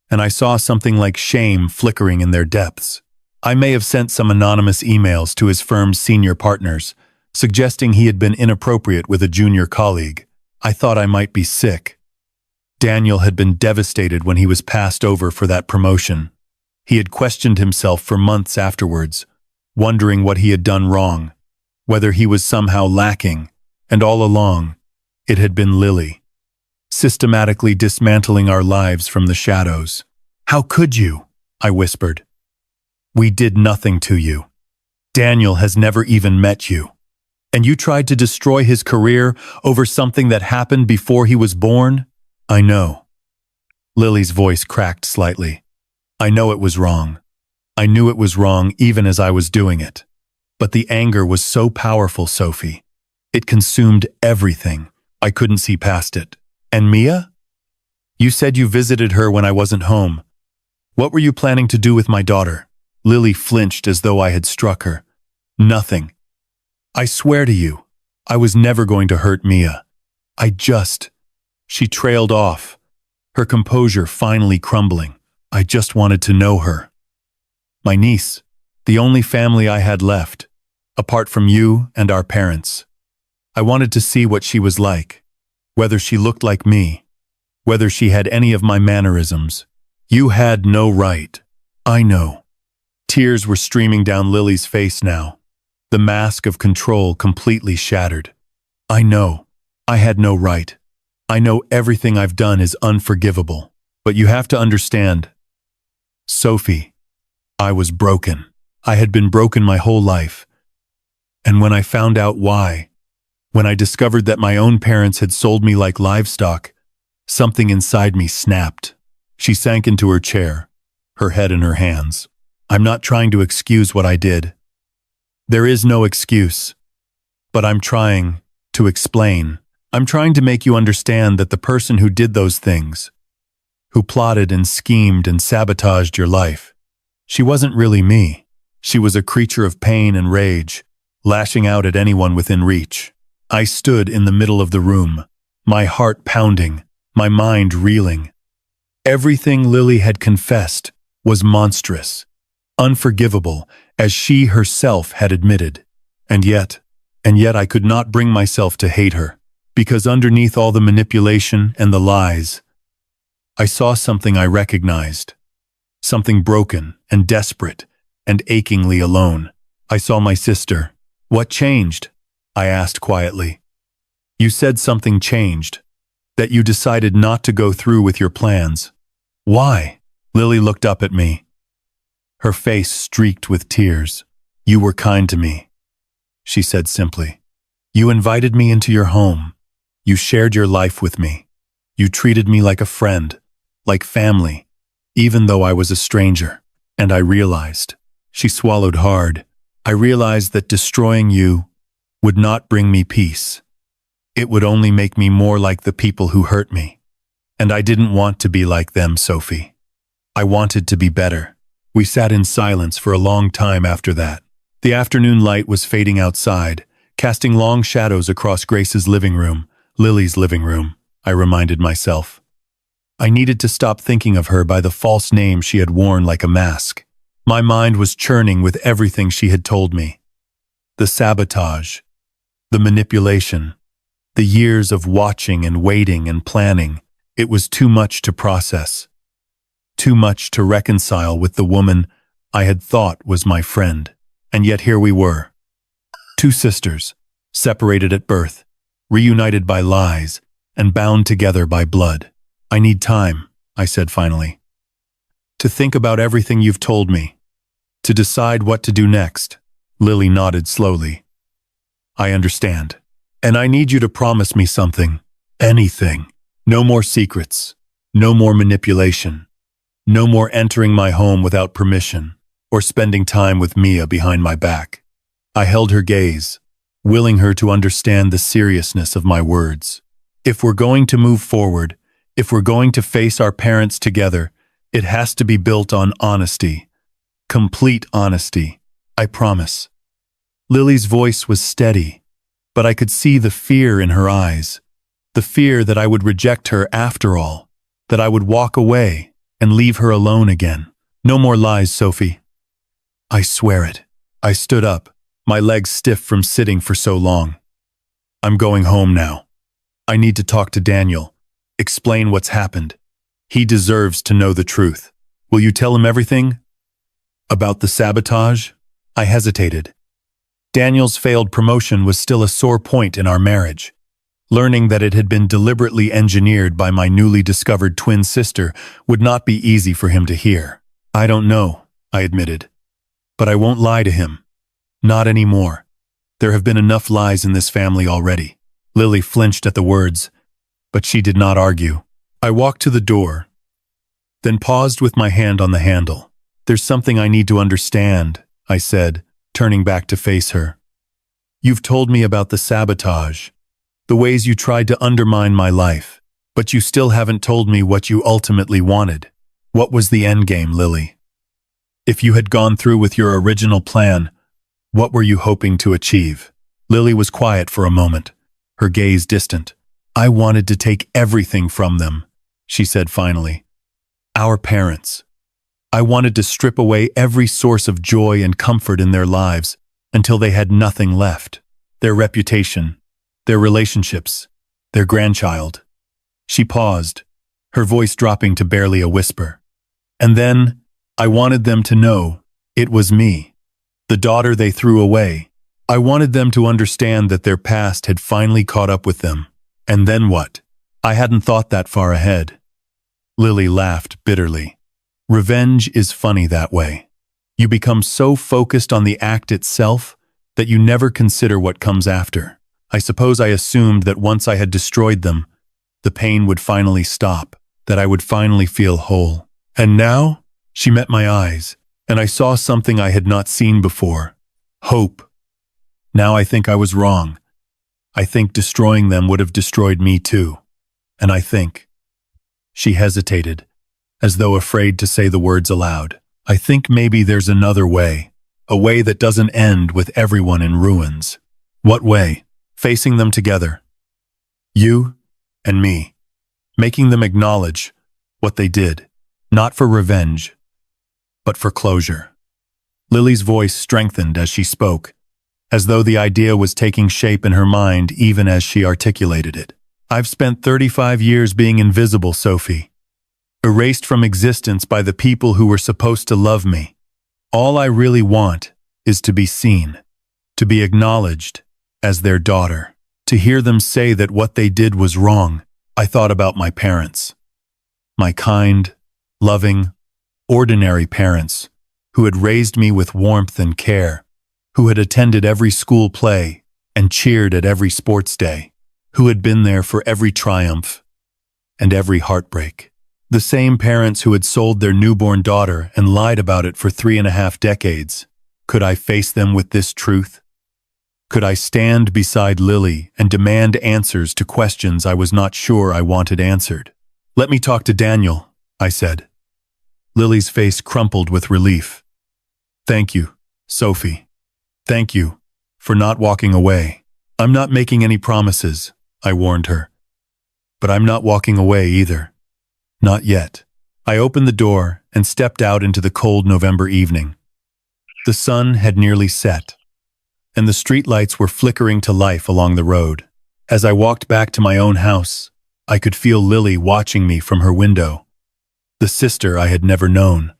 and I saw something like shame flickering in their depths. I may have sent some anonymous emails to his firm's senior partners, suggesting he had been inappropriate with a junior colleague. I thought I might be sick. Daniel had been devastated when he was passed over for that promotion. He had questioned himself for months afterwards, wondering what he had done wrong, whether he was somehow lacking, and all along, it had been Lily, systematically dismantling our lives from the shadows. "How could you?" I whispered. "We did nothing to you. Daniel has never even met you. And you tried to destroy his career over something that happened before he was born? I know." Lily's voice cracked slightly. "I know it was wrong. I knew it was wrong even as I was doing it. But the anger was so powerful, Sophie. It consumed everything. I couldn't see past it. And Mia? You said you visited her when I wasn't home. What were you planning to do with my daughter?" Lily flinched as though I had struck her. "Nothing. I swear to you, I was never going to hurt Mia. She trailed off, her composure finally crumbling. "I just wanted to know her. My niece, the only family I had left, apart from you and our parents. I wanted to see what she was like, whether she looked like me, whether she had any of my mannerisms. You had no right. I know." Tears were streaming down Lily's face now, the mask of control completely shattered. "I know. I had no right. I know everything I've done is unforgivable. But you have to understand. Sophie, I was broken. I had been broken my whole life. And when I found out why, when I discovered that my own parents had sold me like livestock, something inside me snapped." She sank into her chair, her head in her hands. "I'm not trying to excuse what I did. There is no excuse. But I'm trying to explain. I'm trying to make you understand that the person who did those things, who plotted and schemed and sabotaged your life, she wasn't really me. She was a creature of pain and rage, lashing out at anyone within reach. I stood in the middle of the room, my heart pounding, my mind reeling. Everything Lily had confessed was monstrous, unforgivable, as she herself had admitted. And yet I could not bring myself to hate her, because underneath all the manipulation and the lies, I saw something I recognized, something broken and desperate and achingly alone. I saw my sister. "What changed?" I asked quietly. "You said something changed, that you decided not to go through with your plans. Why?" Lily looked up at me, her face streaked with tears. "You were kind to me," she said simply. "You invited me into your home. You shared your life with me. You treated me like a friend, like family, even though I was a stranger. And I realized," she swallowed hard, "I realized that destroying you would not bring me peace. It would only make me more like the people who hurt me. And I didn't want to be like them, Sophie. I wanted to be better." We sat in silence for a long time after that. The afternoon light was fading outside, casting long shadows across Grace's living room, Lily's living room, I reminded myself. I needed to stop thinking of her by the false name she had worn like a mask. My mind was churning with everything she had told me. The sabotage, the manipulation, the years of watching and waiting and planning. It was too much to process. Too much to reconcile with the woman I had thought was my friend. And yet here we were. Two sisters, separated at birth, reunited by lies, and bound together by blood. "I need time," I said finally, "to think about everything you've told me, to decide what to do next." Lily nodded slowly. "I understand. And I need you to promise me something. Anything. No more secrets. No more manipulation. No more entering my home without permission, or spending time with Mia behind my back." I held her gaze, willing her to understand the seriousness of my words. If we're going to move forward, if we're going to face our parents together, it has to be built on honesty. Complete honesty. I promise. Lily's voice was steady, but I could see the fear in her eyes. The fear that I would reject her after all, that I would walk away and leave her alone again. "No more lies, Sophie." "I swear it." I stood up, my legs stiff from sitting for so long. "I'm going home now. I need to talk to Daniel, Explain what's happened. He deserves to know the truth. Will you tell him everything? About the sabotage? I hesitated. Daniel's failed promotion was still a sore point in our marriage. Learning that it had been deliberately engineered by my newly discovered twin sister would not be easy for him to hear. I don't know, I admitted. But I won't lie to him. Not anymore. There have been enough lies in this family already. Lily flinched at the words, but she did not argue. I walked to the door, then paused with my hand on the handle. There's something I need to understand, I said, turning back to face her. You've told me about the sabotage, the ways you tried to undermine my life, but you still haven't told me what you ultimately wanted. What was the endgame, Lily? If you had gone through with your original plan, what were you hoping to achieve? Lily was quiet for a moment, her gaze distant. I wanted to take everything from them, she said finally. Our parents. I wanted to strip away every source of joy and comfort in their lives until they had nothing left. Their reputation, their relationships, their grandchild. She paused, her voice dropping to barely a whisper. And then, I wanted them to know it was me, the daughter they threw away. I wanted them to understand that their past had finally caught up with them. And then what? I hadn't thought that far ahead. Lily laughed bitterly. Revenge is funny that way. You become so focused on the act itself that you never consider what comes after. I suppose I assumed that once I had destroyed them, the pain would finally stop, that I would finally feel whole. And now, she met my eyes, and I saw something I had not seen before. Hope. Now I think I was wrong. I think destroying them would have destroyed me too. And I think. She hesitated, as though afraid to say the words aloud. I think maybe there's another way, a way that doesn't end with everyone in ruins. What way? Facing them together. You and me. Making them acknowledge what they did, not for revenge, but for closure. Lily's voice strengthened as she spoke, as though the idea was taking shape in her mind even as she articulated it. I've spent 35 years being invisible, Sophie. Erased from existence by the people who were supposed to love me. All I really want is to be seen, to be acknowledged as their daughter, to hear them say that what they did was wrong. I thought about my parents. My kind, loving, ordinary parents who had raised me with warmth and care, who had attended every school play and cheered at every sports day, who had been there for every triumph and every heartbreak. The same parents who had sold their newborn daughter and lied about it for 3.5 decades. Could I face them with this truth? Could I stand beside Lily and demand answers to questions I was not sure I wanted answered? Let me talk to Daniel, I said. Lily's face crumpled with relief. Thank you, Sophie. Thank you for not walking away. I'm not making any promises, I warned her. But I'm not walking away either. Not yet. I opened the door and stepped out into the cold November evening. The sun had nearly set, and the streetlights were flickering to life along the road. As I walked back to my own house, I could feel Lily watching me from her window. The sister I had never known,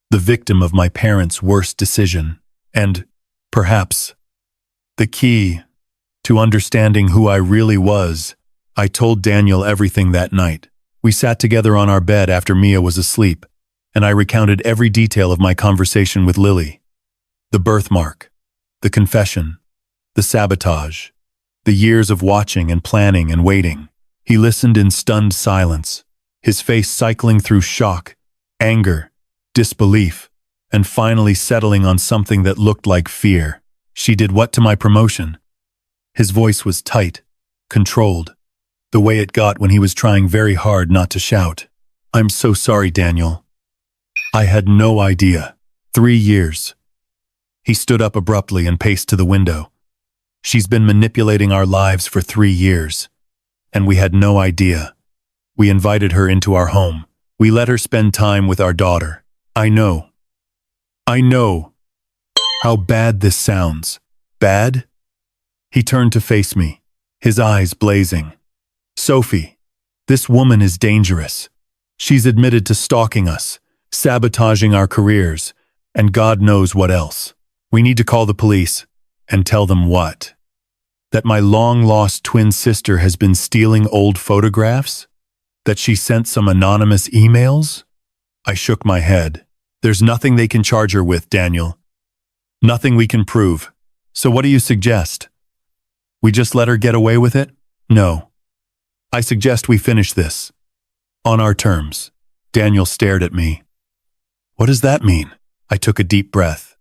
the victim of my parents' worst decision, and, perhaps, the key to understanding who I really was. I told Daniel everything that night. We sat together on our bed after Mia was asleep, and I recounted every detail of my conversation with Lily. The birthmark, the confession, the sabotage, the years of watching and planning and waiting. He listened in stunned silence, his face cycling through shock, anger, disbelief, and finally settling on something that looked like fear. She did what to my promotion? His voice was tight, controlled, the way it got when he was trying very hard not to shout. I'm so sorry, Daniel. I had no idea. 3 years. He stood up abruptly and paced to the window. She's been manipulating our lives for 3 years, and we had no idea. We invited her into our home. We let her spend time with our daughter. I know how bad this sounds. Bad? He turned to face me, his eyes blazing. Sophie, This woman is dangerous. She's admitted to stalking us, sabotaging our careers, and God knows what else. We need to call the police and tell them what? That my long-lost twin sister has been stealing old photographs? That she sent some anonymous emails? I shook my head. There's nothing they can charge her with, Daniel. Nothing we can prove. So what do you suggest? We just let her get away with it? No. I suggest we finish this. On our terms. Daniel stared at me. What does that mean? I took a deep breath.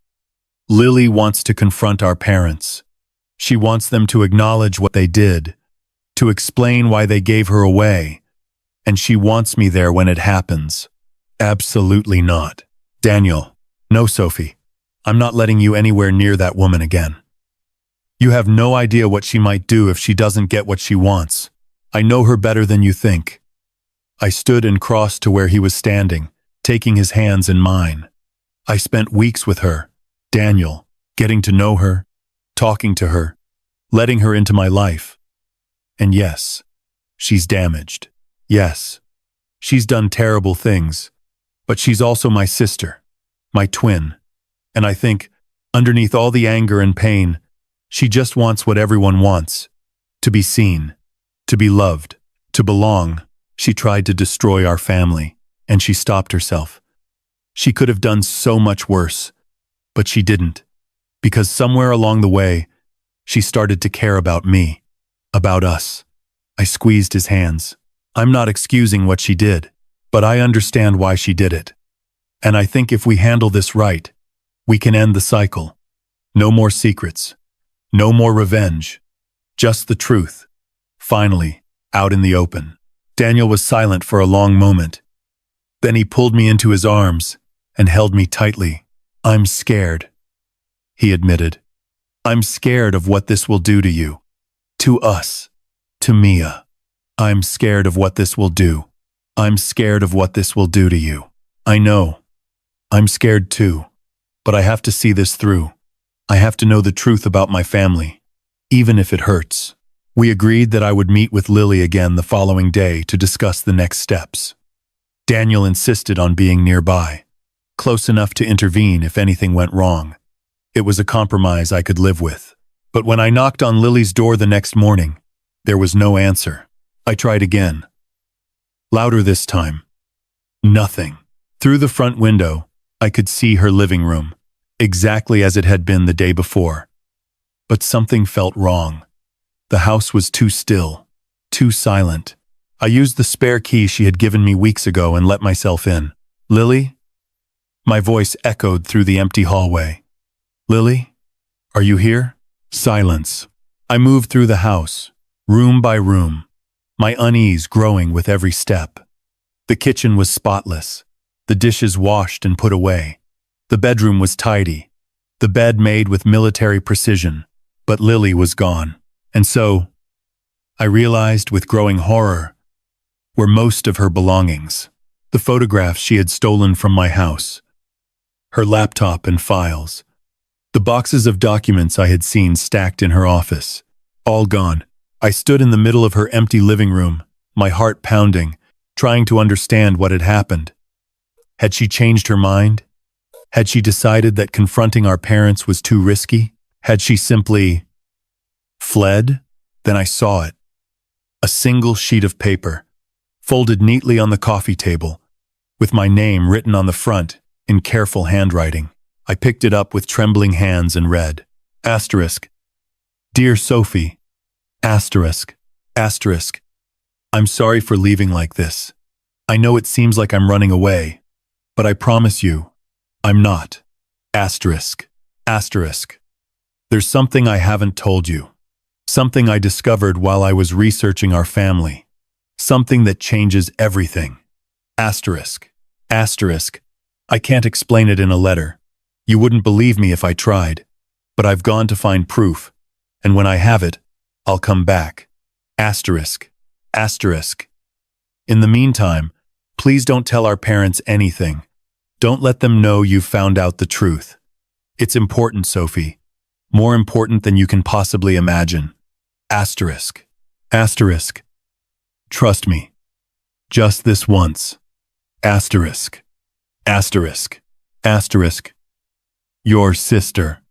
Lily wants to confront our parents. She wants them to acknowledge what they did, to explain why they gave her away, and she wants me there when it happens. Absolutely not. Daniel. No, Sophie. I'm not letting you anywhere near that woman again. You have no idea what she might do if she doesn't get what she wants. I know her better than you think. I stood and crossed to where he was standing, taking his hands in mine. I spent weeks with her, Daniel, getting to know her, talking to her, letting her into my life. And yes, she's damaged. Yes, she's done terrible things, but she's also my sister, my twin. And I think, underneath all the anger and pain, she just wants what everyone wants, to be seen, to be loved, to belong. She tried to destroy our family, and she stopped herself. She could have done so much worse, but she didn't, because somewhere along the way, she started to care about me, about us. I squeezed his hands. I'm not excusing what she did, but I understand why she did it. And I think if we handle this right, we can end the cycle. No more secrets. No more revenge. Just the truth. Finally, out in the open. Daniel was silent for a long moment. Then he pulled me into his arms and held me tightly. I'm scared, he admitted. I'm scared of what this will do to you. To us. To Mia. I'm scared of what this will do. I'm scared of what this will do to you. I know. I'm scared too. But I have to see this through. I have to know the truth about my family, even if it hurts. We agreed that I would meet with Lily again the following day to discuss the next steps. Daniel insisted on being nearby, close enough to intervene if anything went wrong. It was a compromise I could live with. But when I knocked on Lily's door the next morning, there was no answer. I tried again. Louder this time. Nothing. Through the front window, I could see her living room, exactly as it had been the day before. But something felt wrong. The house was too still, too silent. I used the spare key she had given me weeks ago and let myself in. Lily? My voice echoed through the empty hallway. Lily? Are you here? Silence. I moved through the house, room by room, my unease growing with every step. The kitchen was spotless, the dishes washed and put away. The bedroom was tidy, the bed made with military precision, but Lily was gone. And so, I realized with growing horror, were most of her belongings. The photographs she had stolen from my house, her laptop and files, the boxes of documents I had seen stacked in her office, all gone. I stood in the middle of her empty living room, my heart pounding, trying to understand what had happened. Had she changed her mind? Had she decided that confronting our parents was too risky? Had she simply fled? Then I saw it. A single sheet of paper, folded neatly on the coffee table, with my name written on the front in careful handwriting. I picked it up with trembling hands and read, asterisk, Dear Sophie, asterisk, asterisk, I'm sorry for leaving like this. I know it seems like I'm running away, but I promise you, I'm not. Asterisk, asterisk. There's something I haven't told you. Something I discovered while I was researching our family. Something that changes everything. Asterisk, asterisk. I can't explain it in a letter. You wouldn't believe me if I tried. But I've gone to find proof, and when I have it, I'll come back. Asterisk, asterisk. In the meantime, please don't tell our parents anything. Don't let them know you've found out the truth. It's important, Sophie. More important than you can possibly imagine. Asterisk. Asterisk. Trust me, Just this once. Asterisk. Asterisk. Asterisk. Your sister.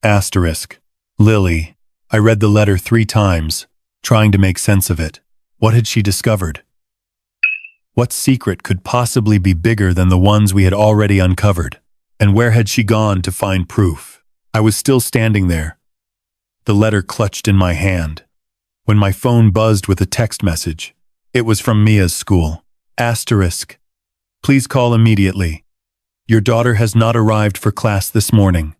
Asterisk. Lily. I read the letter 3 times, trying to make sense of it. What had she discovered? What secret could possibly be bigger than the ones we had already uncovered? And where had she gone to find proof? I was still standing there, the letter clutched in my hand, when my phone buzzed with a text message. It was from Mia's school. Asterisk. Please call immediately. Your daughter has not arrived for class this morning.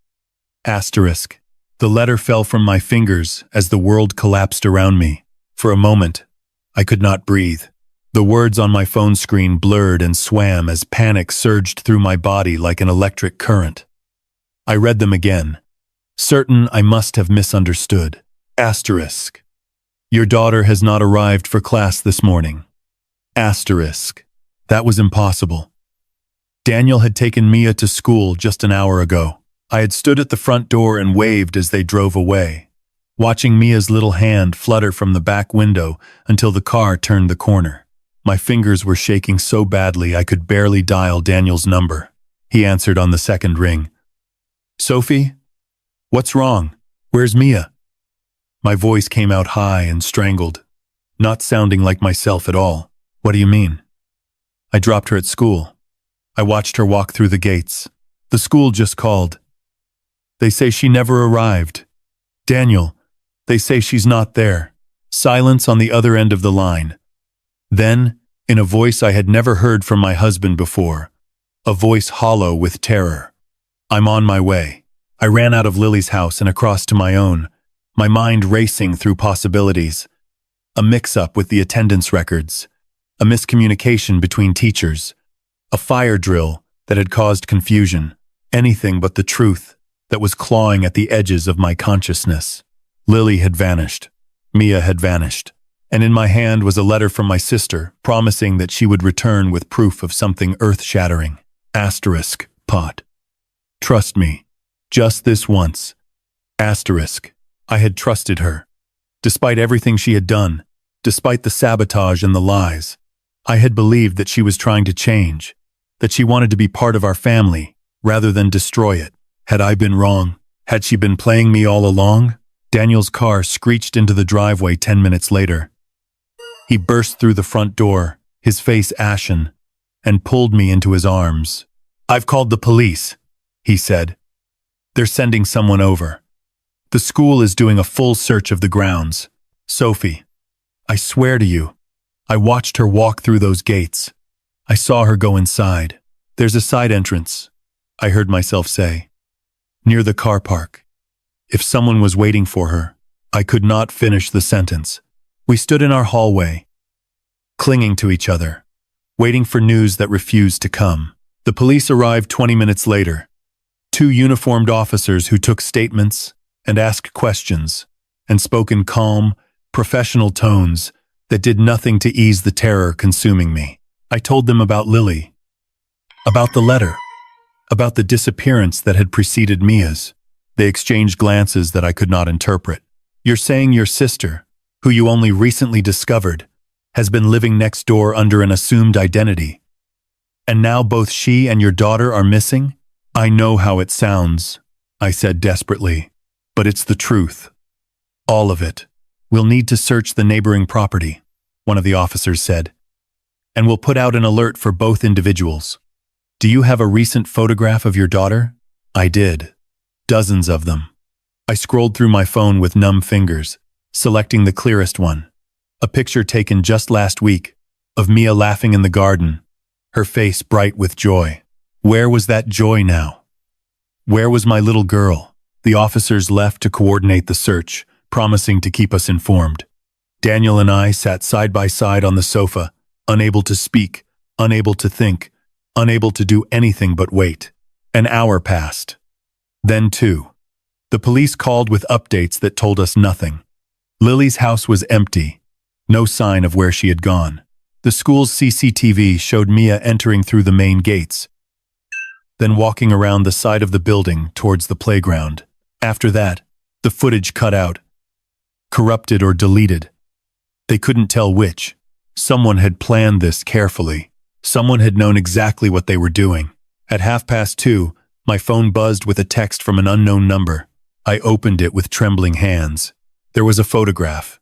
Asterisk. The letter fell from my fingers as the world collapsed around me. For a moment, I could not breathe. The words on my phone screen blurred and swam as panic surged through my body like an electric current. I read them again, certain I must have misunderstood. Asterisk. Your daughter has not arrived for class this morning. Asterisk. That was impossible. Daniel had taken Mia to school just an hour ago. I had stood at the front door and waved as they drove away, watching Mia's little hand flutter from the back window until the car turned the corner. My fingers were shaking so badly I could barely dial Daniel's number. He answered on the second ring. Sophie? What's wrong? Where's Mia? My voice came out high and strangled, not sounding like myself at all. What do you mean? I dropped her at school. I watched her walk through the gates. The school just called. They say she never arrived. Daniel, they say she's not there. Silence on the other end of the line. Then, in a voice I had never heard from my husband before, a voice hollow with terror. I'm on my way. I ran out of Lily's house and across to my own, my mind racing through possibilities. A mix-up with the attendance records, a miscommunication between teachers, a fire drill that had caused confusion, anything but the truth that was clawing at the edges of my consciousness. Lily had vanished. Mia had vanished. And in my hand was a letter from my sister, promising that she would return with proof of something earth-shattering. Asterisk. Pot. Trust me. Just this once. Asterisk. I had trusted her. Despite everything she had done, despite the sabotage and the lies, I had believed that she was trying to change, that she wanted to be part of our family, rather than destroy it. Had I been wrong? Had she been playing me all along? Daniel's car screeched into the driveway 10 minutes later. He burst through the front door, his face ashen, and pulled me into his arms. I've called the police, he said. They're sending someone over. The school is doing a full search of the grounds. Sophie, I swear to you, I watched her walk through those gates. I saw her go inside. There's a side entrance, I heard myself say, near the car park. If someone was waiting for her, I could not finish the sentence. We stood in our hallway, clinging to each other, waiting for news that refused to come. The police arrived 20 minutes later. 2 uniformed officers who took statements and asked questions and spoke in calm, professional tones that did nothing to ease the terror consuming me. I told them about Lily, about the letter, about the disappearance that had preceded Mia's. They exchanged glances that I could not interpret. You're saying your sister, who you only recently discovered, has been living next door under an assumed identity. And now both she and your daughter are missing? I know how it sounds, I said desperately, but it's the truth. All of it. We'll need to search the neighboring property, one of the officers said, and we'll put out an alert for both individuals. Do you have a recent photograph of your daughter? I did. Dozens of them. I scrolled through my phone with numb fingers, selecting the clearest one. A picture taken just last week of Mia laughing in the garden, her face bright with joy. Where was that joy now? Where was my little girl? The officers left to coordinate the search, promising to keep us informed. Daniel and I sat side by side on the sofa, unable to speak, unable to think, unable to do anything but wait. An hour passed. Then 2. The police called with updates that told us nothing. Lily's house was empty, no sign of where she had gone. The school's CCTV showed Mia entering through the main gates, then walking around the side of the building towards the playground. After that, the footage cut out, corrupted or deleted. They couldn't tell which. Someone had planned this carefully. Someone had known exactly what they were doing. At 2:30, my phone buzzed with a text from an unknown number. I opened it with trembling hands. There was a photograph.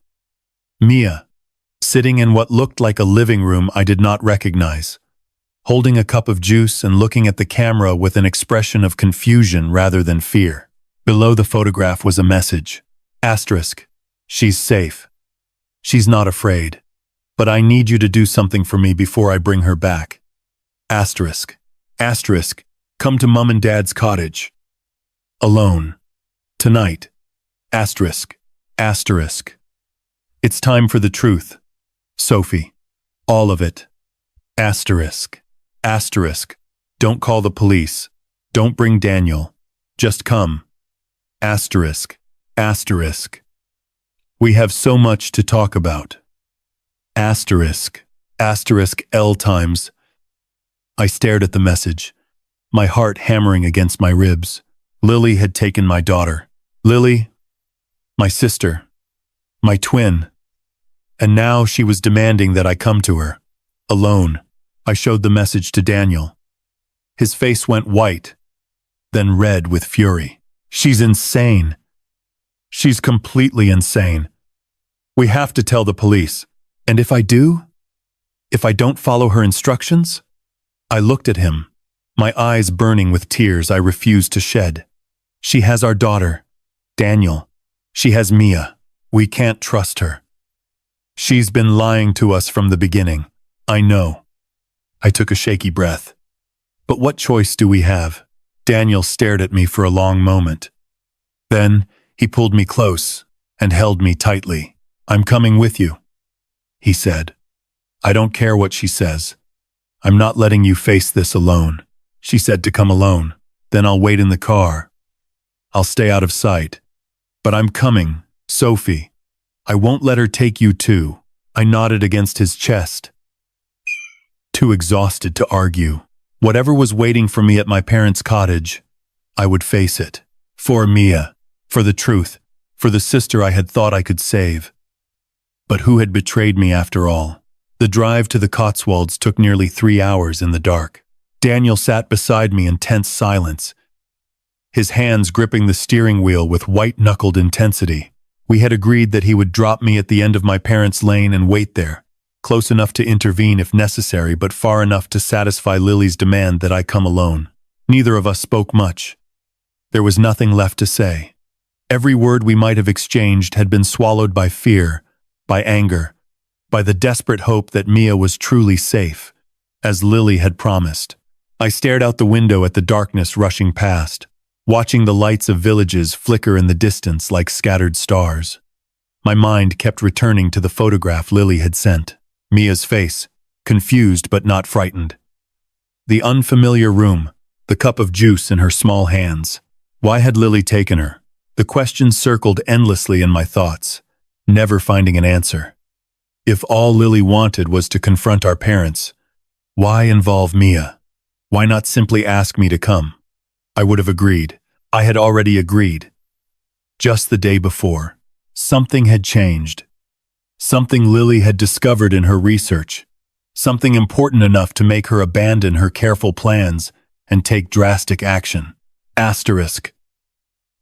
Mia, sitting in what looked like a living room I did not recognize, holding a cup of juice and looking at the camera with an expression of confusion rather than fear. Below the photograph was a message. Asterisk. She's safe. She's not afraid. But I need you to do something for me before I bring her back. Asterisk. Asterisk. Come to Mum and Dad's cottage. Alone. Tonight. Asterisk. Asterisk. It's time for the truth. Sophie. All of it. Asterisk. Asterisk. Don't call the police. Don't bring Daniel. Just come. Asterisk. Asterisk. We have so much to talk about. Asterisk. Asterisk L times. I stared at the message, my heart hammering against my ribs. Lily had taken my daughter. Lily, my sister, my twin. And now she was demanding that I come to her. Alone. I showed the message to Daniel. His face went white, then red with fury. She's insane. She's completely insane. We have to tell the police. And if I do? If I don't follow her instructions? I looked at him, my eyes burning with tears I refused to shed. She has our daughter, Daniel. She has Mia. We can't trust her. She's been lying to us from the beginning. I know. I took a shaky breath. But what choice do we have? Daniel stared at me for a long moment. Then he pulled me close and held me tightly. I'm coming with you, he said. I don't care what she says. I'm not letting you face this alone. She said to come alone. Then I'll wait in the car. I'll stay out of sight. But I'm coming, Sophie. I won't let her take you too. I nodded against his chest, too exhausted to argue. Whatever was waiting for me at my parents' cottage, I would face it. For Mia, for the truth, for the sister I had thought I could save. But who had betrayed me after all? The drive to the Cotswolds took nearly 3 hours in the dark. Daniel sat beside me in tense silence, his hands gripping the steering wheel with white-knuckled intensity. We had agreed that he would drop me at the end of my parents' lane and wait there, close enough to intervene if necessary, but far enough to satisfy Lily's demand that I come alone. Neither of us spoke much. There was nothing left to say. Every word we might have exchanged had been swallowed by fear, by anger, by the desperate hope that Mia was truly safe, as Lily had promised. I stared out the window at the darkness rushing past, watching the lights of villages flicker in the distance like scattered stars. My mind kept returning to the photograph Lily had sent. Mia's face, confused but not frightened. The unfamiliar room, the cup of juice in her small hands. Why had Lily taken her? The questions circled endlessly in my thoughts, never finding an answer. If all Lily wanted was to confront our parents, why involve Mia? Why not simply ask me to come? I would have agreed. I had already agreed. Just the day before, something had changed. Something Lily had discovered in her research. Something important enough to make her abandon her careful plans and take drastic action. Asterisk.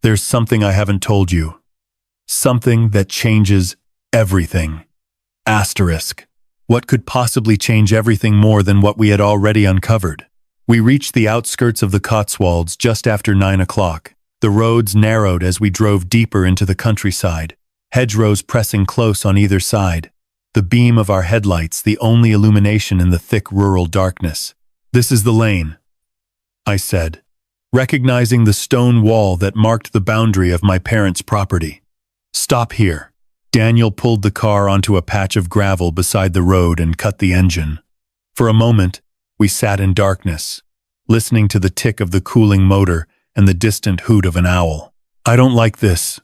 There's something I haven't told you. Something that changes everything. Asterisk. What could possibly change everything more than what we had already uncovered? We reached the outskirts of the Cotswolds just after 9 o'clock. The roads narrowed as we drove deeper into the countryside, hedgerows pressing close on either side, the beam of our headlights the only illumination in the thick rural darkness. This is the lane, I said, recognizing the stone wall that marked the boundary of my parents' property. Stop here. Daniel pulled the car onto a patch of gravel beside the road and cut the engine. For a moment, we sat in darkness, listening to the tick of the cooling motor and the distant hoot of an owl. I don't like this,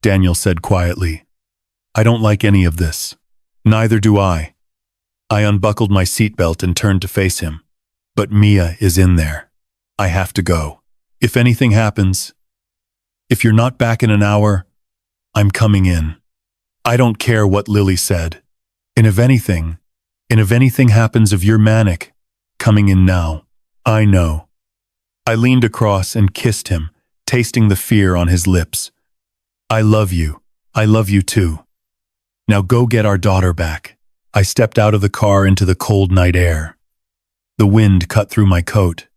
Daniel said quietly. I don't like any of this. Neither do I. I unbuckled my seatbelt and turned to face him. But Mia is in there. I have to go. If anything happens, if you're not back in an hour, I'm coming in. I don't care what Lily said. And if anything happens of your manic, coming in now, I know. I leaned across and kissed him, tasting the fear on his lips. I love you. I love you too. Now go get our daughter back. I stepped out of the car into the cold night air. The wind cut through my coat,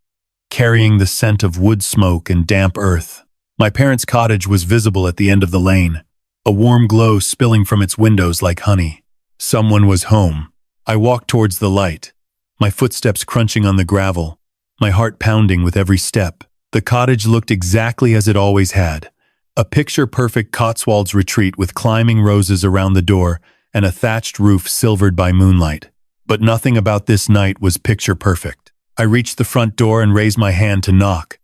carrying the scent of wood smoke and damp earth. My parents' cottage was visible at the end of the lane, a warm glow spilling from its windows like honey. Someone was home. I walked towards the light, my footsteps crunching on the gravel, my heart pounding with every step. The cottage looked exactly as it always had, a picture-perfect Cotswolds retreat with climbing roses around the door and a thatched roof silvered by moonlight. But nothing about this night was picture-perfect. I reached the front door and raised my hand to knock.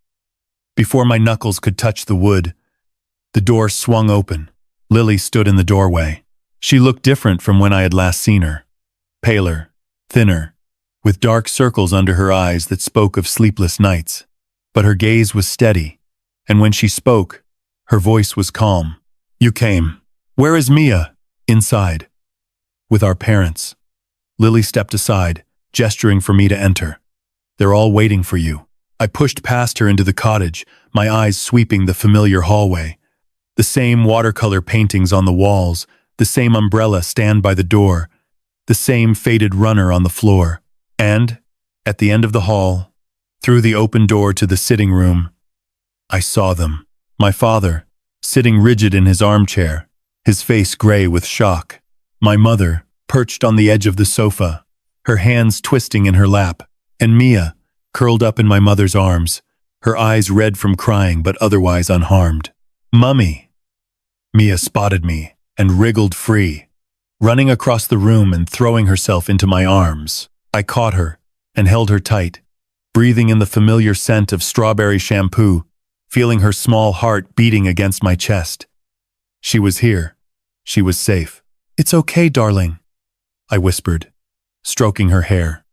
Before my knuckles could touch the wood, the door swung open. Lily stood in the doorway. She looked different from when I had last seen her. Paler, thinner, with dark circles under her eyes that spoke of sleepless nights. But her gaze was steady, and when she spoke, her voice was calm. You came. Where is Mia? Inside. With our parents. Lily stepped aside, gesturing for me to enter. They're all waiting for you. I pushed past her into the cottage, my eyes sweeping the familiar hallway. The same watercolor paintings on the walls, the same umbrella stand by the door, the same faded runner on the floor. And, at the end of the hall, through the open door to the sitting room, I saw them. My father, sitting rigid in his armchair, his face gray with shock. My mother, perched on the edge of the sofa, her hands twisting in her lap. And Mia, curled up in my mother's arms, her eyes red from crying but otherwise unharmed. Mummy! Mia spotted me and wriggled free, running across the room and throwing herself into my arms. I caught her and held her tight, breathing in the familiar scent of strawberry shampoo, feeling her small heart beating against my chest. She was here. She was safe. It's okay, darling, I whispered, stroking her hair.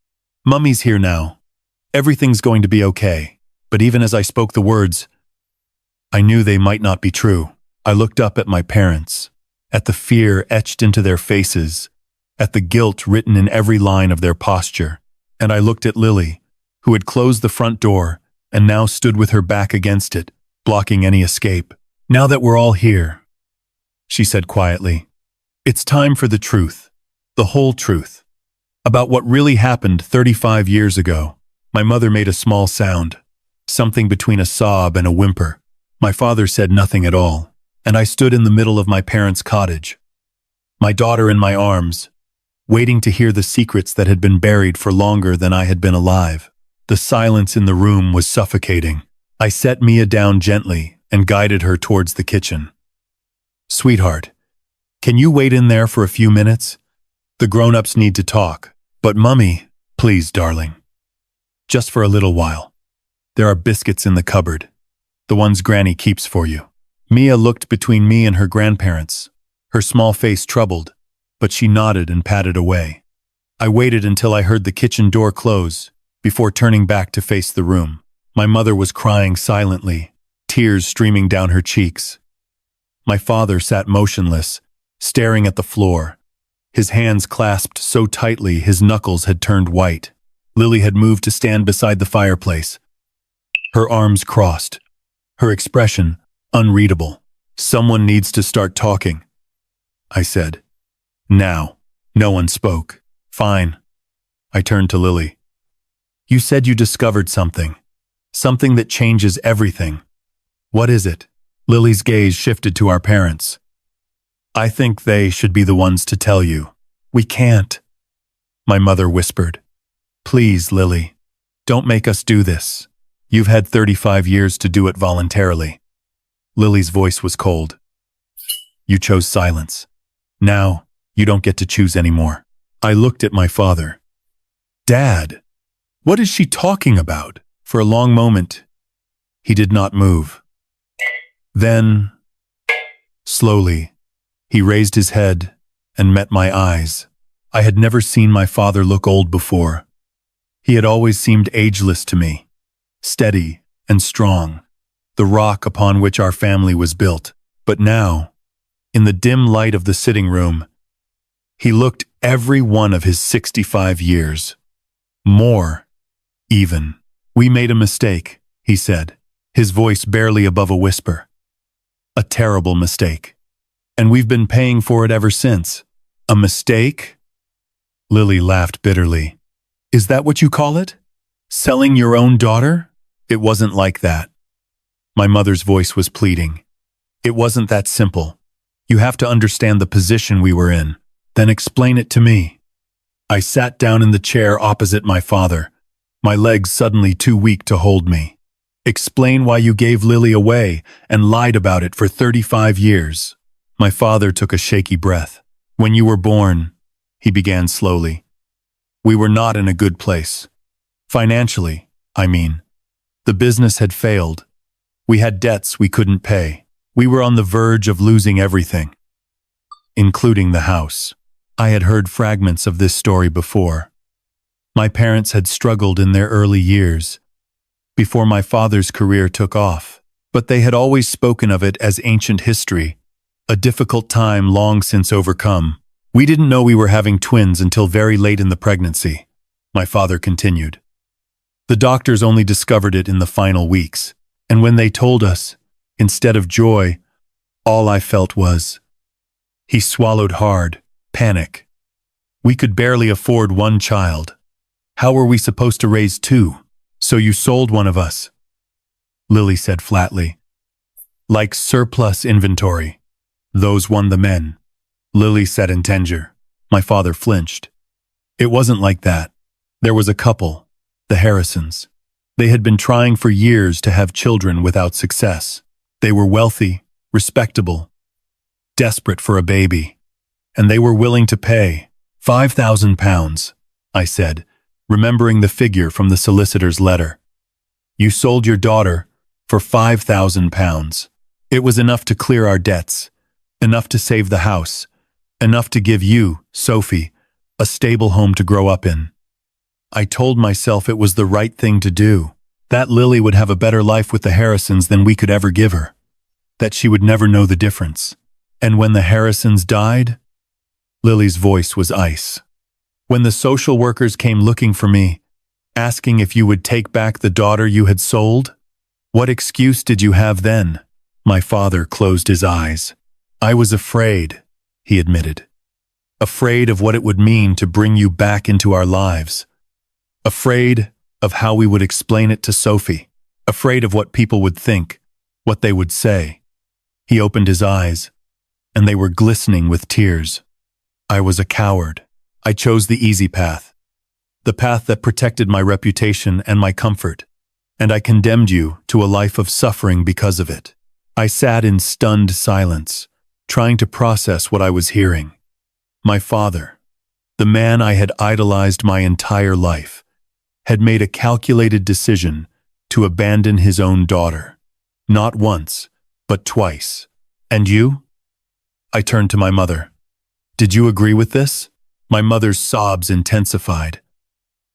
Mummy's here now. Everything's going to be okay. But even as I spoke the words, I knew they might not be true. I looked up at my parents, at the fear etched into their faces, at the guilt written in every line of their posture. And I looked at Lily, who had closed the front door and now stood with her back against it, blocking any escape. Now that we're all here, she said quietly, it's time for the truth, the whole truth, about what really happened 35 years ago. My mother made a small sound, something between a sob and a whimper. My father said nothing at all, and I stood in the middle of my parents' cottage, my daughter in my arms, waiting to hear the secrets that had been buried for longer than I had been alive. The silence in the room was suffocating. I set Mia down gently and guided her towards the kitchen. Sweetheart, can you wait in there for a few minutes? The grown-ups need to talk. But Mummy, please, darling. Just for a little while. There are biscuits in the cupboard, the ones Granny keeps for you. Mia looked between me and her grandparents, her small face troubled, but she nodded and patted away. I waited until I heard the kitchen door close before turning back to face the room. My mother was crying silently, tears streaming down her cheeks. My father sat motionless, staring at the floor, his hands clasped so tightly his knuckles had turned white. Lily had moved to stand beside the fireplace, her arms crossed, her expression unreadable. Someone needs to start talking, I said. Now. No one spoke. Fine. I turned to Lily. You said you discovered something that changes everything. What is it? Lily's gaze shifted to our parents. I think they should be the ones to tell you. We can't, my mother whispered. Please, Lily, don't make us do this. You've had 35 years to do it voluntarily. Lily's voice was cold. You chose silence. Now, you don't get to choose anymore. I looked at my father. Dad, what is she talking about? For a long moment, he did not move. Then, slowly, he raised his head and met my eyes. I had never seen my father look old before. He had always seemed ageless to me, steady and strong, the rock upon which our family was built. But now, in the dim light of the sitting room, He looked every one of his 65 years. More, even. "We made a mistake," he said, his voice barely above a whisper. "A terrible mistake. And we've been paying for it ever since." "A mistake?" Lily laughed bitterly. "Is that what you call it? Selling your own daughter?" "It wasn't like that." My mother's voice was pleading. "It wasn't that simple. You have to understand the position we were in. Then explain it to me." I sat down in the chair opposite my father, my legs suddenly too weak to hold me. "Explain why you gave Lily away and lied about it for 35 years. My father took a shaky breath. "When you were born," he began slowly, "we were not in a good place. Financially, I mean. The business had failed. We had debts we couldn't pay. We were on the verge of losing everything, including the house." I had heard fragments of this story before. My parents had struggled in their early years, before my father's career took off, but they had always spoken of it as ancient history, a difficult time long since overcome. "We didn't know we were having twins until very late in the pregnancy," my father continued. "The doctors only discovered it in the final weeks, and when they told us, instead of joy, all I felt was..." He swallowed hard. Panic. "We could barely afford one child. How were we supposed to raise two? So you sold one of us," Lily said flatly. "Like surplus inventory. Those won the men," Lily said in tenor. My father flinched. "It wasn't like that. There was a couple, the Harrisons. They had been trying for years to have children without success. They were wealthy, respectable, desperate for a baby. And they were willing to pay £5,000, I said, remembering the figure from the solicitor's letter. "You sold your daughter for £5,000. It was enough to clear our debts, enough to save the house, enough to give you, Sophie, a stable home to grow up in." I told myself it was the right thing to do, that Lily would have a better life with the Harrisons than we could ever give her, that she would never know the difference. And when the Harrisons died, Lily's voice was ice. "When the social workers came looking for me, asking if you would take back the daughter you had sold, what excuse did you have then?" My father closed his eyes. "I was afraid," he admitted. "Afraid of what it would mean to bring you back into our lives. Afraid of how we would explain it to Sophie. Afraid of what people would think, what they would say." He opened his eyes, and they were glistening with tears. "I was a coward. I chose the easy path, the path that protected my reputation and my comfort, and I condemned you to a life of suffering because of it." I sat in stunned silence, trying to process what I was hearing. My father, the man I had idolized my entire life, had made a calculated decision to abandon his own daughter. Not once, but twice. "And you?" I turned to my mother. "Did you agree with this?" My mother's sobs intensified.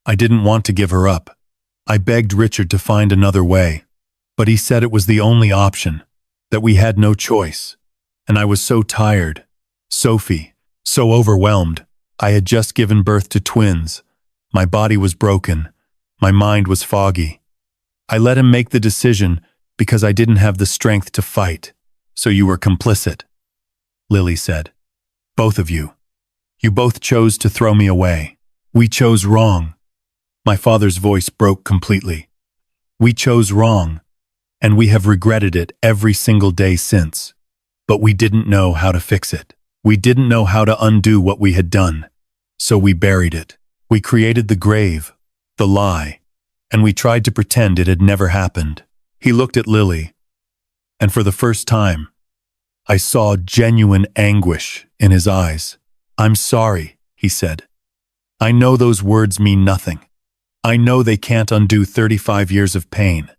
"I didn't want to give her up. I begged Richard to find another way, but he said it was the only option, that we had no choice. And I was so tired, Sophie, so overwhelmed. I had just given birth to twins. My body was broken. My mind was foggy. I let him make the decision because I didn't have the strength to fight. So you were complicit," Lily said. "Both of you. You both chose to throw me away. We chose wrong." My father's voice broke completely. "We chose wrong, and we have regretted it every single day since. But we didn't know how to fix it. We didn't know how to undo what we had done. So we buried it. We created the grave, the lie, and we tried to pretend it had never happened." He looked at Lily, and for the first time, I saw genuine anguish in his eyes. "I'm sorry," he said. "I know those words mean nothing. I know they can't undo 35 years of pain.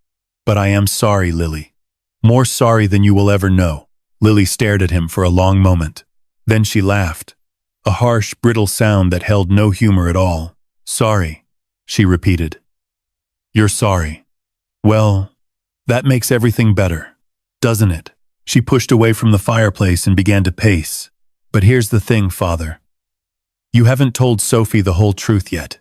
But I am sorry, Lily. More sorry than you will ever know." Lily stared at him for a long moment. Then she laughed, a harsh, brittle sound that held no humor at all. "Sorry," she repeated. "You're sorry. Well, that makes everything better, doesn't it?" She pushed away from the fireplace and began to pace. "But here's the thing, Father. You haven't told Sophie the whole truth yet.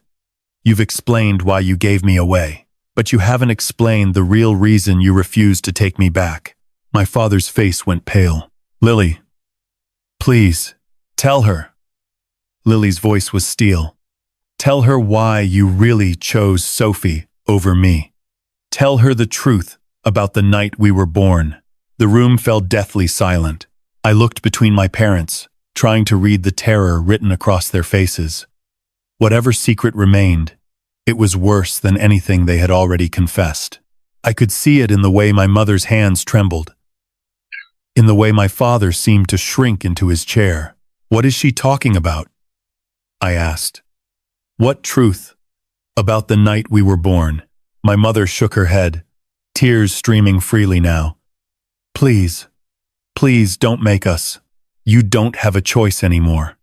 You've explained why you gave me away, but you haven't explained the real reason you refused to take me back. My father's face went pale. Lily, please, tell her. Lily's voice was steel. Tell her why you really chose Sophie over me. Tell her the truth about the night we were born. The room fell deathly silent. I looked between my parents, trying to read the terror written across their faces. Whatever secret remained, it was worse than anything they had already confessed. I could see it in the way my mother's hands trembled, in the way my father seemed to shrink into his chair. What is she talking about? I asked. What truth? About the night we were born. My mother shook her head, tears streaming freely now. Please, please don't make us. You don't have a choice anymore.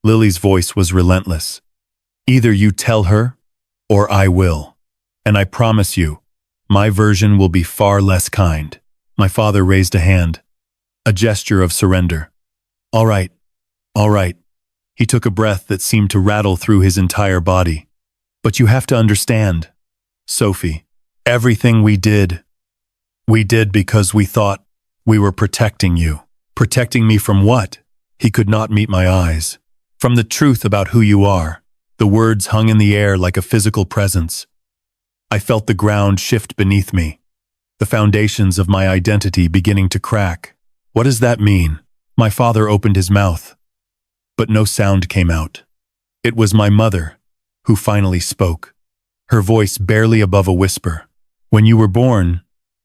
Lily's voice was relentless. Either you tell her, or I will. And I promise you, my version will be far less kind. My father raised a hand, a gesture of surrender. All right, all right. He took a breath that seemed to rattle through his entire body. But you have to understand, Sophie, everything we did because we thought we were protecting you. Protecting me from what? He could not meet my eyes. From the truth about who you are. The words hung in the air like a physical presence. I felt the ground shift beneath me, the foundations of my identity beginning to crack. What does that mean? My father opened his mouth, but no sound came out. It was my mother who finally spoke, her voice barely above a whisper. When you were born,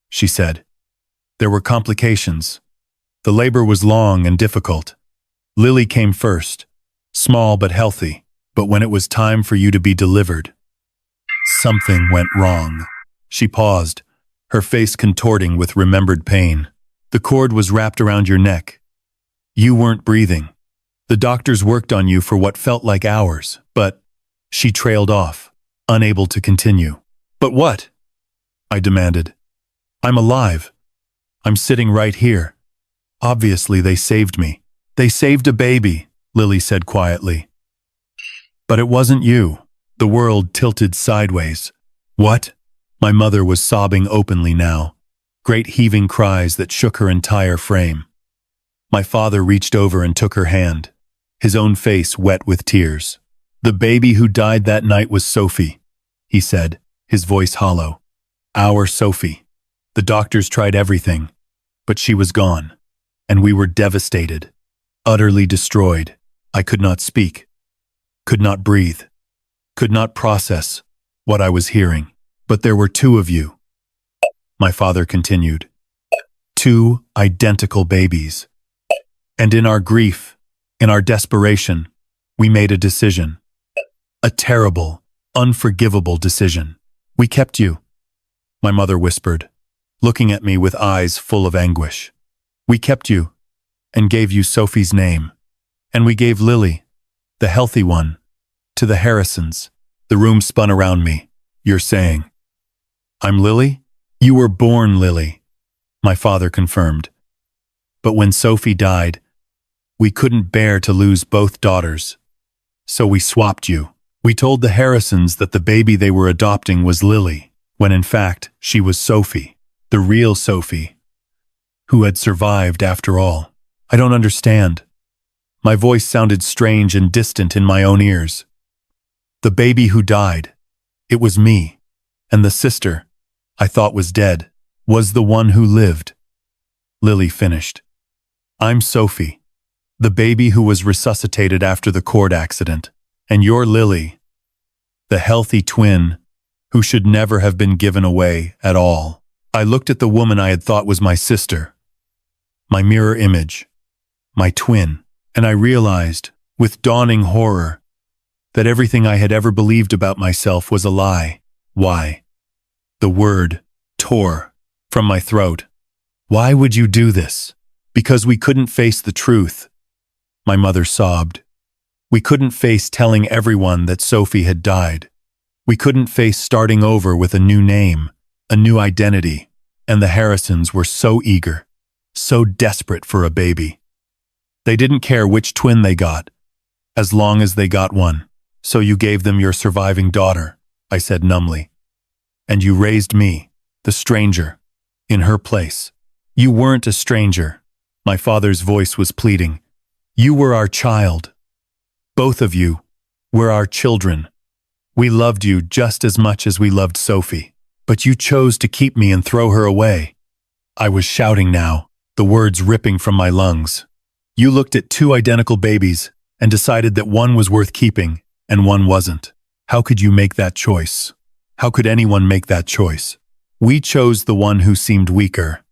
she said, there were complications. The labor was long and difficult. Lily came first, small but healthy, but when it was time for you to be delivered, something went wrong. She paused, her face contorting with remembered pain. The cord was wrapped around your neck. You weren't breathing. The doctors worked on you for what felt like hours, but she trailed off, unable to continue. But what? I demanded. I'm alive. I'm sitting right here. Obviously, they saved me. They saved a baby, Lily said quietly. But it wasn't you. The world tilted sideways. What? My mother was sobbing openly now, great heaving cries that shook her entire frame. My father reached over and took her hand, his own face wet with tears. The baby who died that night was Sophie, he said, his voice hollow. Our Sophie. The doctors tried everything, but she was gone, and we were devastated, utterly destroyed. I could not speak, could not breathe, could not process what I was hearing. But there were two of you, my father continued. Two identical babies. And in our grief, in our desperation, we made a decision. A terrible, unforgivable decision. We kept you, my mother whispered, looking at me with eyes full of anguish. We kept you and gave you Sophie's name. And we gave Lily, the healthy one, to the Harrisons. The room spun around me. You're saying, I'm Lily? You were born Lily, my father confirmed. But when Sophie died, we couldn't bear to lose both daughters. So we swapped you. We told the Harrisons that the baby they were adopting was Lily, when in fact she was Sophie, the real Sophie, who had survived after all. I don't understand. My voice sounded strange and distant in my own ears. The baby who died, it was me, and the sister I thought was dead, was the one who lived. Lily finished. I'm Sophie, the baby who was resuscitated after the cord accident, and you're Lily, the healthy twin who should never have been given away at all. I looked at the woman I had thought was my sister, my mirror image, my twin, and I realized, with dawning horror, that everything I had ever believed about myself was a lie. Why? The word tore from my throat. Why would you do this? Because we couldn't face the truth. My mother sobbed. We couldn't face telling everyone that Sophie had died. We couldn't face starting over with a new name, a new identity, and the Harrisons were so eager, so desperate for a baby. They didn't care which twin they got, As long as they got one. So you gave them your surviving daughter, I said numbly. And you raised me, the stranger, in her place. You weren't a stranger. My father's voice was pleading. You were our child. Both of you were our children. We loved you just as much as we loved Sophie, but you chose to keep me and throw her away. I was shouting now, the words ripping from my lungs. You looked at two identical babies and decided that one was worth keeping and one wasn't. How could you make that choice? How could anyone make that choice? We chose the one who seemed weaker,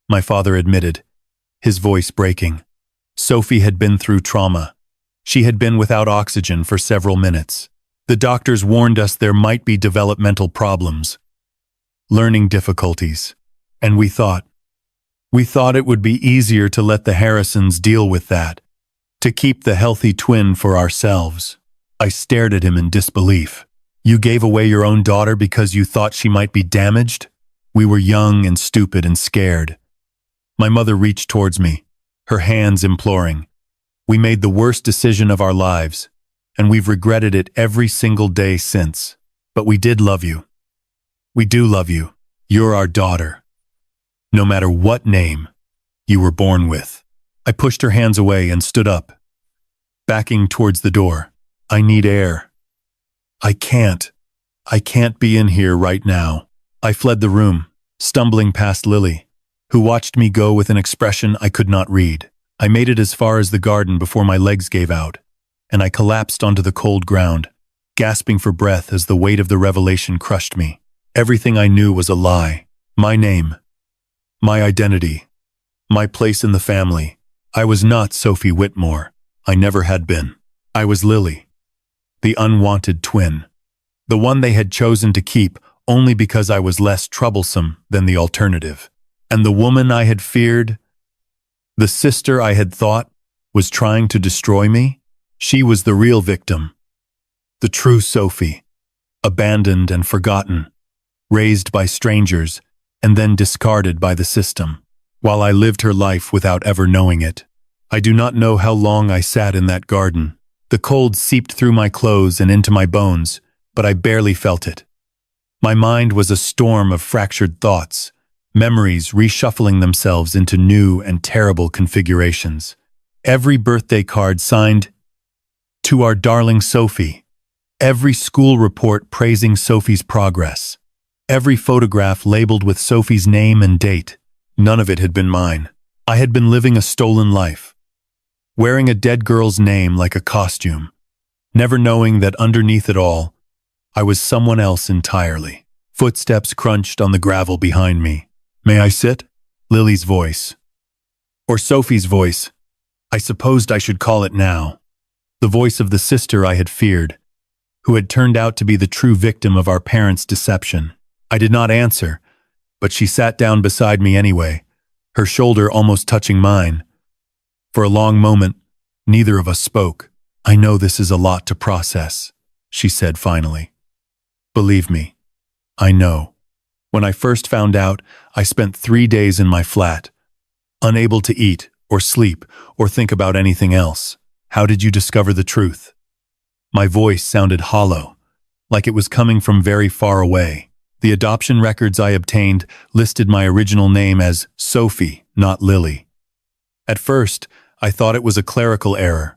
my father admitted, his voice breaking. Sophie had been through trauma. She had been without oxygen for several minutes. The doctors warned us there might be developmental problems, learning difficulties, and we thought it would be easier to let the Harrisons deal with that, to keep the healthy twin for ourselves. I stared at him in disbelief. You gave away your own daughter because you thought she might be damaged? We were young and stupid and scared. My mother reached towards me, her hands imploring. We made the worst decision of our lives, and we've regretted it every single day since. But we did love you. We do love you. You're our daughter. No matter what name you were born with. I pushed her hands away and stood up, backing towards the door. I need air. I can't be in here right now. I fled the room, stumbling past Lily, who watched me go with an expression I could not read. I made it as far as the garden before my legs gave out, and I collapsed onto the cold ground, gasping for breath as the weight of the revelation crushed me. Everything I knew was a lie. My name, my identity, my place in the family. I was not Sophie Whitmore. I never had been. I was Lily, the unwanted twin, the one they had chosen to keep only because I was less troublesome than the alternative. And the woman I had feared, the sister I had thought was trying to destroy me, she was the real victim. The true Sophie, abandoned and forgotten, raised by strangers and then discarded by the system, while I lived her life without ever knowing it. I do not know how long I sat in that garden. The cold seeped through my clothes and into my bones, but I barely felt it. My mind was a storm of fractured thoughts, memories reshuffling themselves into new and terrible configurations. Every birthday card signed, "To our darling Sophie." Every school report praising Sophie's progress. Every photograph labeled with Sophie's name and date. None of it had been mine. I had been living a stolen life, wearing a dead girl's name like a costume, never knowing that underneath it all, I was someone else entirely. Footsteps crunched on the gravel behind me. "May I sit?" Lily's voice. Or Sophie's voice. I supposed I should call it now. The voice of the sister I had feared, who had turned out to be the true victim of our parents' deception. I did not answer, but she sat down beside me anyway, her shoulder almost touching mine. For a long moment, neither of us spoke. "I know this is a lot to process," she said finally. "Believe me, I know. When I first found out, I spent 3 days in my flat, unable to eat or sleep or think about anything else. How did you discover the truth?" My voice sounded hollow, like it was coming from very far away. The adoption records I obtained listed my original name as Sophie, not Lily. At first, I thought it was a clerical error,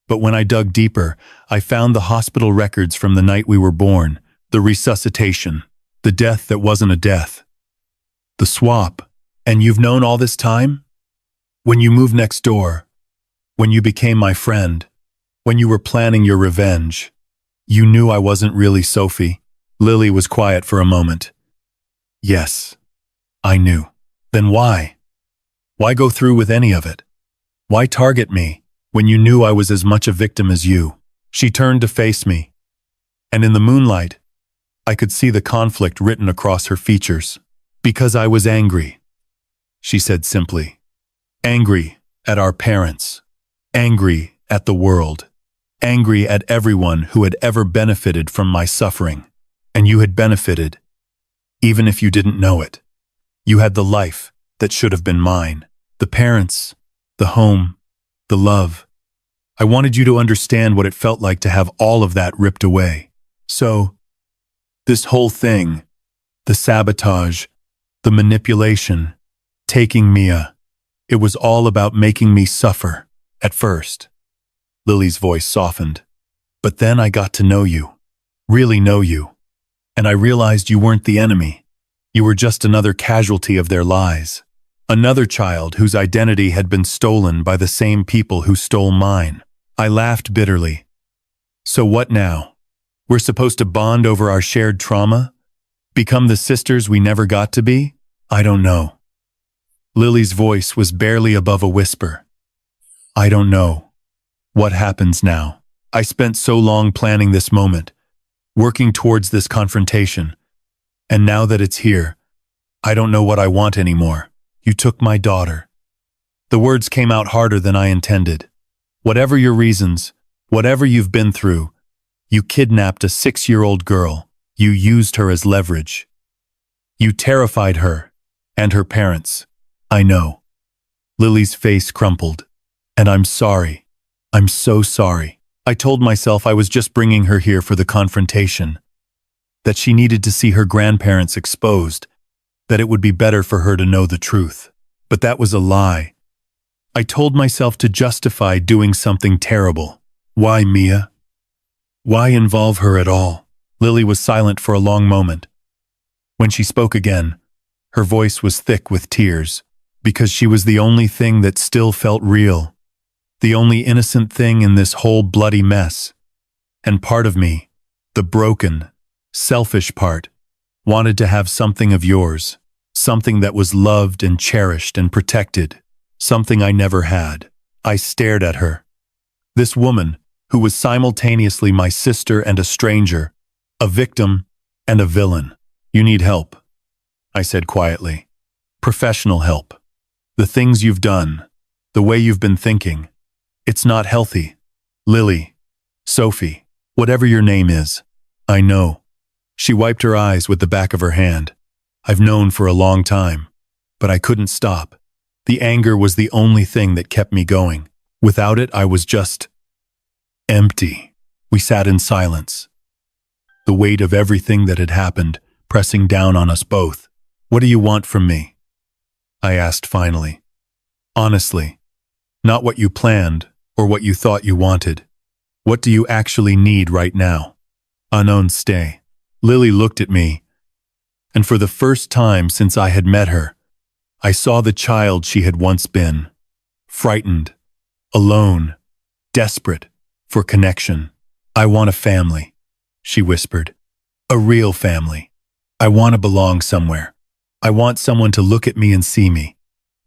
but when I dug deeper, I found the hospital records from the night we were born, the resuscitation, the death that wasn't a death, the swap. "And you've known all this time? When you moved next door, when you became my friend, when you were planning your revenge, you knew I wasn't really Sophie?" Lily was quiet for a moment. "Yes, I knew." "Then why? Why go through with any of it? Why target me when you knew I was as much a victim as you?" She turned to face me, and in the moonlight, I could see the conflict written across her features. "Because I was angry," she said simply. "Angry at our parents. Angry at the world. Angry at everyone who had ever benefited from my suffering. And you had benefited, even if you didn't know it. You had the life that should have been mine. The parents, the home, the love. I wanted you to understand what it felt like to have all of that ripped away. So, this whole thing, the sabotage, the manipulation, taking Mia, it was all about making me suffer, at first. Lily's voice softened. But then I got to know you, really know you, and I realized you weren't the enemy. You were just another casualty of their lies. Another child whose identity had been stolen by the same people who stole mine. I laughed bitterly. So what now? We're supposed to bond over our shared trauma? Become the sisters we never got to be? I don't know. Lily's voice was barely above a whisper. I don't know. What happens now? I spent so long planning this moment, working towards this confrontation, and now that it's here, I don't know what I want anymore. You took my daughter. The words came out harder than I intended. Whatever your reasons, whatever you've been through, you kidnapped a 6-year-old girl. You used her as leverage. You terrified her and her parents. I know. Lily's face crumpled. And I'm sorry. I'm so sorry. I told myself I was just bringing her here for the confrontation, that she needed to see her grandparents exposed, that it would be better for her to know the truth. But that was a lie. I told myself to justify doing something terrible. Why Mia? Why involve her at all? Lily was silent for a long moment. When she spoke again, her voice was thick with tears, because she was the only thing that still felt real, the only innocent thing in this whole bloody mess. And part of me, the broken, selfish part, wanted to have something of yours, something that was loved and cherished and protected, something I never had. I stared at her. This woman, who was simultaneously my sister and a stranger, a victim and a villain. You need help, I said quietly. Professional help. The things you've done, the way you've been thinking, it's not healthy. Lily, Sophie, whatever your name is, I know. She wiped her eyes with the back of her hand. I've known for a long time, but I couldn't stop. The anger was the only thing that kept me going. Without it, I was just empty. We sat in silence, the weight of everything that had happened pressing down on us both. What do you want from me? I asked finally. Honestly, not what you planned or what you thought you wanted. What do you actually need right now? Unknown stay. Lily looked at me, and for the first time since I had met her, I saw the child she had once been. Frightened, alone, desperate for connection. I want a family, she whispered. A real family. I want to belong somewhere. I want someone to look at me and see me.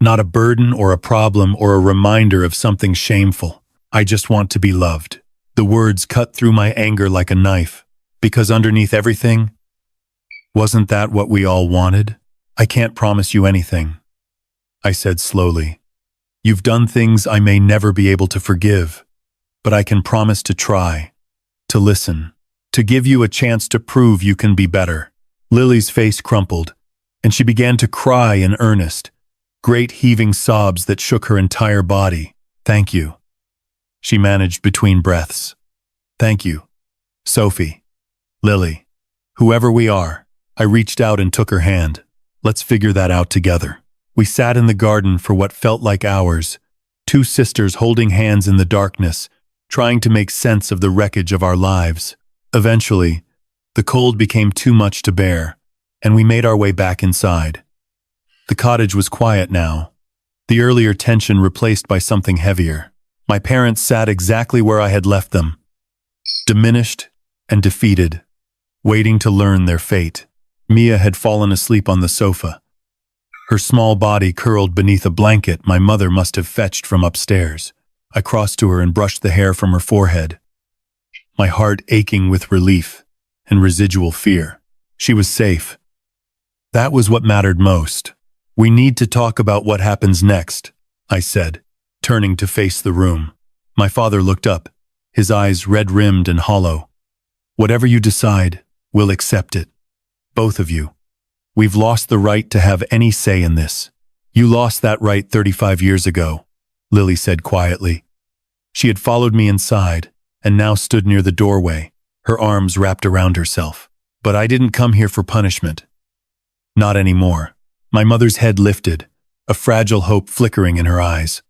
Not a burden or a problem or a reminder of something shameful. I just want to be loved. The words cut through my anger like a knife, because underneath everything, wasn't that what we all wanted? I can't promise you anything, I said slowly. You've done things I may never be able to forgive, but I can promise to try, to listen, to give you a chance to prove you can be better. Lily's face crumpled, and she began to cry in earnest, great heaving sobs that shook her entire body. Thank you, she managed between breaths. Thank you, Sophie, Lily, whoever we are. I reached out and took her hand. Let's figure that out together. We sat in the garden for what felt like hours, two sisters holding hands in the darkness, trying to make sense of the wreckage of our lives. Eventually, the cold became too much to bear, and we made our way back inside. The cottage was quiet now, the earlier tension replaced by something heavier. My parents sat exactly where I had left them, diminished and defeated, waiting to learn their fate. Mia had fallen asleep on the sofa, her small body curled beneath a blanket my mother must have fetched from upstairs. I crossed to her and brushed the hair from her forehead, my heart aching with relief and residual fear. She was safe. That was what mattered most. We need to talk about what happens next, I said, turning to face the room. My father looked up, his eyes red-rimmed and hollow. Whatever you decide, we'll accept it. Both of you. We've lost the right to have any say in this. You lost that right 35 years ago, Lily said quietly. She had followed me inside and now stood near the doorway, her arms wrapped around herself. But I didn't come here for punishment. Not anymore. My mother's head lifted, a fragile hope flickering in her eyes.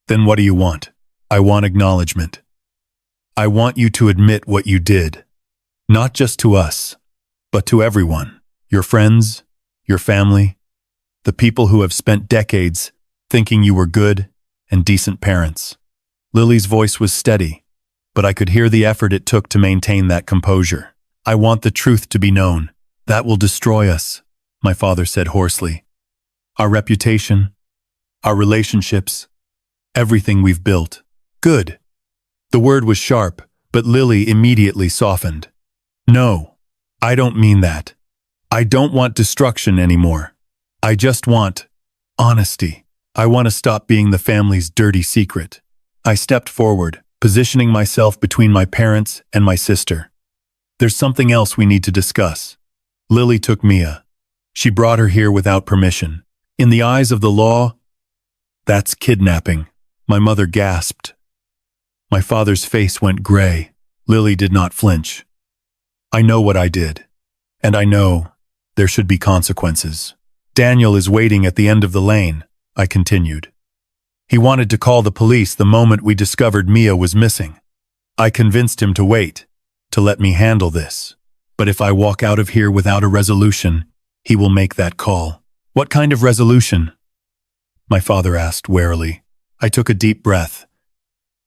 Then what do you want? I want acknowledgement. I want you to admit what you did. Not just to us, but to everyone. Your friends, your family, the people who have spent decades thinking you were good and decent parents. Lily's voice was steady, but I could hear the effort it took to maintain that composure. I want the truth to be known. That will destroy us, my father said hoarsely. Our reputation, our relationships, everything we've built. Good. The word was sharp, but Lily immediately softened. No, I don't mean that. I don't want destruction anymore. I just want honesty. I want to stop being the family's dirty secret. I stepped forward, positioning myself between my parents and my sister. There's something else we need to discuss. Lily took Mia. She brought her here without permission. In the eyes of the law, that's kidnapping. My mother gasped. My father's face went gray. Lily did not flinch. I know what I did, and I know there should be consequences. Daniel is waiting at the end of the lane, I continued. He wanted to call the police the moment we discovered Mia was missing. I convinced him to wait, to let me handle this. But if I walk out of here without a resolution, he will make that call. What kind of resolution? My father asked warily. I took a deep breath,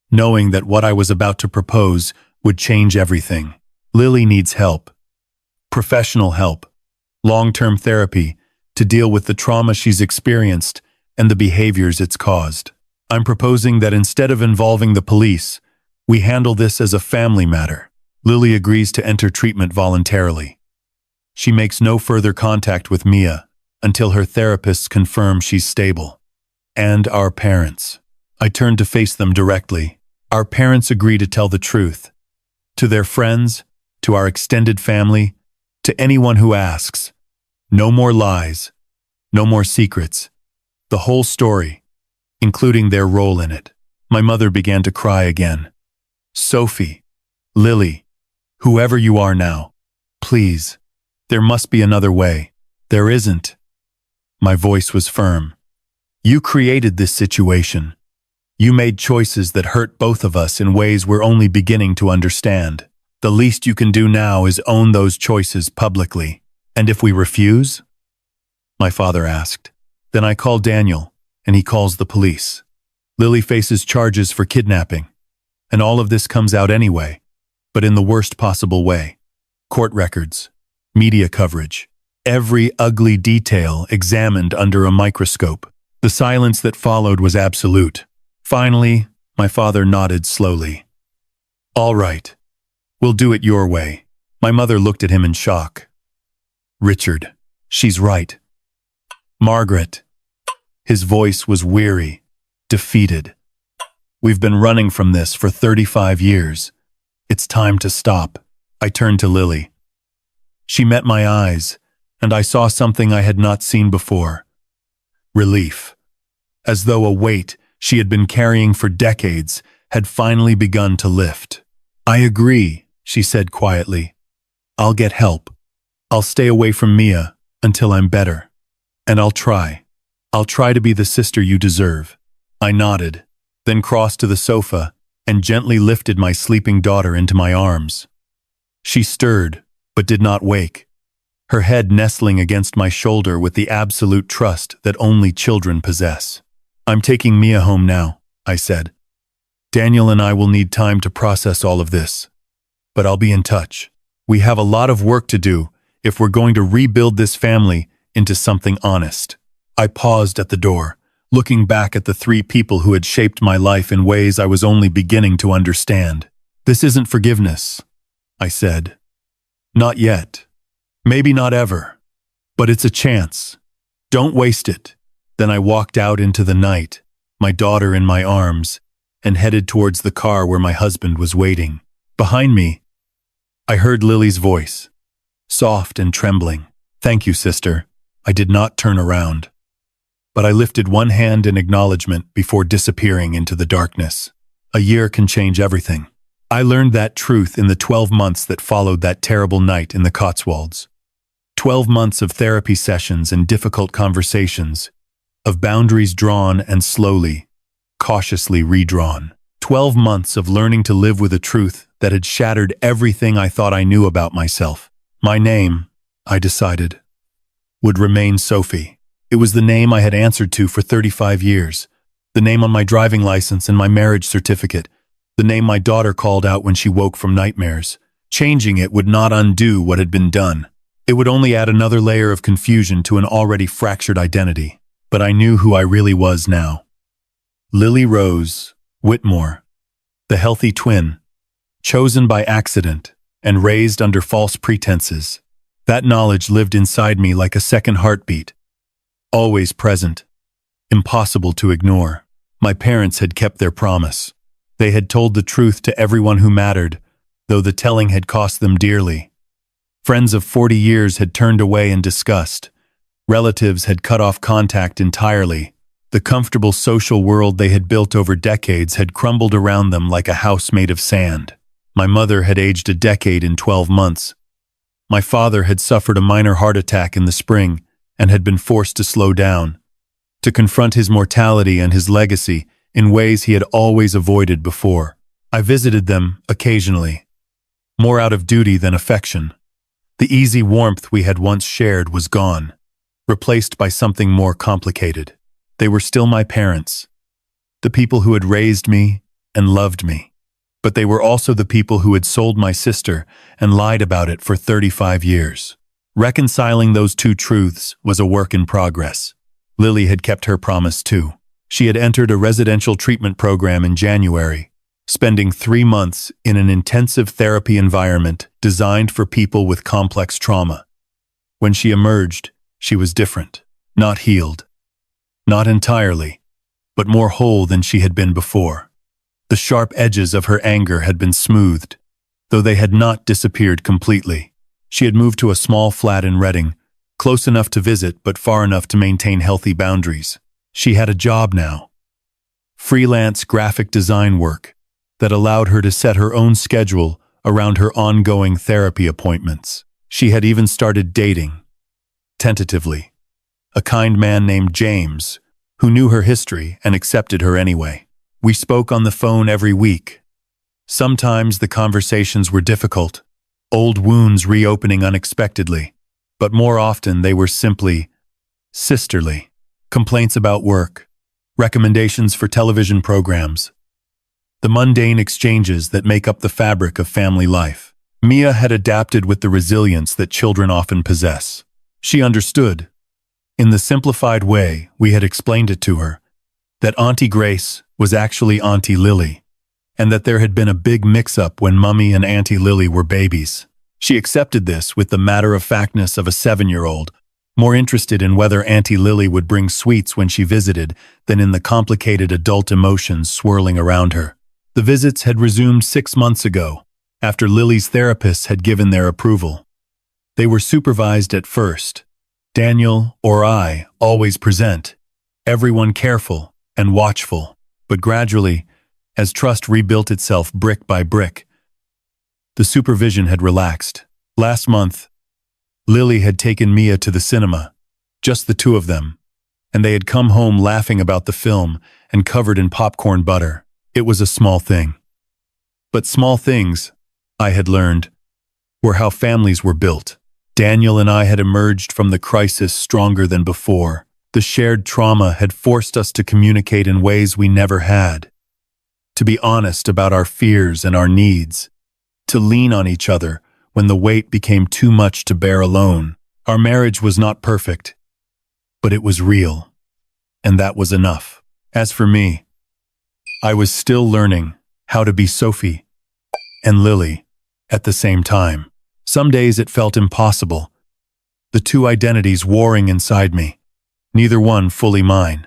knowing that what I was about to propose would change everything. Lily needs help. Professional help. Long-term therapy to deal with the trauma she's experienced and the behaviors it's caused. I'm proposing that instead of involving the police, we handle this as a family matter. Lily agrees to enter treatment voluntarily. She makes no further contact with Mia until her therapists confirm she's stable. And our parents. I turn to face them directly. Our parents agree to tell the truth. To their friends, to our extended family, to anyone who asks. No more lies. No more secrets. The whole story, including their role in it. My mother began to cry again. Sophie, Lily, whoever you are now, please, there must be another way. There isn't. My voice was firm. You created this situation. You made choices that hurt both of us in ways we're only beginning to understand. The least you can do now is own those choices publicly. And if we refuse? My father asked. Then I call Daniel, and he calls the police. Lily faces charges for kidnapping. And all of this comes out anyway, but in the worst possible way. Court records, media coverage, every ugly detail examined under a microscope. The silence that followed was absolute. Finally, my father nodded slowly. All right, we'll do it your way. My mother looked at him in shock. Richard, she's right. Margaret. His voice was weary, defeated. We've been running from this for 35 years. It's time to stop. I turned to Lily. She met my eyes, and I saw something I had not seen before. Relief. As though a weight she had been carrying for decades had finally begun to lift. I agree, she said quietly. I'll get help. I'll stay away from Mia until I'm better. And I'll try. I'll try to be the sister you deserve. I nodded, then crossed to the sofa and gently lifted my sleeping daughter into my arms. She stirred, but did not wake, her head nestling against my shoulder with the absolute trust that only children possess. I'm taking Mia home now, I said. Daniel and I will need time to process all of this, but I'll be in touch. We have a lot of work to do if we're going to rebuild this family into something honest. I paused at the door, looking back at the three people who had shaped my life in ways I was only beginning to understand. This isn't forgiveness, I said. Not yet. Maybe not ever. But it's a chance. Don't waste it. Then I walked out into the night, my daughter in my arms, and headed towards the car where my husband was waiting. Behind me, I heard Lily's voice, soft and trembling. Thank you, sister. I did not turn around, but I lifted one hand in acknowledgement before disappearing into the darkness. A year can change everything. I learned that truth in the 12 months that followed that terrible night in the Cotswolds. 12 months of therapy sessions and difficult conversations, of boundaries drawn and slowly, cautiously redrawn. 12 months of learning to live with a truth that had shattered everything I thought I knew about myself. My name, I decided, would remain Sophie. It was the name I had answered to for 35 years, the name on my driving license and my marriage certificate, the name my daughter called out when she woke from nightmares. Changing it would not undo what had been done. It would only add another layer of confusion to an already fractured identity. But I knew who I really was now. Lily Rose Whitmore, the healthy twin, chosen by accident and raised under false pretenses. That knowledge lived inside me like a second heartbeat, always present, impossible to ignore. My parents had kept their promise. They had told the truth to everyone who mattered, though the telling had cost them dearly. Friends of 40 years had turned away in disgust. Relatives had cut off contact entirely. The comfortable social world they had built over decades had crumbled around them like a house made of sand. My mother had aged a decade in 12 months. My father had suffered a minor heart attack in the spring and had been forced to slow down, to confront his mortality and his legacy in ways he had always avoided before. I visited them occasionally, more out of duty than affection. The easy warmth we had once shared was gone, replaced by something more complicated. They were still my parents, the people who had raised me and loved me. But they were also the people who had sold my sister and lied about it for 35 years. Reconciling those two truths was a work in progress. Lily had kept her promise too. She had entered a residential treatment program in January, spending 3 months in an intensive therapy environment designed for people with complex trauma. When she emerged, she was different, not healed. Not entirely, but more whole than she had been before. The sharp edges of her anger had been smoothed, though they had not disappeared completely. She had moved to a small flat in Reading, close enough to visit but far enough to maintain healthy boundaries. She had a job now, freelance graphic design work, that allowed her to set her own schedule around her ongoing therapy appointments. She had even started dating, tentatively, a kind man named James, who knew her history and accepted her anyway. We spoke on the phone every week. Sometimes the conversations were difficult, old wounds reopening unexpectedly, but more often they were simply sisterly. Complaints about work, recommendations for television programs, the mundane exchanges that make up the fabric of family life. Mia had adapted with the resilience that children often possess. She understood, in the simplified way we had explained it to her, that Auntie Grace was actually Auntie Lily, and that there had been a big mix-up when Mummy and Auntie Lily were babies. She accepted this with the matter-of-factness of a 7-year-old, more interested in whether Auntie Lily would bring sweets when she visited than in the complicated adult emotions swirling around her. The visits had resumed 6 months ago, after Lily's therapists had given their approval. They were supervised at first. Daniel or I always present, everyone careful and watchful, but gradually, as trust rebuilt itself brick by brick, the supervision had relaxed. Last month, Lily had taken Mia to the cinema, just the two of them, and they had come home laughing about the film and covered in popcorn butter. It was a small thing. But small things, I had learned, were how families were built. Daniel and I had emerged from the crisis stronger than before. The shared trauma had forced us to communicate in ways we never had, to be honest about our fears and our needs, to lean on each other when the weight became too much to bear alone. Our marriage was not perfect, but it was real, and that was enough. As for me, I was still learning how to be Sophie and Lily at the same time. Some days it felt impossible, the two identities warring inside me, neither one fully mine.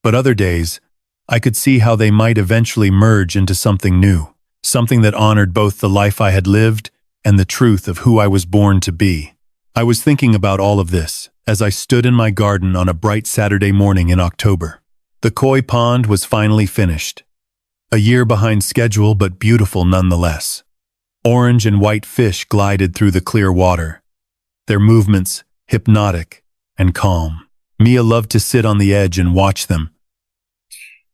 But other days, I could see how they might eventually merge into something new, something that honored both the life I had lived and the truth of who I was born to be. I was thinking about all of this as I stood in my garden on a bright Saturday morning in October. The koi pond was finally finished, A year behind schedule, but beautiful nonetheless. Orange and white fish glided through the clear water, their movements hypnotic and calm. Mia loved to sit on the edge and watch them,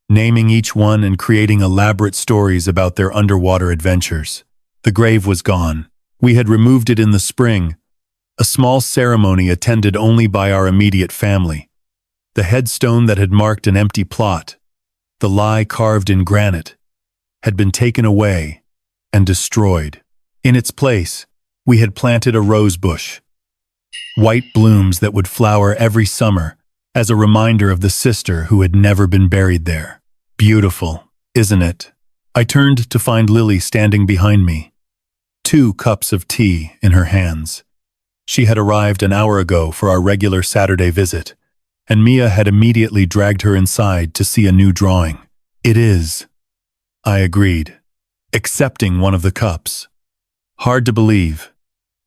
naming each one and creating elaborate stories about their underwater adventures. The grave was gone. We had removed it in the spring, a small ceremony attended only by our immediate family. The headstone that had marked an empty plot, the lie carved in granite, had been taken away and destroyed. In its place, we had planted a rose bush, white blooms that would flower every summer as a reminder of the sister who had never been buried there. Beautiful, isn't it? I turned to find Lily standing behind me, 2 cups of tea in her hands. She had arrived an hour ago for our regular Saturday visit, and Mia had immediately dragged her inside to see a new drawing. It is, I agreed, accepting one of the cups. Hard to believe.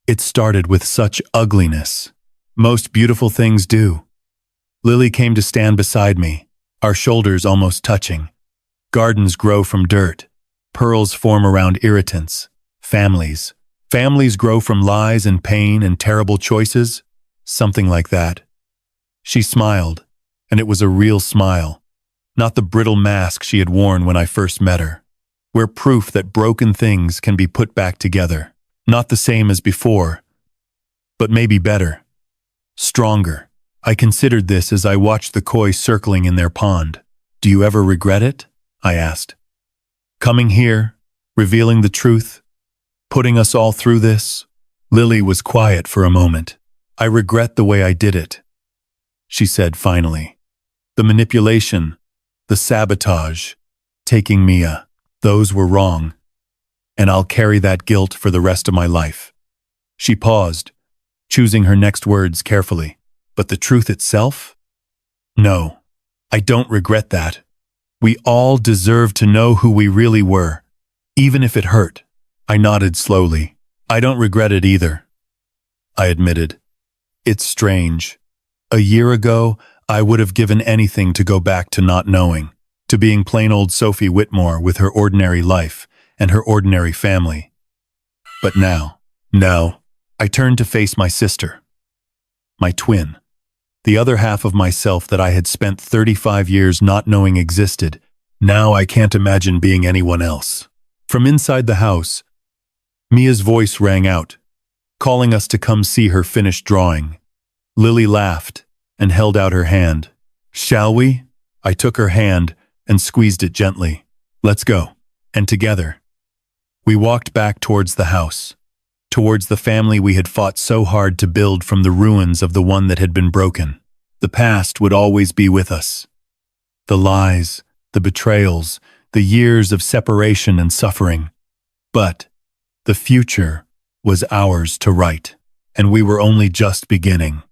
It started with such ugliness. Most beautiful things do. Lily came to stand beside me, our shoulders almost touching. Gardens grow from dirt. Pearls form around irritants. Families grow from lies and pain and terrible choices. Something like that. She smiled, and it was a real smile, not the brittle mask she had worn when I first met her. We're proof that broken things can be put back together. Not the same as before, but maybe better. Stronger. I considered this as I watched the koi circling in their pond. Do you ever regret it? I asked. Coming here, revealing the truth, putting us all through this? Lily was quiet for a moment. I regret the way I did it, she said finally. The manipulation, the sabotage, taking Mia, those were wrong, and I'll carry that guilt for the rest of my life. She paused, choosing her next words carefully. But the truth itself? No, I don't regret that. We all deserve to know who we really were, even if it hurt. I nodded slowly. I don't regret it either, I admitted. It's strange. A year ago, I would have given anything to go back to not knowing, to being plain old Sophie Whitmore with her ordinary life and her ordinary family. But now, I turned to face my sister, my twin. The other half of myself that I had spent 35 years not knowing existed. Now I can't imagine being anyone else. From inside the house, Mia's voice rang out, calling us to come see her finished drawing. Lily laughed and held out her hand. Shall we? I took her hand and squeezed it gently. Let's go. And together, we walked back towards the house, towards the family we had fought so hard to build from the ruins of the one that had been broken. The past would always be with us. The lies, the betrayals, the years of separation and suffering. But the future was ours to write, and we were only just beginning.